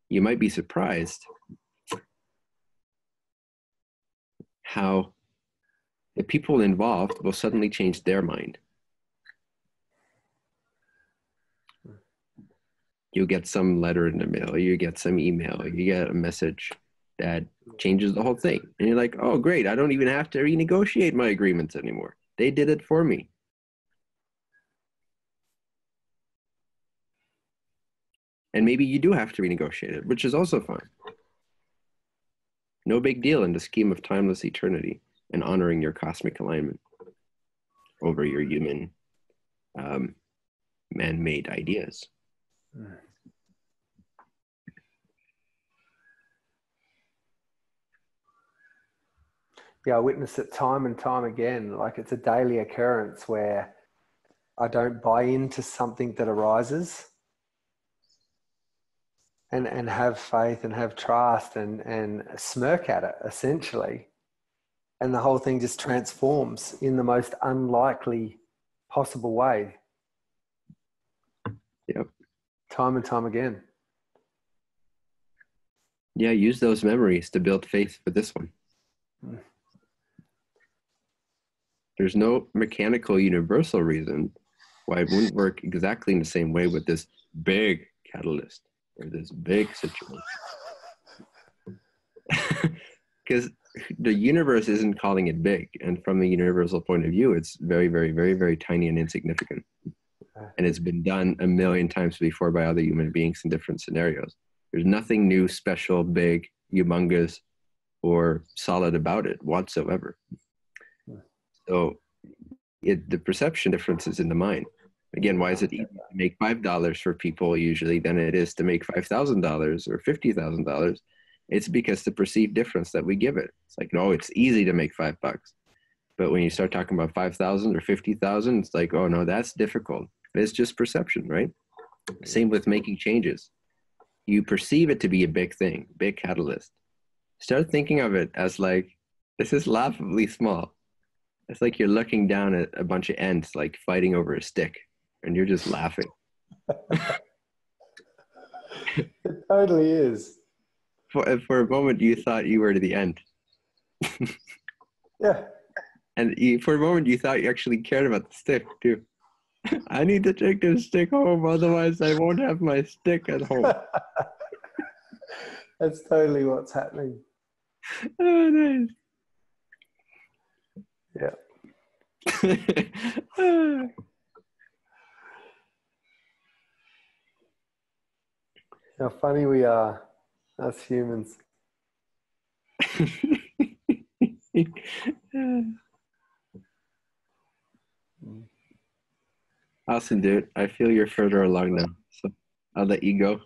you might be surprised how the people involved will suddenly change their mind. You get some letter in the mail, you get some email, you get a message that changes the whole thing. And you're like, oh, great, I don't even have to renegotiate my agreements anymore. They did it for me. And maybe you do have to renegotiate it, which is also fine. No big deal in the scheme of timeless eternity and honoring your cosmic alignment over your human man-made ideas. Yeah, I witness it time and time again. Like it's a daily occurrence where I don't buy into something that arises and have faith and have trust and smirk at it, essentially. And the whole thing just transforms in the most unlikely possible way. Yep. Time and time again. Yeah, use those memories to build faith for this one. There's no mechanical universal reason why it wouldn't work exactly in the same way with this big catalyst or this big situation. Because the universe isn't calling it big. And from a universal point of view, it's very, very, very, very tiny and insignificant. And it's been done a million times before by other human beings in different scenarios. There's nothing new, special, big, humongous, or solid about it whatsoever. So the perception difference is in the mind. Again, why is it easier to make $5 for people usually than it is to make $5,000 or $50,000? It's because the perceived difference that we give it. It's like, no, it's easy to make $5. But when you start talking about 5,000 or 50,000, it's like, oh no, that's difficult. It's just perception, right? Same with making changes. You perceive it to be a big thing, big catalyst. Start thinking of it as like, this is laughably small. It's like you're looking down at a bunch of ants like fighting over a stick and you're just laughing. It totally is. For a moment, you thought you were to the end. Yeah. And for a moment, you thought you actually cared about the stick too. I need to take this stick home, otherwise I won't have my stick at home. That's totally what's happening. Oh, nice. Yeah. How funny we are, us humans. Awesome, dude. I feel you're further along now, so I'll let you go.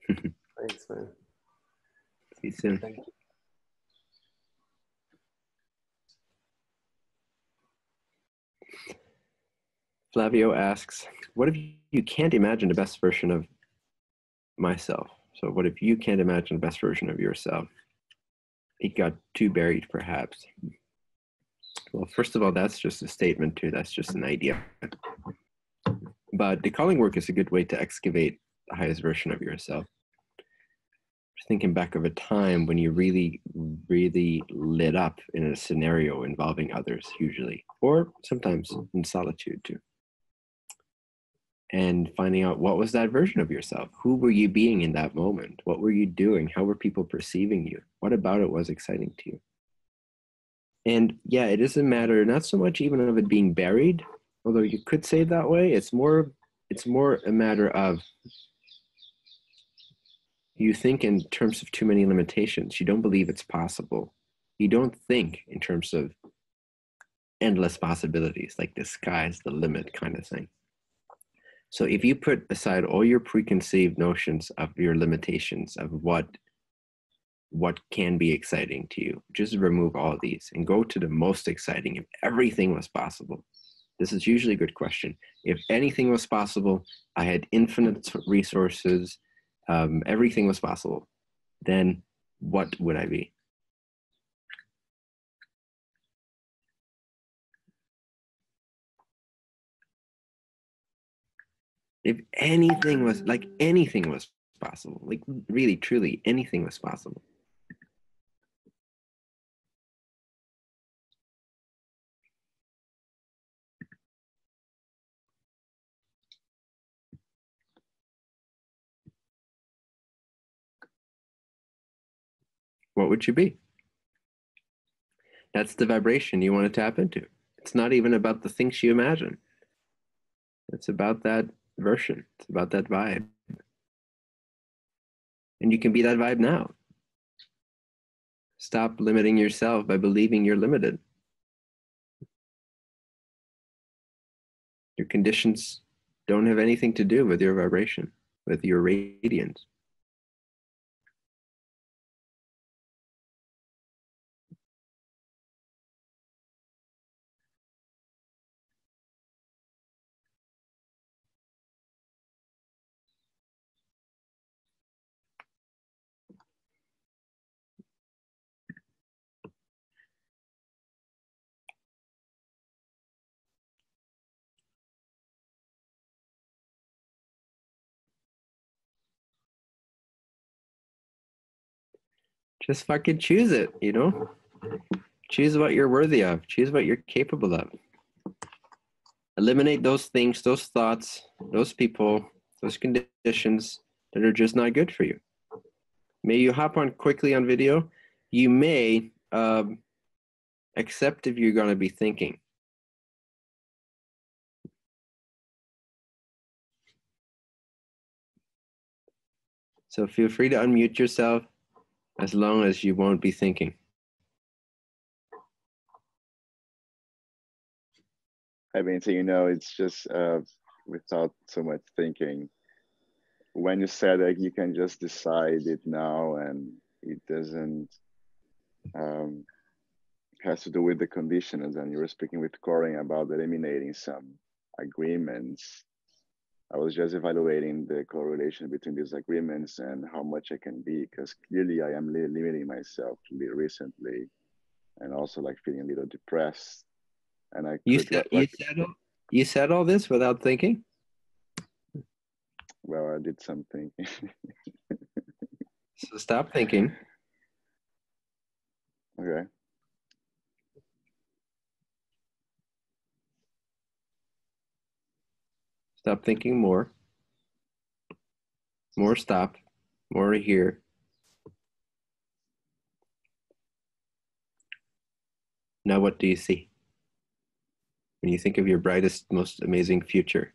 Thanks, man. See you soon. Thank you. Flavio asks, what if you can't imagine the best version of myself? So what if you can't imagine the best version of yourself? It got too buried, perhaps. Well, first of all, that's just a statement too. That's just an idea. But the calling work is a good way to excavate the highest version of yourself. Thinking back of a time when you really, really lit up in a scenario involving others, usually, or sometimes in solitude too. And finding out what was that version of yourself? Who were you being in that moment? What were you doing? How were people perceiving you? What about it was exciting to you? And yeah, it is a matter, not so much even of it being buried, although you could say it that way. It's more a matter of you think in terms of too many limitations. You don't believe it's possible. You don't think in terms of endless possibilities, like the sky's the limit kind of thing. So if you put aside all your preconceived notions of your limitations of what can be exciting to you, just remove all these and go to the most exciting. If everything was possible, this is usually a good question. If anything was possible, I had infinite resources, everything was possible, then what would I be? If anything was possible, like really, truly anything was possible. What would you be? That's the vibration you want to tap into. It's not even about the things you imagine. It's about that version. It's about that vibe. And you can be that vibe now. Stop limiting yourself by believing you're limited. Your conditions don't have anything to do with your vibration, with your radiance. Just fucking choose it, you know? Choose what you're worthy of. Choose what you're capable of. Eliminate those things, those thoughts, those people, those conditions that are just not good for you. May you hop on quickly on video. You may accept if you're going to be thinking. So feel free to unmute yourself as long as you won't be thinking. I mean, so, you know, it's just without so much thinking. When you said that you can just decide it now and it doesn't has to do with the conditions, and you were speaking with Corinne about eliminating some agreements. I was just evaluating the correlation between these agreements and how much I can be, because clearly I am limiting myself recently, and also like feeling a little depressed. And I you said all this without thinking? Well, I did something. So stop thinking. Okay. Stop thinking more. More stop. More here. Now what do you see? When you think of your brightest, most amazing future?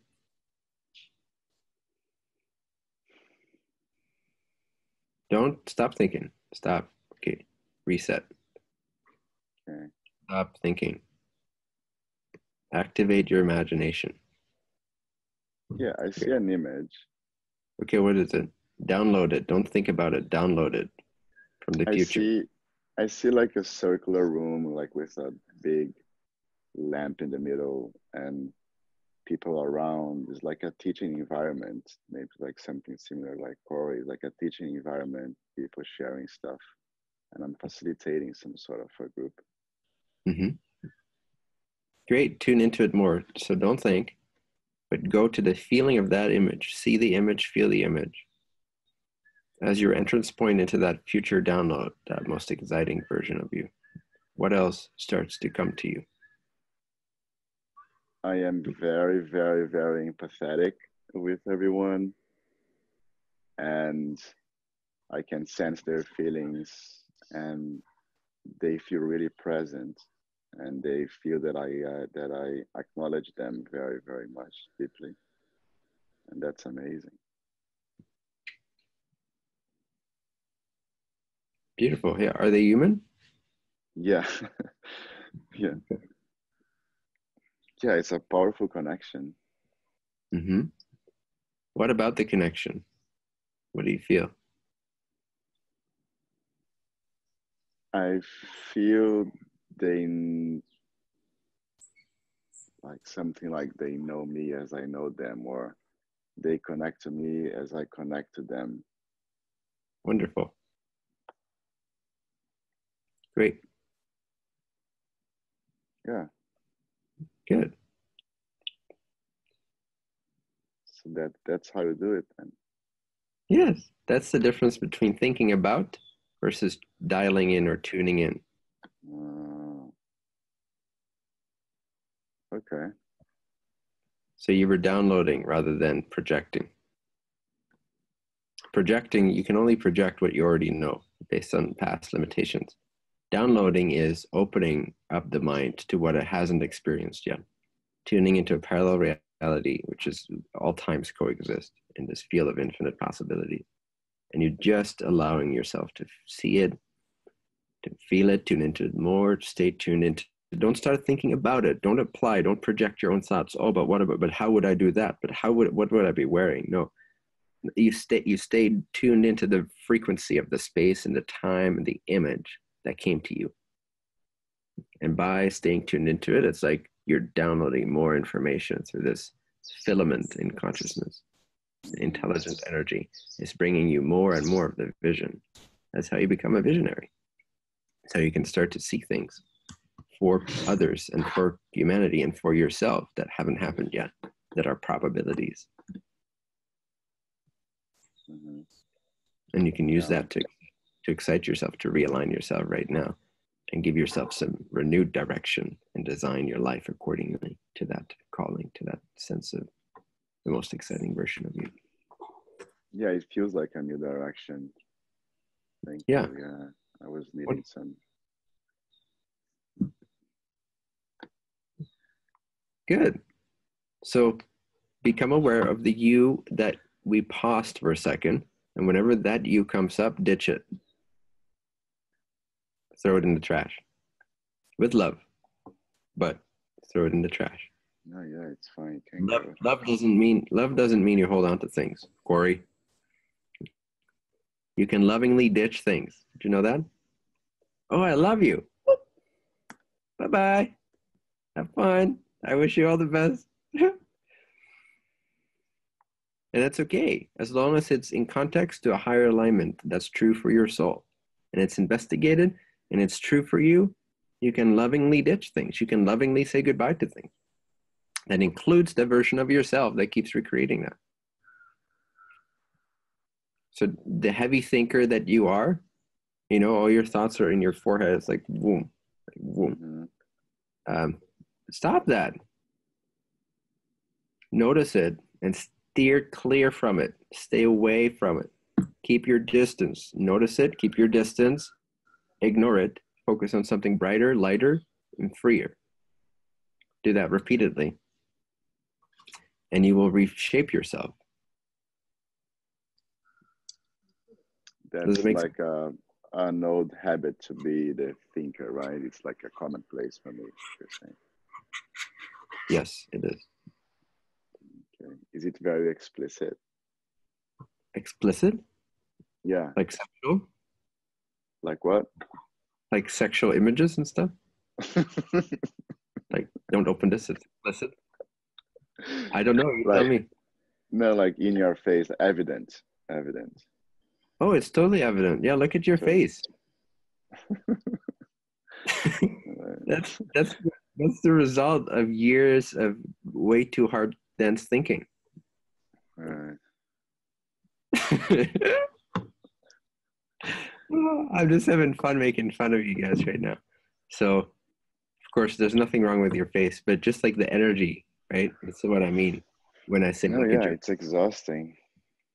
Don't stop thinking. Stop. Okay. Reset. Okay. Stop thinking. Activate your imagination. Yeah, I see an image. Okay, what is it? Download it. Don't think about it. Download it from the future. I see like a circular room, like with a big lamp in the middle and people around. It's like a teaching environment, maybe like something similar like Corey, like a teaching environment, people sharing stuff. And I'm facilitating some sort of a group. Mm-hmm. Great, tune into it more. So don't think, but go to the feeling of that image. See the image, feel the image. As your entrance point into that future download, that most exciting version of you. What else starts to come to you? I am very, very, very empathetic with everyone. And I can sense their feelings, and they feel really present, and they feel that I acknowledge them very, very much deeply, and that's amazing. Beautiful. Yeah. Are they human? Yeah. Yeah. Yeah, it's a powerful connection. Mm-hmm. What about the connection? What do you feel? I feel they like something like they know me as I know them, or they connect to me as I connect to them. Wonderful. Great. Yeah. Good. So that's how you do it then. Yes, that's the difference between thinking about versus dialing in or tuning in. Okay. So you were downloading rather than projecting. Projecting, you can only project what you already know based on past limitations. Downloading is opening up the mind to what it hasn't experienced yet. Tuning into a parallel reality, which is all times coexist in this field of infinite possibilities. And you're just allowing yourself to see it, to feel it, tune into it more, stay tuned into it. Don't start thinking about it. Don't apply, don't project your own thoughts. Oh, but how would I do that? But what would I be wearing? No. You stayed tuned into the frequency of the space and the time and the image that came to you. And by staying tuned into it, it's like you're downloading more information through this filament in consciousness. Intelligent energy is bringing you more and more of the vision. That's how you become a visionary. That's how you can start to see things for others and for humanity and for yourself that haven't happened yet, that are probabilities. Mm-hmm. And you can use that to to excite yourself, to realign yourself right now and give yourself some renewed direction and design your life accordingly to that calling, to that sense of the most exciting version of you. Yeah, it feels like a new direction. Thank Yeah. you. Yeah, I was needing some. Good. So become aware of the you that we paused for a second, and whenever that you comes up, ditch it. Throw it in the trash. With love, but throw it in the trash. No, yeah, it's fine. You can Love, go. love doesn't mean you hold on to things, Corey. You can lovingly ditch things. Did you know that? Oh, I love you. Bye-bye. Have fun. I wish you all the best. And that's okay, as long as it's in context to a higher alignment that's true for your soul. And it's investigated, and it's true for you. You can lovingly ditch things. You can lovingly say goodbye to things. That includes the version of yourself that keeps recreating that. So the heavy thinker that you are, you know, all your thoughts are in your forehead. It's like, boom, boom. Mm-hmm. Stop that. Notice it and steer clear from it. Stay away from it. Keep your distance. Notice it, keep your distance. Ignore it. Focus on something brighter, lighter, and freer. Do that repeatedly. And you will reshape yourself. That's like an old habit to be the thinker, right? It's like a commonplace for me, you're saying. Yes, it is. Okay. Is it very explicit? Explicit? Yeah. Like sexual? Like what? Like sexual images and stuff? Like, don't open this, it's explicit. I don't know, you tell me. No, like in your face, evident. Oh, it's totally evident. Yeah, look at your face. That's the result of years of way too hard, dense thinking. Right. I'm just having fun making fun of you guys right now. So, of course, there's nothing wrong with your face, but just like the energy, right? That's what I mean when I say no, yeah, it's exhausting.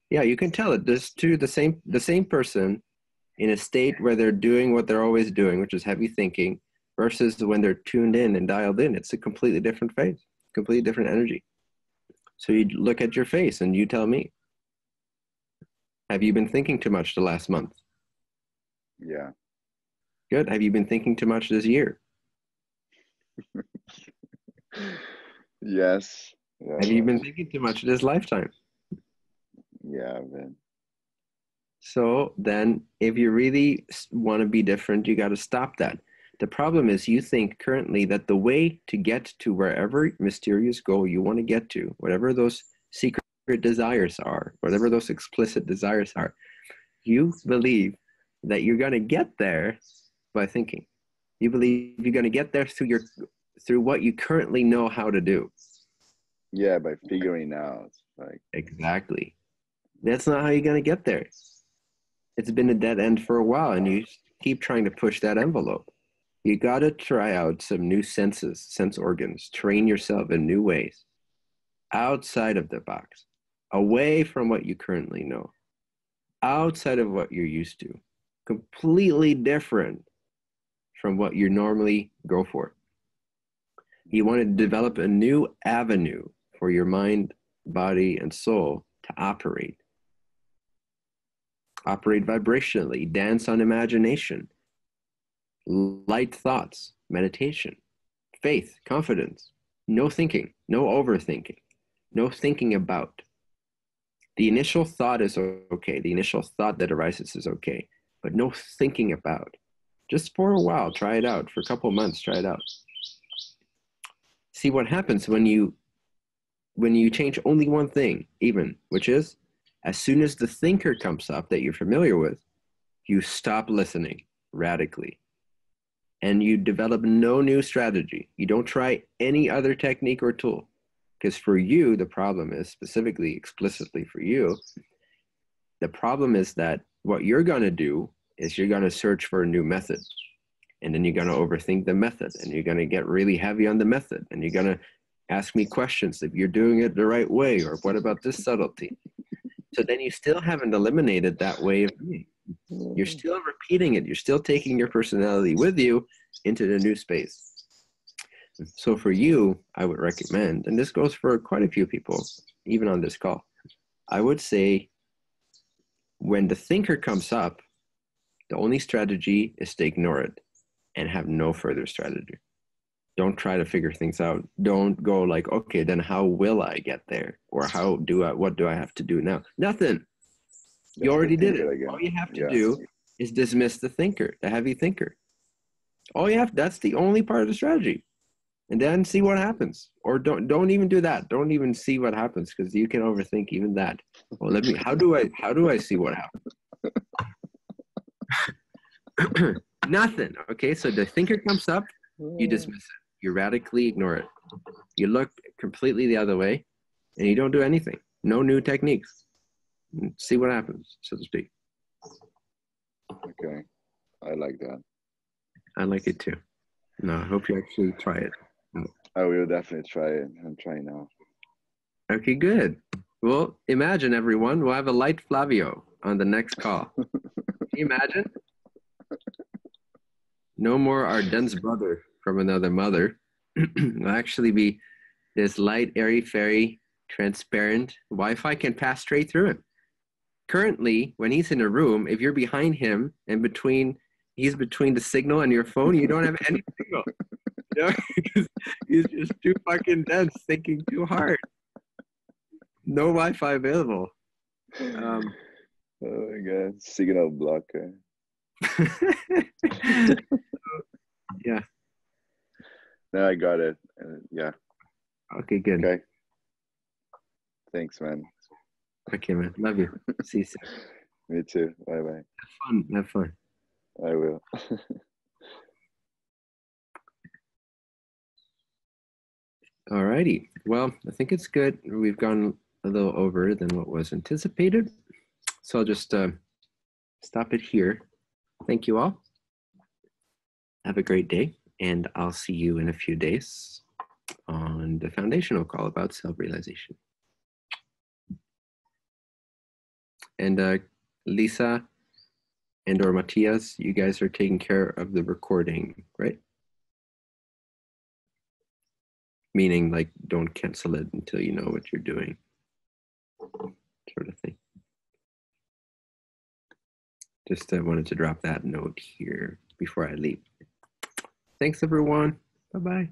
Yeah, you can tell it. There's the same person in a state where they're doing what they're always doing, which is heavy thinking, versus when they're tuned in and dialed in. It's a completely different phase, completely different energy. So you look at your face and you tell me, have you been thinking too much the last month? Yeah. Good. Have you been thinking too much this year? Yes. Have you been thinking too much this lifetime? Yeah, man. So then if you really want to be different, you got to stop that. The problem is you think currently that the way to get to wherever mysterious goal you want to get to, whatever those secret desires are, whatever those explicit desires are, you believe that you're going to get there by thinking. You believe you're going to get there through what you currently know how to do. Yeah, by figuring out. Exactly. That's not how you're going to get there. It's been a dead end for a while, and you keep trying to push that envelope. You got to try out some new sense organs, train yourself in new ways, outside of the box, away from what you currently know, outside of what you're used to, completely different from what you normally go for. You want to develop a new avenue for your mind, body, and soul to operate. Operate vibrationally, dance on imagination, light thoughts, meditation, faith, confidence, no thinking, no overthinking, no thinking about. The initial thought is okay. The initial thought that arises is okay, but no thinking about. Just for a while, try it out. For a couple of months, try it out. See what happens when you change only one thing, even, which is, as soon as the thinker comes up that you're familiar with, you stop listening radically. And you develop no new strategy. You don't try any other technique or tool. Because for you, the problem is, specifically, explicitly for you, the problem is that what you're going to do is you're going to search for a new method. And then you're going to overthink the method, and you're going to get really heavy on the method, and you're going to ask me questions if you're doing it the right way, or what about this subtlety? So then you still haven't eliminated that way of being. You're still repeating it. You're still taking your personality with you into the new space. So for you, I would recommend, and this goes for quite a few people, even on this call, I would say when the thinker comes up, the only strategy is to ignore it and have no further strategy. Don't try to figure things out. Don't go like, okay, then how will I get there? Or what do I have to do now? Nothing. You already did it. Again. All you have to do is dismiss the thinker, the heavy thinker. That's the only part of the strategy. And then see what happens. Or don't even do that. Don't even see what happens, because you can overthink even that. Well, how do I see what happens? Nothing. Okay, so the thinker comes up, you dismiss it. You radically ignore it. You look completely the other way, and you don't do anything. No new techniques. See what happens, so to speak. Okay, I like that. I like it too. No, I hope you actually try it. I will definitely try it. I'm trying now. Okay, good. Well, imagine everyone, we'll have a light Flavio on the next call. Can you imagine? No more our dense brother from another mother. Will actually be this light, airy, fairy, transparent. Wi-Fi can pass straight through him. Currently, when he's in a room, if you're behind him and he's between the signal and your phone, you don't have any signal. You know? Because he's just too fucking dense, thinking too hard. No Wi-Fi available. Oh my God, signal blocker. Yeah. No, I got it. Yeah. Okay, good. Okay. Thanks, man. Okay, man. Love you. See you soon. Me too. Bye-bye. Have fun. I will. Alrighty. Well, I think it's good. We've gone a little over than what was anticipated. So I'll just stop it here. Thank you all. Have a great day. And I'll see you in a few days on the foundational call about self-realization. And Lisa and or Matthias, you guys are taking care of the recording, right? Meaning, like, don't cancel it until you know what you're doing, sort of thing. Just wanted to drop that note here before I leave. Thanks, everyone. Bye-bye.